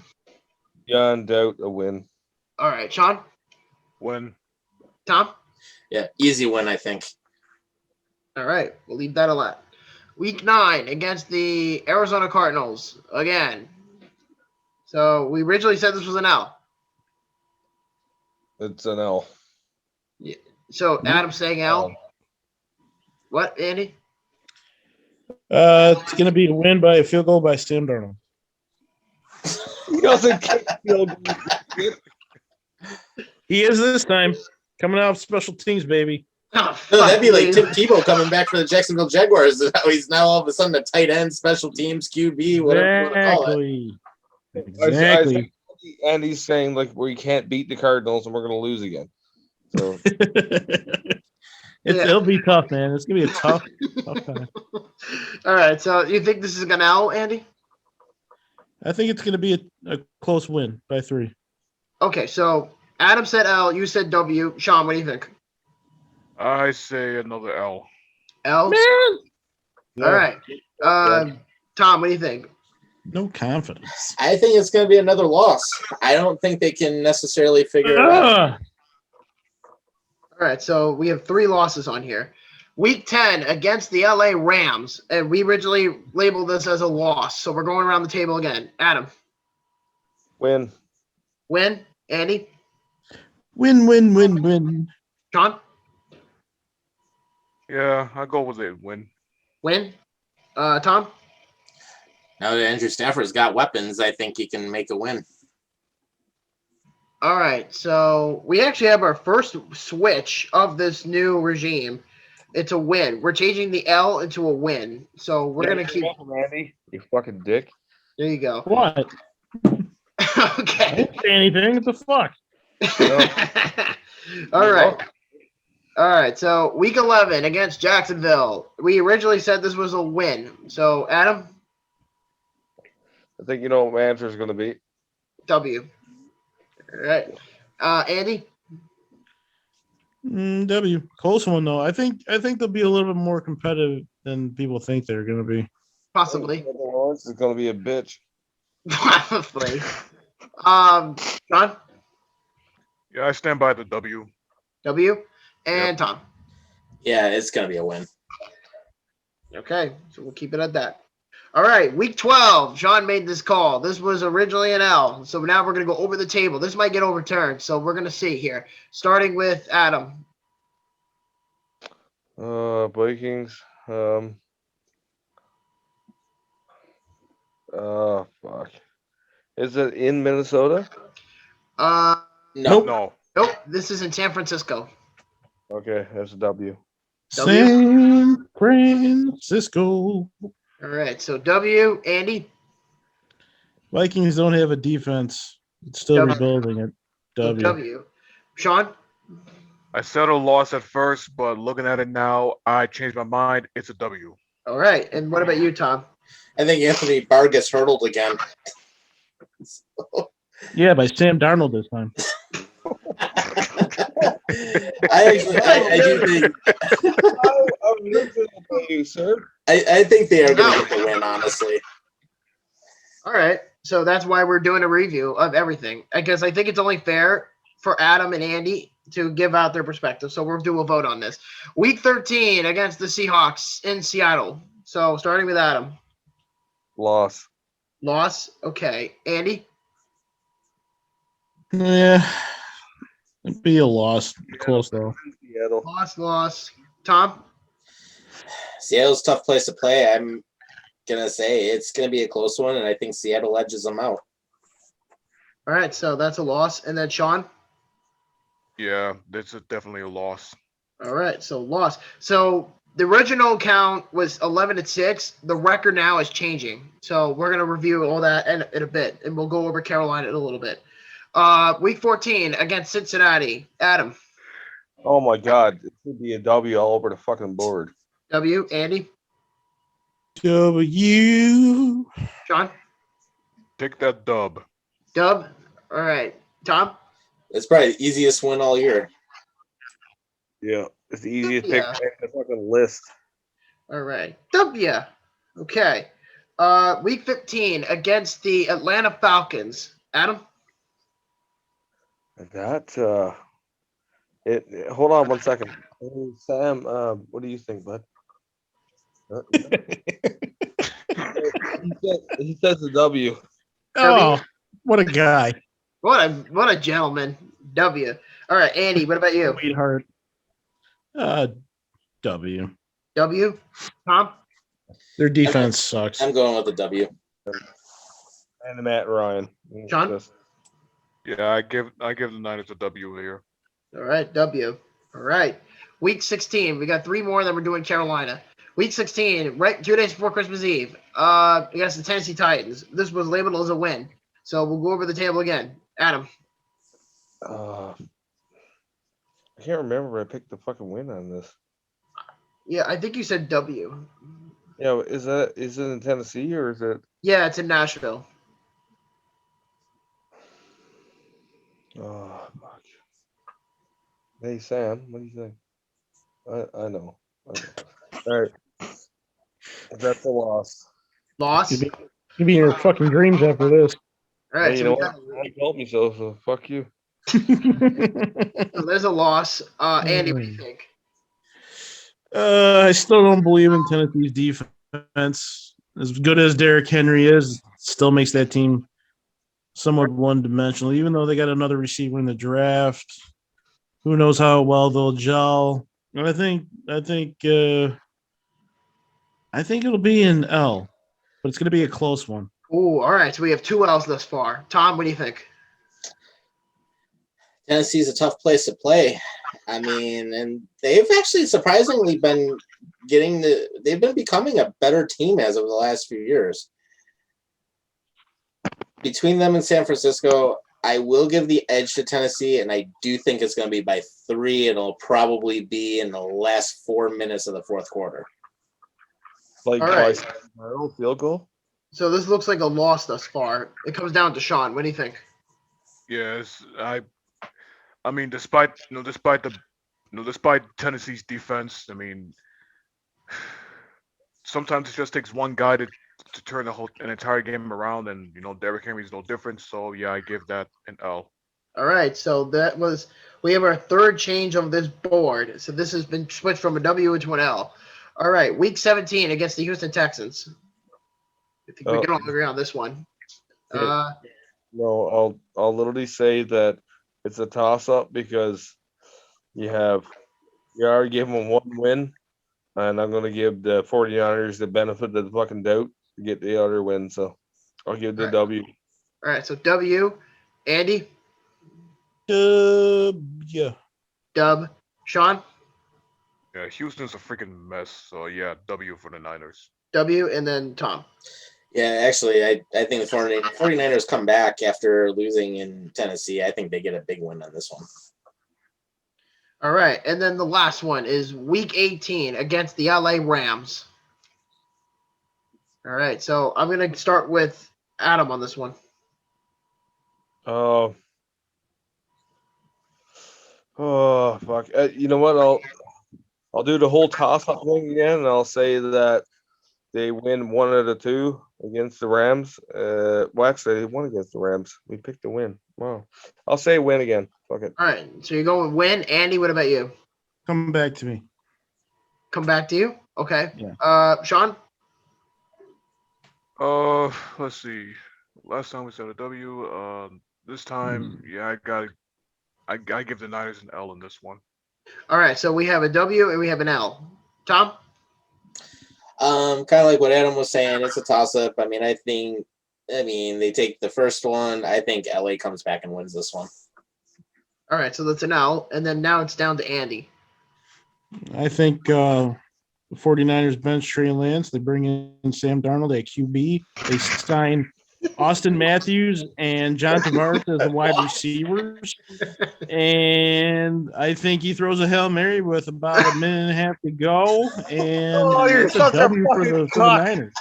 Beyond doubt, a win. All right, Sean? Win. Tom? Yeah, easy win, I think. All right, we'll leave that alone. Week 9 against the Arizona Cardinals again. So we originally said this was an L. It's an L. So Adam's saying L. What, Andy? It's gonna be a win by a field goal by Sam Darnold. He doesn't kick field goals. He is this time. Coming out of special teams, baby. Oh, No, that'd be like me. Tim Tebow coming back for the Jacksonville Jaguars. How he's now all of a sudden a tight end, special teams, QB, whatever you want to call it. Exactly. I think Andy's saying like we can't beat the Cardinals and we're gonna lose again. So It'll be tough, man. It's gonna be a tough time. All right, so you think this is an L, Andy? I think it's gonna be a close win by 3. Okay, so Adam said L, you said W. Sean, what do you think? I say another L. L? All right. Tom, what do you think? No confidence. I think it's going to be another loss. I don't think they can necessarily figure it out. All right, so we have 3 losses on here. Week 10 against the LA Rams, and we originally labeled this as a loss, so we're going around the table again. Adam, win. win. Andy, Win. Sean, Yeah, I'll go with it. Win. win. Tom, Now that Andrew Stafford's got weapons, I think he can make a win. all right, so we actually have our first switch of this new regime. It's a win. We're changing the L into a win, so we're going to keep – Andy, you fucking dick. there you go. What? I Okay. didn't say anything. What the fuck? All right. All right, so week 11 against Jacksonville. We originally said this was a win. So, Adam, I think you know what my answer is going to be. W. All right. Andy, W. Close one though. I think they'll be a little bit more competitive than people think they're going to be. possibly. This is going to be a bitch. Probably. John, Yeah, I stand by the W. W, and Tom. Yeah, it's going to be a win. Okay, so we'll keep it at that. All right, week 12. Sean made this call. This was originally an L, so now we're going to go over the table. This might get overturned, so we're going to see here. Starting with Adam. Vikings. Fuck. Is it in Minnesota? No. No. Nope. This is in San Francisco. Okay, that's a W. W? San Francisco. All right, so W, Andy. Vikings don't have a defense. It's still W. rebuilding it. W. W. Sean. I said a loss at first, but looking at it now, I changed my mind. It's a W. All right, and what about you, Tom? I think Anthony Barr gets hurdled again. Yeah, by Sam Darnold this time. I do think I'm listening to you, sir. I think they are going to get the win, honestly. All right, so that's why we're doing a review of everything, because I think it's only fair for Adam and Andy to give out their perspective. So we'll do a vote on this. Week 13 against the Seahawks in Seattle. So starting with Adam. Loss. Loss. Okay. Andy? Yeah. It'd be a loss. Close though. Seattle. Loss. Tom? Seattle's a tough place to play. gonna say it's gonna be a close one, and I think Seattle edges them out. All right, so that's a loss. And then Sean? Yeah, this is definitely a loss. All right, so loss. So the original count was 11-6. The record now is changing. So we're going to review all that in a bit, and we'll go over Carolina in a little bit. Week 14 against Cincinnati. Adam. Oh my God, it should be a W all over the fucking board. W. Andy. W. Sean. Take that dub. Dub. All right. Tom. It's probably the easiest win all year. Yeah, it's the easiest Yeah. pick in the fucking list. All right. W. Okay. Week 15 against the Atlanta Falcons. Adam. That hold on 1 second. Hey, Sam, what do you think, bud? He says the W. Oh, what a guy. What a gentleman. W. All right, Andy, what about you? Sweetheart. W. W. Tom? Their defense sucks. I'm going with the W. And Matt Ryan. Sean? Yeah, I give the Niners a W here. All right, W. All right. Week 16. We got 3 more, then we're doing Carolina. Week 16, right 2 days before Christmas Eve, against the Tennessee Titans. This was labeled as a win. So we'll go over the table again. Adam. I can't remember. I picked the fucking win on this. Yeah, I think you said W. Yeah, is it in Tennessee or is it? Yeah, it's in Nashville. Oh fuck. Hey Sam, what do you think? I know. All right. That's a loss. Loss. You'll be in your fucking dreams after this. All right, Hey, you so, know we what? got, I told me so fuck you. so there's a loss. Andy, what do you think? I still don't believe in Tennessee's defense. As good as Derrick Henry is, still makes that team somewhat one-dimensional. Even though they got another receiver in the draft, who knows how well they'll gel? I think it'll be an L, but it's going to be a close one. Oh, all right. So we have 2 L's thus far. Tom, what do you think? Tennessee's a tough place to play. I mean, and they've actually surprisingly been they've been becoming a better team as of the last few years. Between them and San Francisco, I will give the edge to Tennessee, and I do think it's going to be by 3, and it'll probably be in the last 4 minutes of the fourth quarter. Like All right. by field goal. So this looks like a loss thus far. It comes down to Sean. What do you think? Yes, I mean, despite Tennessee's defense, I mean, sometimes it just takes one guy to turn an entire game around, and Derrick Henry's no different. So yeah, I give that an L. All right. So we have our 3rd change of this board. So this has been switched from a W into an L. All right. Week 17 against the Houston Texans. I think we can all agree on this one. No, I'll literally say that it's a toss-up because you already gave them 1 win, and I'm going to give the 49ers the benefit of the fucking doubt to get the other win. So I'll give the All right. W. All right. So W. Andy. Yeah. Dub. Sean. Yeah, Houston's a freaking mess. So yeah, W for the Niners. W. And then Tom. Yeah, actually, I think the 49ers come back after losing in Tennessee. I think they get a big win on this one. All right. And then the last one is week 18 against the LA Rams. All right. So I'm going to start with Adam on this one. Oh fuck! You know what? I'll do the whole toss-up thing again, and I'll say that they win 1 out of 2 against the Rams. Well, actually, they won against the Rams. We picked the win. Wow. I'll say win again. Fuck it. All right. So you're going win. Andy, what about you? Come back to me. Come back to you. Okay. Yeah. Sean. Let's see. Last time we said a W. This time, yeah, I give the Niners an L in this one. All right. So we have a W and we have an L. Tom. Kind of like what Adam was saying. It's a toss-up. I mean, they take the first one. I think LA comes back and wins this one. All right, so that's an L, and then now it's down to Andy. I think the 49ers bench Trey Lance. They bring in Sam Darnold at QB. They sign Austin Matthews and John Tavares as the wide receivers. And I think he throws a Hail Mary with about a minute and a half to go. And you're it's a such a W for fucking the cock. Niners.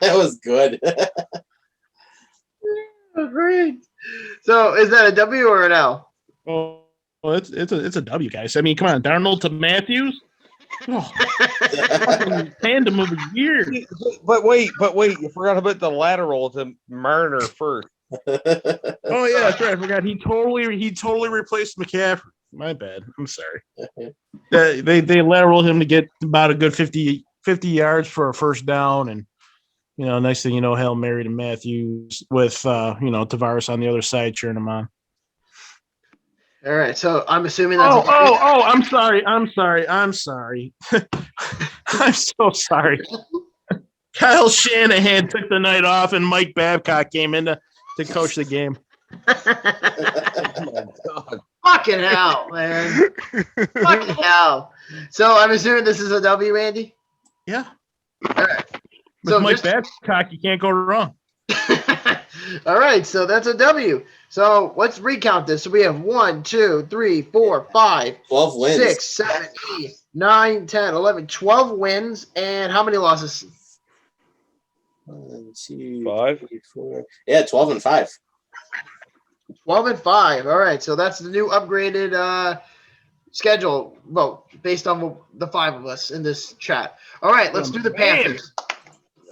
That was good. Great. So is that a W or an L? Oh, it's a W, guys. I mean, come on, Darnold to Matthews. Oh, fucking tandem of the year. But wait, you forgot about the lateral to Marner first. Oh yeah, that's right. I forgot. He totally replaced McCaffrey. My bad. I'm sorry. They lateral him to get about a good 50 yards for a first down, and next thing you know, Hail Mary to Matthews with Tavares on the other side cheering him on. All right, so I'm assuming that's I'm sorry. I'm so sorry. Kyle Shanahan took the night off, and Mike Babcock came in to coach the game. Oh my God. Fucking hell, man. Fucking hell. So I'm assuming this is a W, Andy? Yeah. All right. With So Mike Babcock, you can't go wrong. All right, so that's a W. So let's recount this. So we have 1, 2, 3, 4, 5, 12 wins. 6, 7, 8, 9, 10, 11, 12 wins. And how many losses? 1, 2, 5. 3, 4. Yeah, 12 and 5. 12 and 5. All right, so that's the new upgraded schedule vote based on the 5 of us in this chat. All right, let's do the Panthers.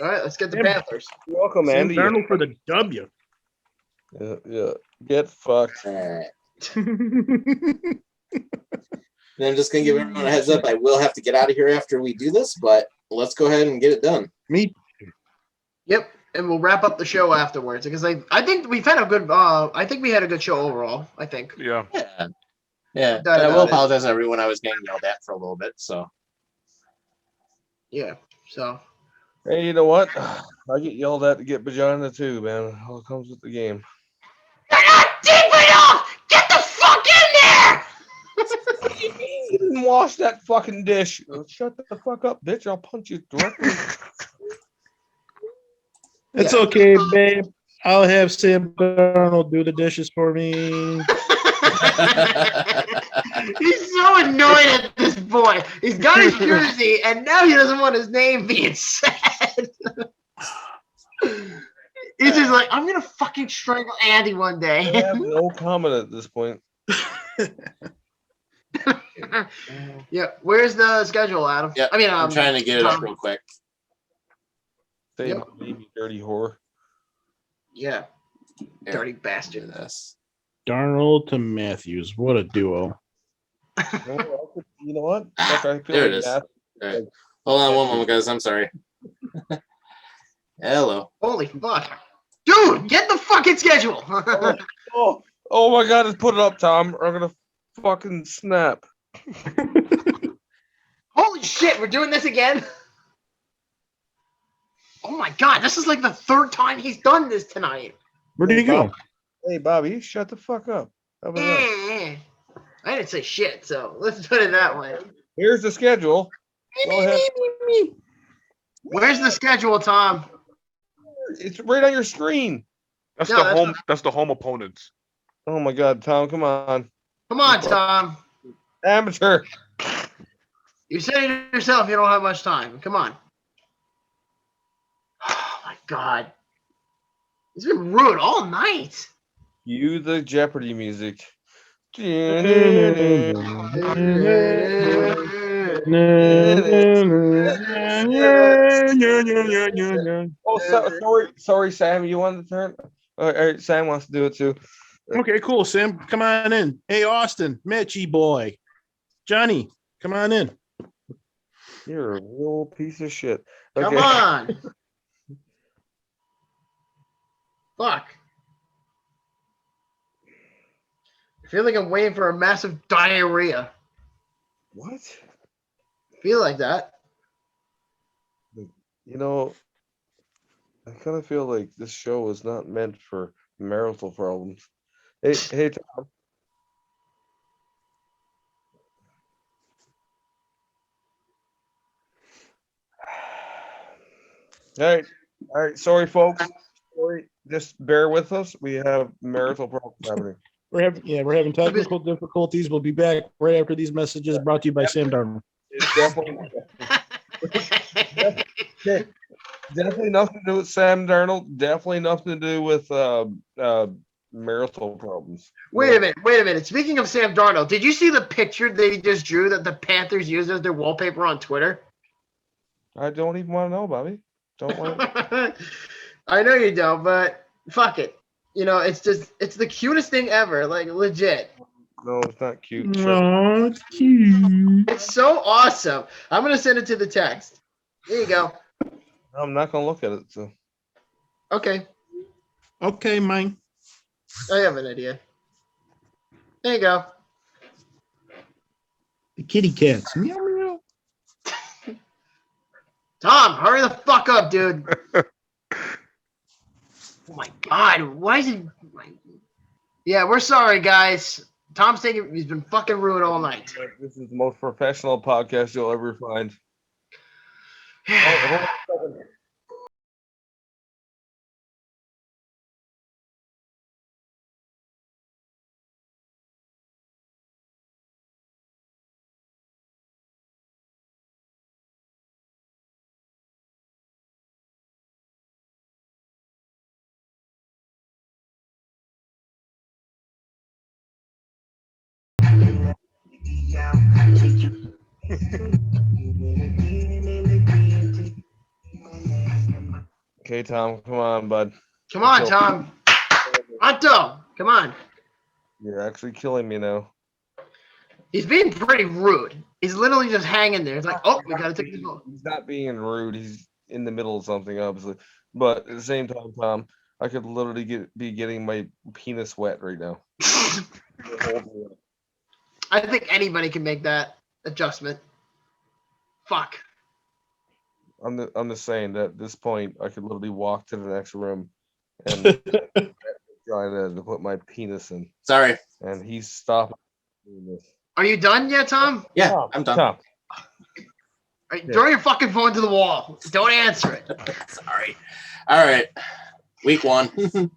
All right, let's get the Panthers. You're welcome, Sam Andy. Darnold for the W. Yeah. Get fucked. All right. And I'm just going to give everyone a heads up. I will have to get out of here after we do this, but let's go ahead and get it done. Me. Yep, and we'll wrap up the show afterwards because I think we've had a good. I think we had a good show overall. I think. Yeah. Yeah. And I will apologize to everyone. I was getting yelled at for a little bit, so. Yeah. So. Hey, you know what? I get yelled at to get vagina too, man. It all comes with the game. You're not deep enough. Get the fuck in there. You didn't wash that fucking dish. Shut the fuck up, bitch. I'll punch you directly. It's okay, babe. I'll have Sam Darnold do the dishes for me. He's so annoyed at this boy. He's got his jersey, and now he doesn't want his name being said. He's just like, I'm gonna fucking strangle Andy one I day. have no comment at this point. Yeah, where's the schedule, Adam? Yeah, I mean, I'm trying to get it up Tom. real quick. Say Yep. my name, you dirty whore. Yeah, Here, dirty do bastard. this. Darnold to Matthews. What a duo. You know what? Fuck, I feel There it like is. that. All right. Hold on one moment, guys. I'm sorry. Hello. Holy fuck, dude! Get the fucking schedule. Oh my God! Just put it up, Tom. I'm gonna fucking snap. Holy shit, we're doing this again? Oh my God, this is like the third time he's done this tonight. Where did he go? Hey, Bobby, shut the fuck up. How about that? I didn't say shit, so let's put it that way. Here's the schedule. Go ahead. Where's the schedule, Tom? It's right on your screen. That's No, the that's home. not- That's the home opponents. Oh my God, Tom, come on. Come on, Tom. Amateur. You said it yourself, you don't have much time. Come on. Oh my God. It's been rude all night. Cue the Jeopardy music. Oh, sorry, Sam. You wanted to turn? All right, Sam wants to do it too. Okay, cool. Sam, come on in. Hey, Austin, Mitchie boy. Johnny, come on in. You're a real piece of shit. Come Okay. on. Fuck. I feel like I'm waiting for a massive diarrhea. What? Feel like that. You know, I kind of feel like this show is not meant for marital problems. Hey, Tom. All right. Sorry, folks. Sorry. Just bear with us. We have marital problems happening. We're having technical difficulties. We'll be back right after these messages brought to you by Sam Darnold. It's definitely nothing to do with Sam Darnold. Definitely nothing to do with marital problems. Wait a minute. Speaking of Sam Darnold, did you see the picture they just drew that the Panthers used as their wallpaper on Twitter? I don't even want to know, Bobby. Don't want to. I know you don't, but fuck it. You know, it's the cutest thing ever. Like, legit. No, it's not cute. No, it's cute. It's so awesome. I'm going to send it to the text. There you go. I'm not going to look at it. So. Okay. Okay, mine. I have an idea. There you go. The kitty cats. Meow, meow. Tom, hurry the fuck up, dude. Oh my God. Why is it? Yeah, we're sorry, guys. Tom's taking. He's been fucking rude all night. This is the most professional podcast you'll ever find. Hold on a second. Okay, Tom, come on, bud. Come on, Tom. Otto, come on. You're actually killing me now. He's being pretty rude. He's literally just hanging there. It's like, oh, we gotta take this ball. He's not being rude. He's in the middle of something, obviously. But at the same time, Tom, I could literally be getting my penis wet right now. I think anybody can make that adjustment. Fuck. I'm just saying that at this point, I could literally walk to the next room and try to put my penis in. Sorry. And he's stopping doing this. Are you done yet, Tom? Yeah, Tom, I'm done. Tom. Right, throw your fucking phone to the wall. Don't answer it. Sorry. All right. Week 1. All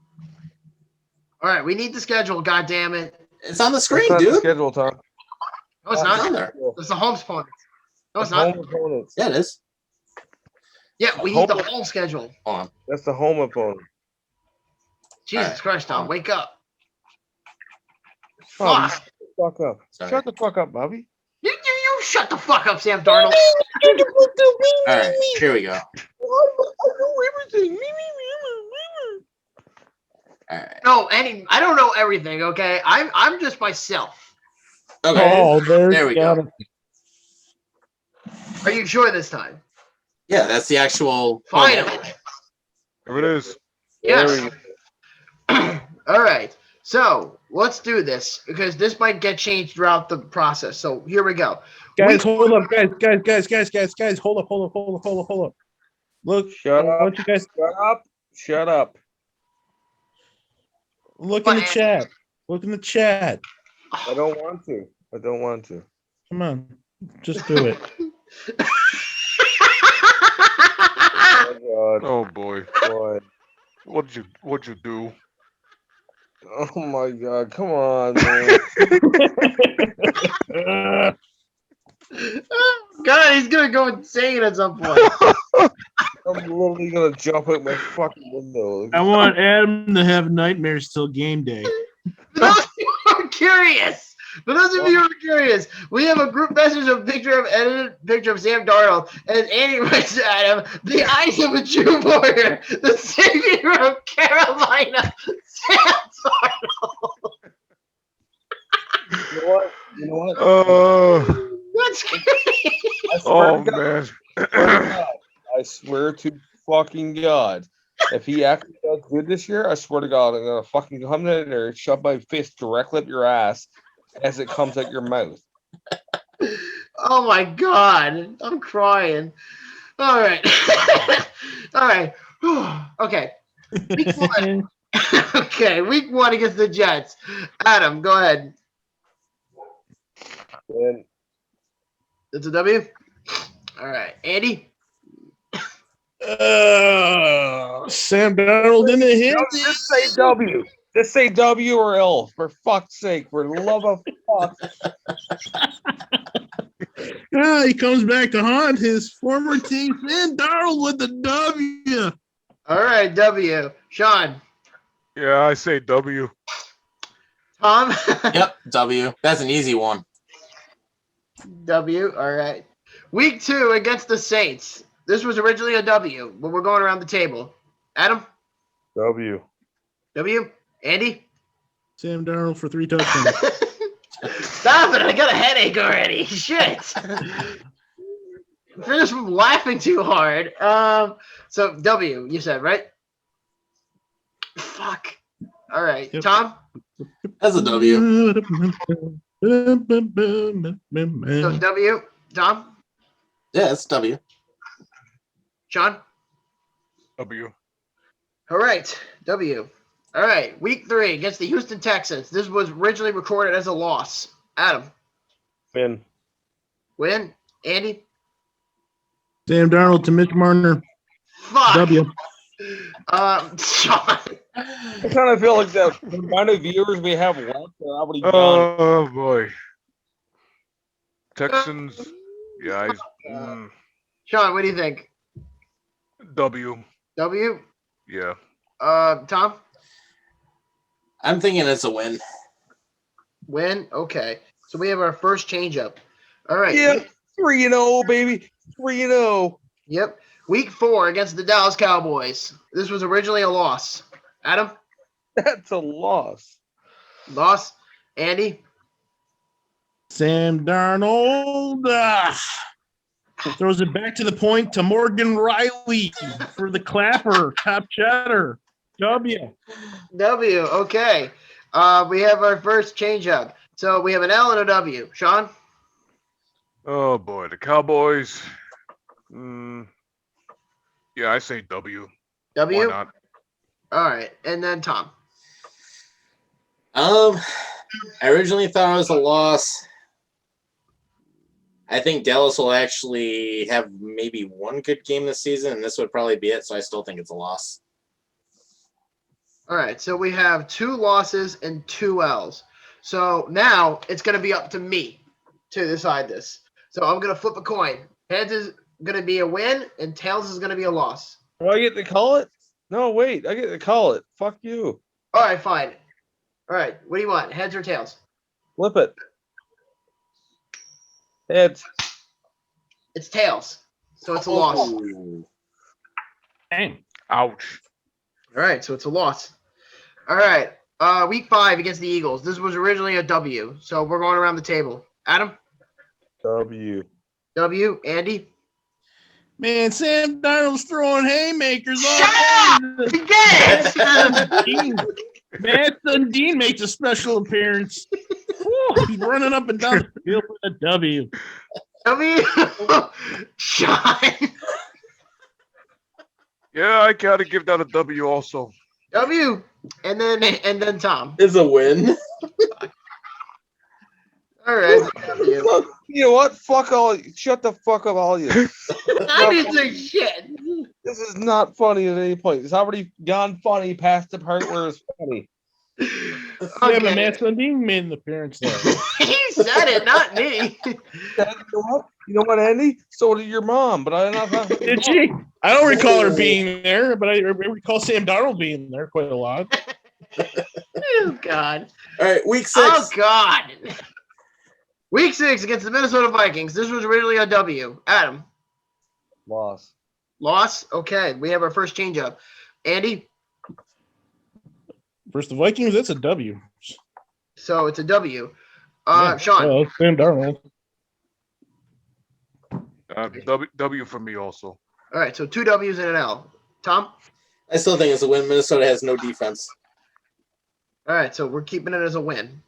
right, we need the schedule. God damn it. It's on the screen, That's not the dude. schedule, Tom. No, it's It's on not. there. It's the home opponent. No, it's Home not. opponents. Yeah, it is. Yeah, we need the whole schedule. Hold on. That's the home opponent. Jesus All right. Christ, Tom, wake up. Tom, Fuck. shut the fuck up. Sorry. Shut the fuck up, Bobby. You shut the fuck up, Sam Darnold. All right, here we go. All right. No, I don't know everything, okay? I'm just myself. Okay. Oh, There we go. Are you sure this time? Yeah, that's the actual. Finally. There it is. Yes. All right. So let's do this because this might get changed throughout the process. So here we go. Guys, hold up. Guys. Hold up. Look, Shut I up. want you guys Shut up. look in the chat. Look in the chat. I don't want to. Come on. Just do it. Oh, God. Oh boy. Boy. What'd you do? Oh, my God. Come on, man. God, he's gonna go insane at some point. I'm literally going to jump out my fucking window. I want Adam to have nightmares till game day. For those of you who are curious, we have a group message of edited picture of Sam Darnold, and Andy writes to Adam, the eyes of a true warrior, the savior of Carolina, Sam Darnold. You know what? That's Oh man. I swear to fucking God. If he actually does good this year, I swear to God, I'm going to fucking come in there and shove my fist directly up your ass as it comes out your mouth. Oh my God, I'm crying. All right, all right. Okay, week one. Okay, week one against the Jets. Adam, go ahead. And It's a W. All right, Andy. Sam Darnold in the hit. just say W. Just say W or L, for fuck's sake, for the love of fuck. He comes back to haunt his former team. Sam Darnold with the W. All right, W. Sean. Yeah, I say W. Tom. Yep, W. That's an easy one. W. All right. Week two against the Saints. This was originally a W, but we're going around the table. Adam. W. W. Andy. Sam Darnold for 3 touchdowns. Stop it! I got a headache already. Shit. Finished from laughing too hard. So W, you said, right? Fuck. All right, Yep. Tom. That's a W. So W. Tom. Yeah, it's W. Sean. W. All right, W. All right, week three against the Houston Texans. This was originally recorded as a loss. Adam. Win. Win. Andy. Sam Darnold to Mitch Marner. Fuck. W. Sean. I kind of feel like the amount of viewers we have left are already gone. Oh boy. Texans. Yeah. Sean, what do you think? W. W. Yeah. Tom. I'm thinking it's a win. Win. Okay. So we have our first changeup. All right. Yeah, 3-0, baby. 3-0. Yep. Week four against the Dallas Cowboys. This was originally a loss. Adam. That's a loss. Loss. Andy. Sam Darnold throws it back to the point to Morgan Riley for the clapper. Top cheddar. W. W. Okay. We have our first changeup. So we have an L and a W. Sean. Oh boy, the Cowboys. Yeah, I say W. W. Why not? All right. And then Tom. I originally thought it was a loss. I think Dallas will actually have maybe one good game this season, and this would probably be it. So I still think it's a loss. All right. So we have 2 losses and 2 L's. So now it's going to be up to me to decide this. So I'm going to flip a coin. Heads is going to be a win, and tails is going to be a loss. Do I get to call it? No, wait. I get to call it. Fuck you. All right, fine. All right. What do you want? Heads or tails? Flip it. Heads. It's tails. So it's a loss. Ooh. Dang. Ouch. All right. So it's a loss. All right. Week 5 against the Eagles. This was originally a W. So we're going around the table. Adam? W. W. Andy? Man, Sam Darnold's throwing haymakers. Shut up! Again! Matt Sundin makes a special appearance. Whew, he's running up and down the field with a W. W. Sean. Yeah, I gotta give that a W also. W. And then Tom. Is a win. All right. W. Look, you know what? Fuck all. Shut the fuck up, all you. I didn't say shit. This is not funny at any point. It's already gone funny past the part where it's funny. Yeah, but Matt Sundin made an appearance there. He said it, not me. You know what, Andy? So did your mom, but I'm not. Did she? I don't recall her being there, but I recall Sam Darnold being there quite a lot. Oh, God. All right, week 6. Oh, God. Week 6 against the Minnesota Vikings. This was originally a W. Adam. Loss. Loss? Okay. We have our first changeup. Andy? Versus the Vikings, that's a W. So it's a W. Yeah, Sean? well, Sam Darnold. W for me also. All right. So 2 W's and an L. Tom? I still think it's a win. Minnesota has no defense. All right. So we're keeping it as a win.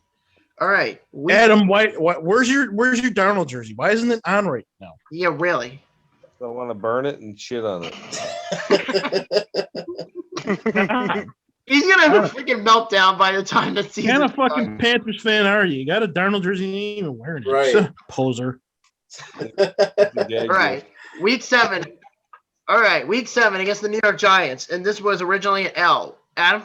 All right. Adam, where's your Darnold jersey? Why isn't it on right now? Yeah, really. I want to burn it and shit on it. He's gonna have a freaking meltdown by the time the season. What kind of fucking Panthers fan are you? You got a Darnold jersey and you ain't even wearing it. Right. Poser. All right. Week 7. All right. Week 7 against the New York Giants. And this was originally an L. Adam?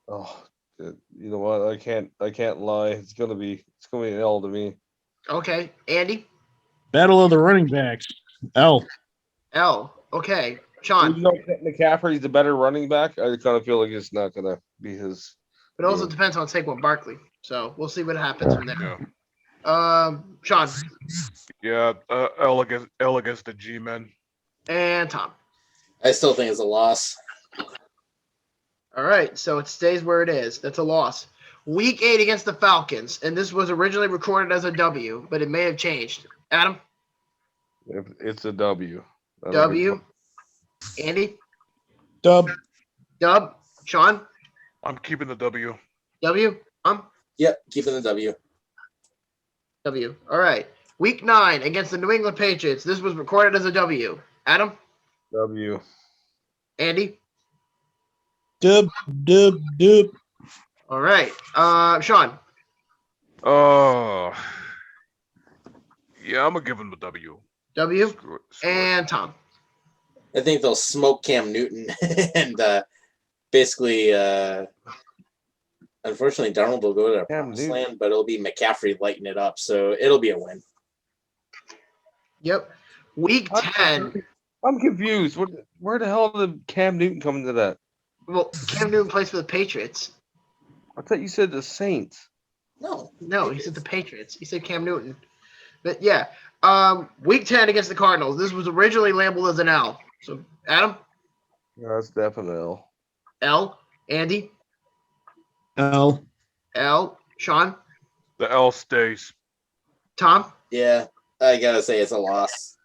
Oh, you know what? I can't lie. It's gonna be an L to me. Okay. Andy? Battle of the running backs. L. L. Okay. Sean? You know, McCaffrey's the better running back. I kind of feel like it's not gonna be his. It also depends on Saquon Barkley. So we'll see what happens from there. Yeah. Sean? Yeah. L against the G-men. And Tom? I still think it's a loss. All right, so it stays where it is. That's a loss. Week 8 against the Falcons, and this was originally recorded as a W, but it may have changed. Adam? It's a W. W? Andy? Dub. Dub? Sean? I'm keeping the W. W? Yep, keeping the W. W. All right. Week 9 against the New England Patriots. This was recorded as a W. Adam? W. Andy? Dub. All right. Sean? Yeah, I'm gonna give him the W. W? Screw it. And Tom? I think they'll smoke Cam Newton and basically, unfortunately, Darnold will go to the promised land, but it'll be McCaffrey lighting it up, so it'll be a win. Yep. Week 10. I'm confused. Where the hell did Cam Newton come into that? Well, Cam Newton plays for the Patriots. I thought you said the Saints. No, he said the Patriots. He said Cam Newton. But yeah, week 10 against the Cardinals. This was originally labeled as an L. So Adam? Yeah, that's definitely L. L. Andy? L. L. Sean? The L stays. Tom? yeah, I gotta say it's a loss.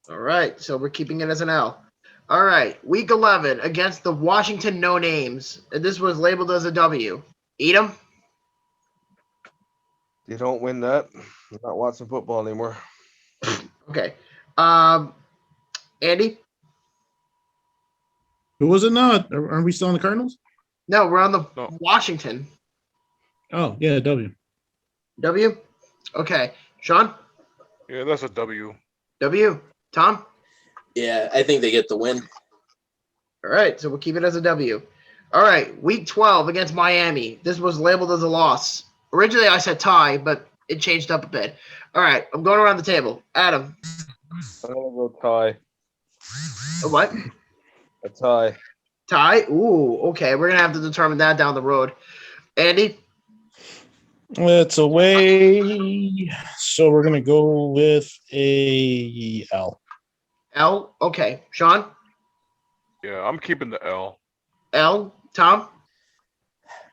All right, so we're keeping it as an L. All right, week 11 against the Washington No Names. And this was labeled as a W. Eat 'em? You don't win that. I'm not watching football anymore. Okay. Andy? Who was it now? Aren't we still on the Cardinals? No, we're on the No. Washington. Oh, yeah, W. W? Okay. Sean? Yeah, that's a W. W? Tom? Yeah, I think they get the win. All right, so we'll keep it as a W. All right, week 12 against Miami. This was labeled as a loss. Originally, I said tie, but it changed up a bit. All right, I'm going around the table. Adam. I'm gonna go tie. A what? A tie. Tie? Ooh, okay. We're going to have to determine that down the road. Andy? It's away. So we're going to go with a L. L? Okay. Sean? Yeah, I'm keeping the L. L? Tom?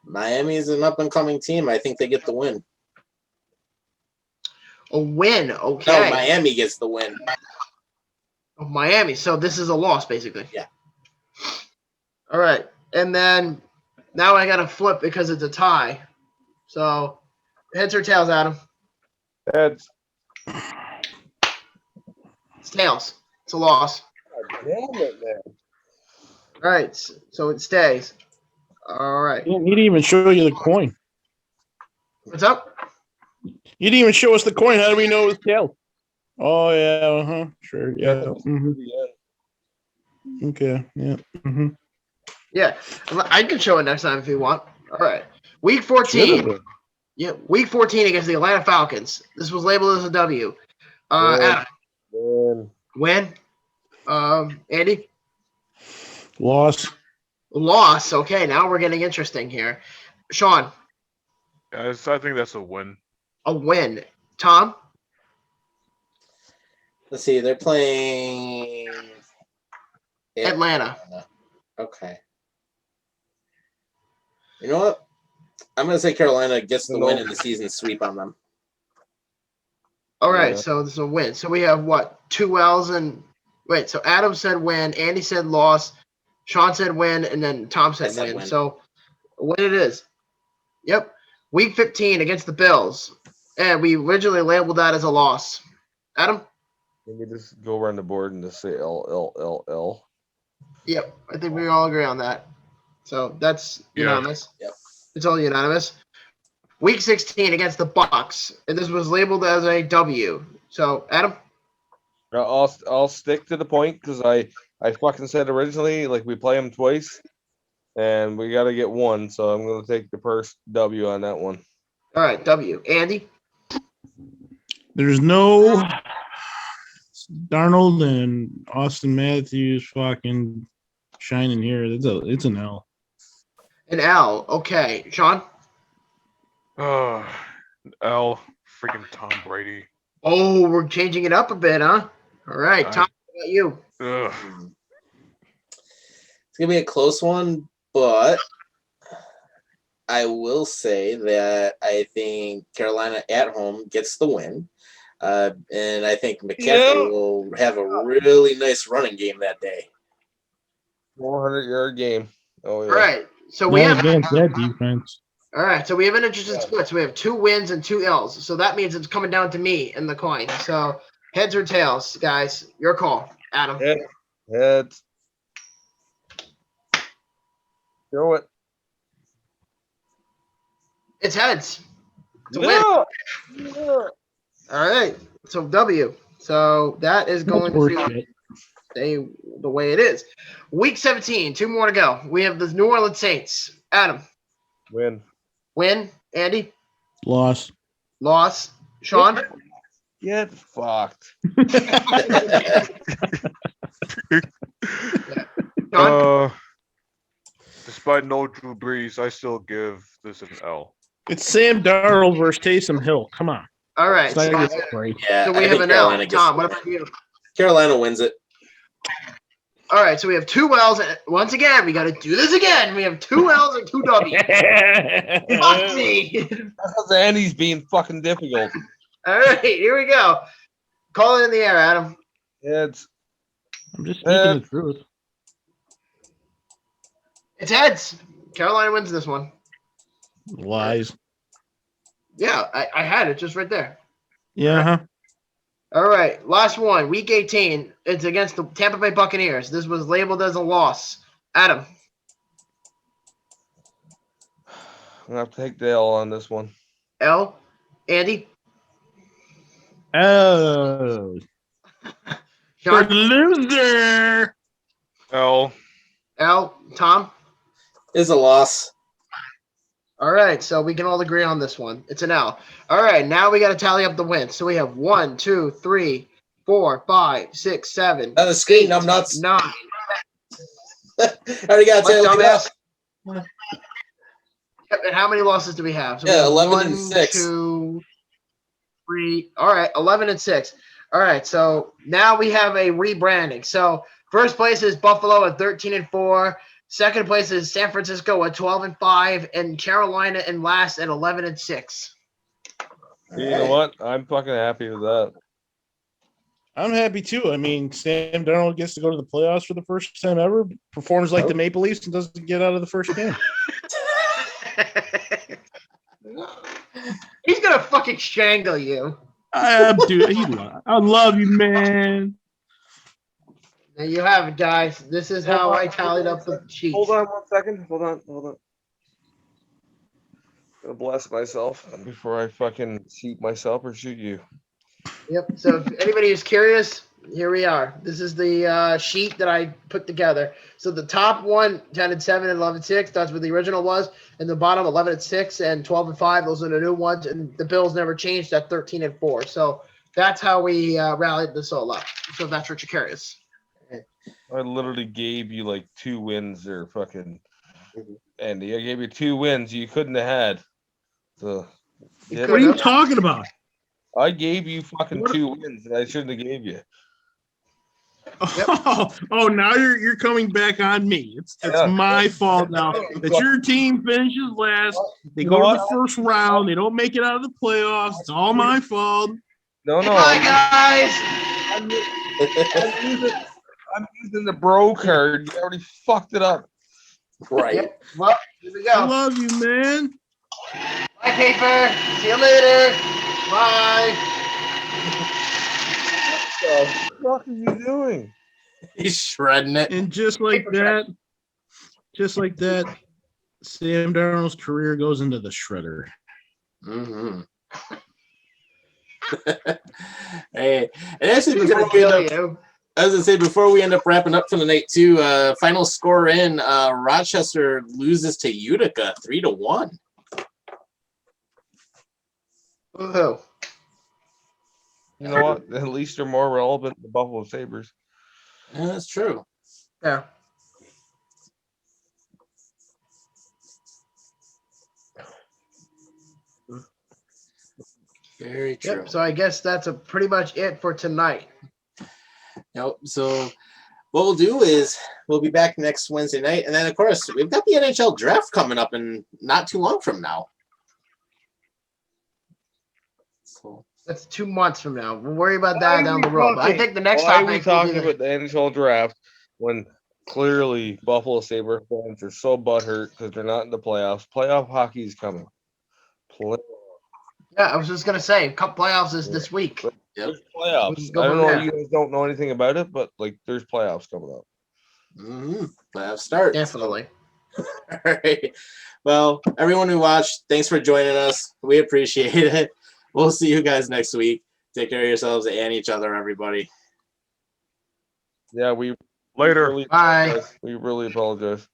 Miami is an up-and-coming team. I think they get the win. A win. Okay. No, Miami gets the win. Oh, Miami. So this is a loss, basically. Yeah. All right. And then now I got to flip because it's a tie. So heads or tails, Adam? Heads. It's tails. It's a loss. God damn it, man. All right. So it stays. All right. He didn't even show you the coin. What's up? You didn't even show us the coin. How do we know it was tail? Oh, yeah. Sure. Yeah. Mm-hmm. Okay. Yeah. Mm-hmm. Yeah. I can show it next time if you want. All right. Week 14. Yeah. Week 14 against the Atlanta Falcons. This was labeled as a W. Adam. Win. Andy? Loss. Loss. Okay, now we're getting interesting here. Sean? Yeah, I think that's a win. A win. Tom? Let's see. They're playing Atlanta. Okay. You know what? I'm going to say Carolina gets the win in the season sweep on them. All right, Yeah. so this is a win. So we have what? 2 L's and wait. So Adam said win, Andy said loss, Sean said win, and then Tom said I said win. win. So win it is. Yep. Week 15 against the Bills. And we originally labeled that as a loss. Adam? Let me just go around the board and just say L. Yep. I think we all agree on that. So that's unanimous. Yep. It's all unanimous. Week 16 against the Bucs. And this was labeled as a W. So, Adam? I'll stick to the point because I fucking said originally, like, we play them twice and we got to get one. So I'm going to take the first W on that one. All right, W. Andy? There's no Darnold and Austin Matthews fucking shining here. It's an L. An L. Okay. Sean? L. Freaking Tom Brady. Oh, we're changing it up a bit, huh? All right. Tom, how about you? Ugh. It's going to be a close one, but I will say that I think Carolina at home gets the win. And I think McCaffrey will have a really nice running game that day. 400-yard game. Oh, yeah. All right. So we Not have against that defense. All right. So we have an interesting split. So we have 2 wins and 2 L's. So that means it's coming down to me in the coin. So heads or tails, guys. Your call, Adam. Heads. Throw it. It's heads. It's a win. Yeah. All right. So W. So that is going That's to horseshit. stay the way it is. Week 17. 2 more to go. We have the New Orleans Saints. Adam. Win. Win. Andy. Loss. Loss. Sean. Get fucked. Sean. Despite no Drew Brees, I still give this an L. It's Sam Darnold versus Taysom Hill. Come on. All right. It's not So, gonna get great. Yeah, so we I have think an Carolina L. gets Tom, the what win. about you? Carolina wins it. All right, so we have 2 L's. And once again, we got to do this again. We have 2 L's and 2 W's. Fuck me. Because Andy's being fucking difficult. All right, here we go. Call it in the air, Adam. Heads. I'm just speaking the truth. It's heads. Carolina wins this one. Lies. Yeah, I had it just right there. Yeah. Huh? All right, last one. Week 18. It's against the Tampa Bay Buccaneers. This was labeled as a loss. Adam. I'm going to have to take the L on this one. L. Andy. Oh. For Sean. the loser. L. L. Tom. Is a loss. All right, so we can all agree on this one. It's an L. All right, now we got to tally up the wins. So we have 1, 2, 3, 4, 5, 6, 7. On the screen, I'm nuts. 9. Already got to What, dumbass? Yep, and how many losses do we have? So we Yeah, have 11 and 6. 2, 3. All right, 11 and 6. All right, so now we have a rebranding. So first place is Buffalo at 13 and 4. Second place is San Francisco at 12 and 5, and Carolina in last at 11 and 6. You know what? I'm fucking happy with that. I'm happy too. I mean, Sam Darnold gets to go to the playoffs for the first time ever, performs like the Maple Leafs, and doesn't get out of the first game. He's gonna fucking strangle you. Dude, I love you, man. There you have it, guys. This is how I tallied up the sheets. Hold on 1 second. Hold on. I'm gonna bless myself before I fucking shoot myself or shoot you. Yep. So if anybody is curious, here we are. This is the sheet that I put together. So the top one, 10 and 7 and 11 and 6. That's what the original was. And the bottom, 11 and 6 and 12 and 5. Those are the new ones. And the Bills never changed at 13 and 4. So that's how we rallied this all up. So that's what you're curious. I literally gave you like 2 wins there, fucking Andy. I gave you 2 wins you couldn't have had. So, What are you talking about? I gave you fucking 2 wins that I shouldn't have gave you. Yep. Oh, now you're coming back on me. It's my fault now. That your team finishes last. They go to the first round. They don't make it out of the playoffs. It's all my fault. No. Bye, guys. I'm using the bro card. You already fucked it up. Right. Yep. Well, here we I go. love you, man. Bye, Caper. See you later. Bye. What the fuck are you doing? He's shredding it. And just like that, Sam Darnold's career goes into the shredder. Mm-hmm. Hey, and actually, He's before gonna we end kill up, you. as I say, before we end up wrapping up for the night too, final score in: Rochester loses to Utica 3-1. Woohoo. You know what? At least they're more relevant than the Buffalo Sabres. Yeah, that's true. Yeah. Very true. Yep. So I guess that's pretty much it for tonight. Yep. So what we'll do is we'll be back next Wednesday night, and then of course we've got the NHL draft coming up in not too long from now. So That's 2 months from now. We'll worry about that down the road. But I think the next Why are we topic will talking be about the NHL draft when clearly Buffalo Sabre fans are so butthurt because they're not in the playoffs? Playoff hockey is coming. Yeah, I was just gonna say, cup playoffs is this week. yep. There's We playoffs. can go I don't from know. there. You guys don't know anything about it, but like, there's playoffs coming up. Mm-hmm. Playoff start. Definitely. So. All right. Well, everyone who watched, thanks for joining us. We appreciate it. We'll see you guys next week. Take care of yourselves and each other, everybody. Yeah, we Later. really Bye. apologize. We really apologize.